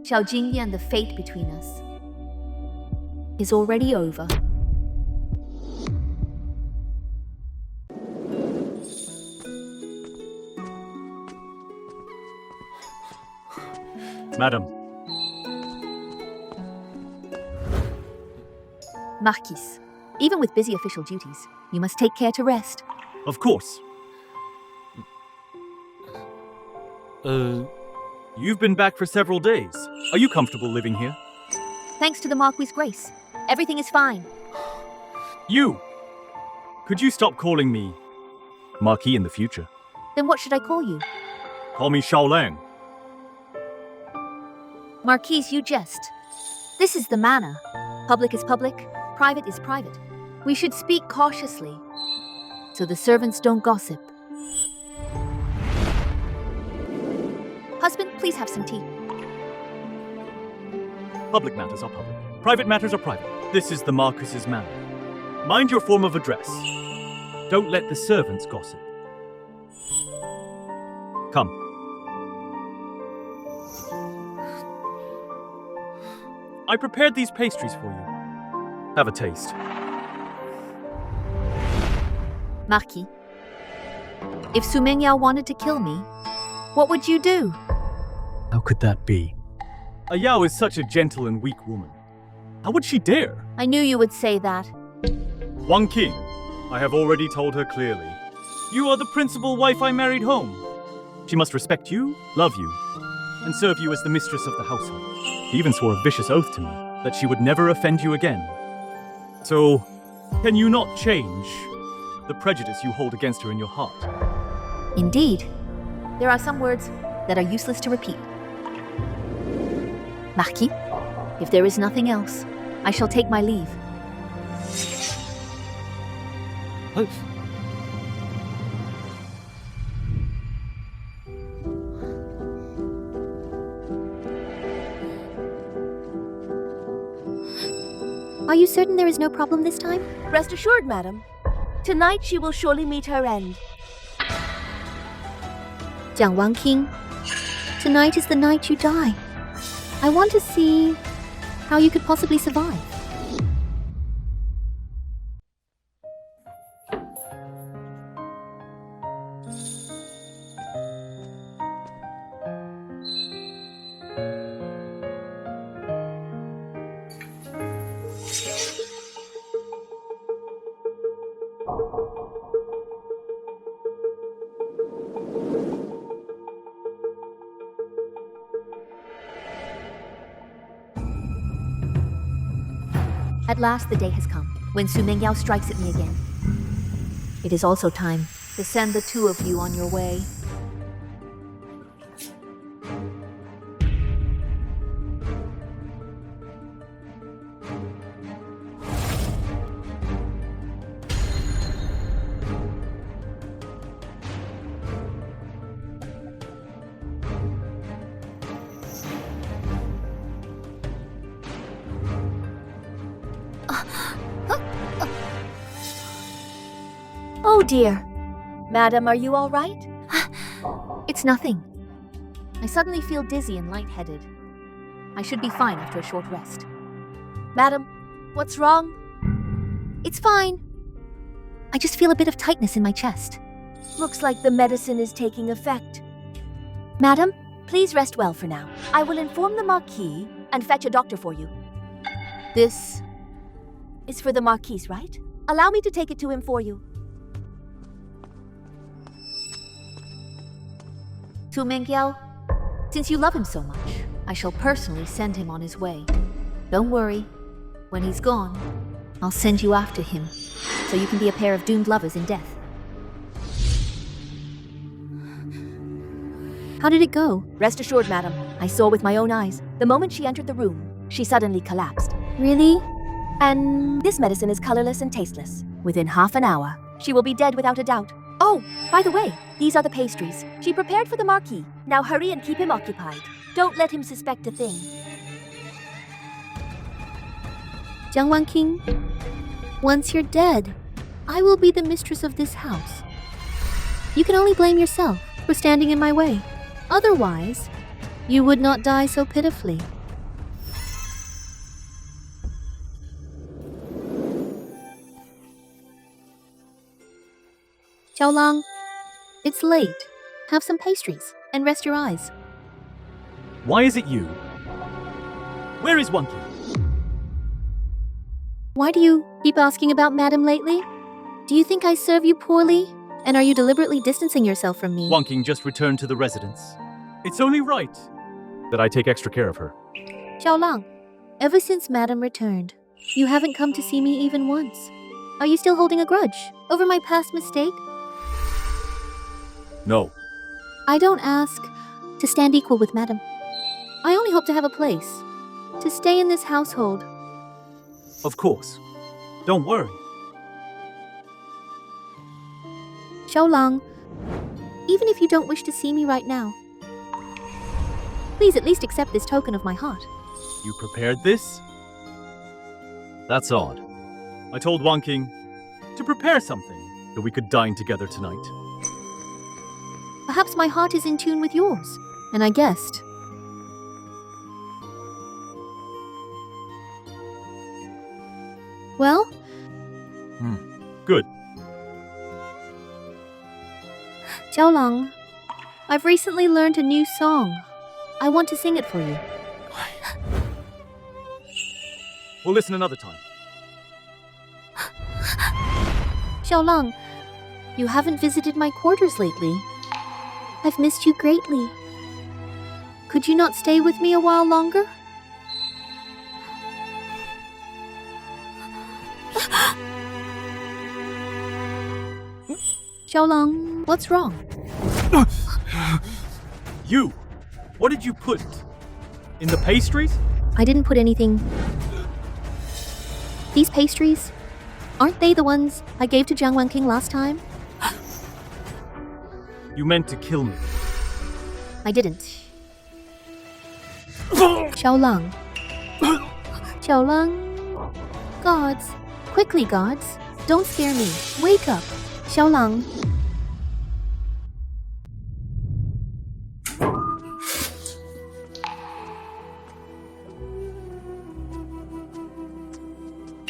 Xiao Jingyan, the fate between us is already over. Madam. Marquis, even with busy official duties, you must take care to rest. Of course. You've been back for several days. Are you comfortable living here? Thanks to the Marquis' grace, everything is fine. You! Could you stop calling me Marquis in the future? Then what should I call you? Call me Xiaolang. Marquis, you jest. This is the manor. Public is public, private is private. We should speak cautiously, so the servants don't gossip. Husband, please have some tea. Public matters are public. Private matters are private. This is the Marquis's manor. Mind your form of address. Don't let the servants gossip. Come. I prepared these pastries for you. Have a taste. Marquis, if Su Mingyao wanted to kill me, what would you do? How could that be? A Yao is such a gentle and weak woman. How would she dare? I knew you would say that. Wang King, I have already told her clearly. You are the principal wife I married home. She must respect you, love you, and serve you as the mistress of the household. She even swore a vicious oath to me that she would never offend you again. So, can you not change the prejudice you hold against her in your heart? Indeed, there are some words that are useless to repeat. Marquis, if there is nothing else, I shall take my leave. Are you certain there is no problem this time? Rest assured, madam. Tonight she will surely meet her end. Jiang Wang King, tonight is the night you die. I want to see how you could possibly survive. At last the day has come, when Su Mingyao strikes at me again. It is also time to send the two of you on your way. Oh dear. Madam, are you all right? It's nothing. I suddenly feel dizzy and lightheaded. I should be fine after a short rest. Madam, what's wrong? It's fine. I just feel a bit of tightness in my chest. Looks like the medicine is taking effect. Madam, please rest well for now. I will inform the Marquis and fetch a doctor for you. This is for the Marquis, right? Allow me to take it to him for you. Su Mingyao, since you love him so much, I shall personally send him on his way. Don't worry. When he's gone, I'll send you after him, so you can be a pair of doomed lovers in death. How did it go? Rest assured, madam. I saw with my own eyes. The moment she entered the room, she suddenly collapsed. Really? And this medicine is colorless and tasteless. Within half an hour, she will be dead without a doubt. Oh, by the way, these are the pastries. She prepared for the Marquis. Now hurry and keep him occupied. Don't let him suspect a thing. Jiang Wang King, once you're dead, I will be the mistress of this house. You can only blame yourself for standing in my way. Otherwise, you would not die so pitifully. Xiaolang, it's late. Have some pastries and rest your eyes. Why is it you? Where is Wang King? Why do you keep asking about Madam lately? Do you think I serve you poorly? And are you deliberately distancing yourself from me? Wang King just returned to the residence. It's only right that I take extra care of her. Xiaolang, ever since Madam returned, you haven't come to see me even once. Are you still holding a grudge over my past mistake? No. I don't ask to stand equal with Madam. I only hope to have a place, to stay in this household. Of course. Don't worry. Xiaolang, even if you don't wish to see me right now, please at least accept this token of my heart. You prepared this? That's odd. I told Wang King to prepare something so we could dine together tonight. Perhaps my heart is in tune with yours, and I guessed. Well, Good. Xiaolang, I've recently learned a new song. I want to sing it for you. We'll listen another time. Xiaolang, you haven't visited my quarters lately. I've missed you greatly. Could you not stay with me a while longer? Xiaolang, what's wrong? You! What did you put? In the pastries? I didn't put anything. These pastries, aren't they the ones I gave to Jiang Wan King last time? You meant to kill me. I didn't. Xiaolang. Xiaolang. Gods. Quickly, gods. Don't scare me. Wake up. Xiaolang.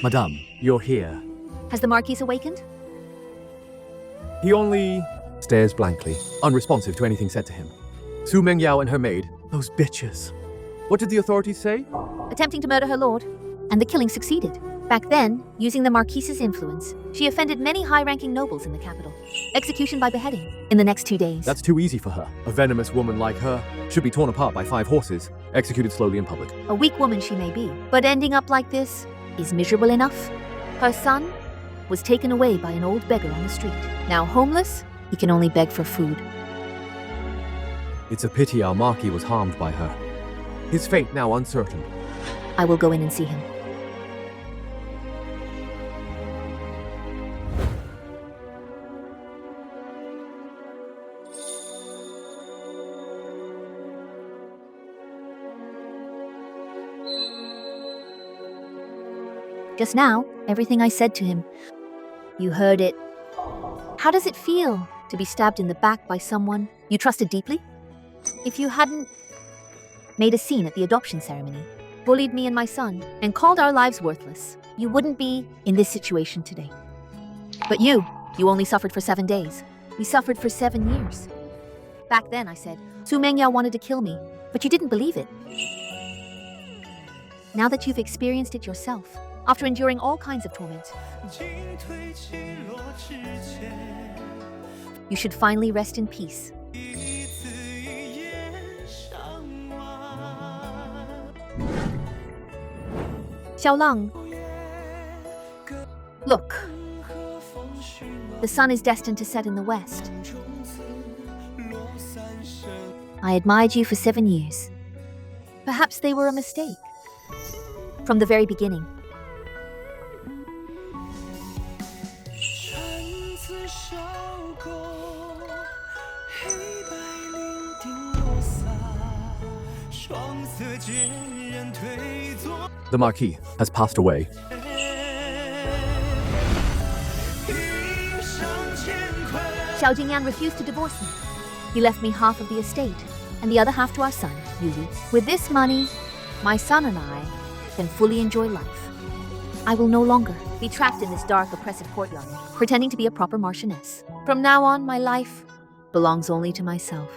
Madame, you're here. Has the Marquis awakened? He only stares blankly, unresponsive to anything said to him. Su Mengyao and her maid, those bitches. What did the authorities say? Attempting to murder her lord. And the killing succeeded. Back then, using the Marquis's influence, she offended many high-ranking nobles in the capital. Execution by beheading in the next 2 days. That's too easy for her. A venomous woman like her should be torn apart by 5 horses, executed slowly in public. A weak woman she may be, but ending up like this is miserable enough. Her son was taken away by an old beggar on the street. Now homeless, he can only beg for food. It's a pity our Marquis was harmed by her. His fate now uncertain. I will go in and see him. Just now, everything I said to him, you heard it. How does it feel to be stabbed in the back by someone you trusted deeply? If you hadn't made a scene at the adoption ceremony, bullied me and my son, and called our lives worthless, you wouldn't be in this situation today. But you only suffered for 7 days. We suffered for 7 years. Back then I said, Su Mengyao wanted to kill me, but you didn't believe it. Now that you've experienced it yourself, after enduring all kinds of torment, you should finally rest in peace. Xiaolang, look. The sun is destined to set in the west. I admired you for 7 years. Perhaps they were a mistake. From the very beginning. The Marquis has passed away. Xiao Jingyan refused to divorce me. He left me half of the estate, and the other half to our son, Yuyu. With this money, my son and I can fully enjoy life. I will no longer be trapped in this dark, oppressive courtyard, pretending to be a proper Marchioness. From now on, my life belongs only to myself.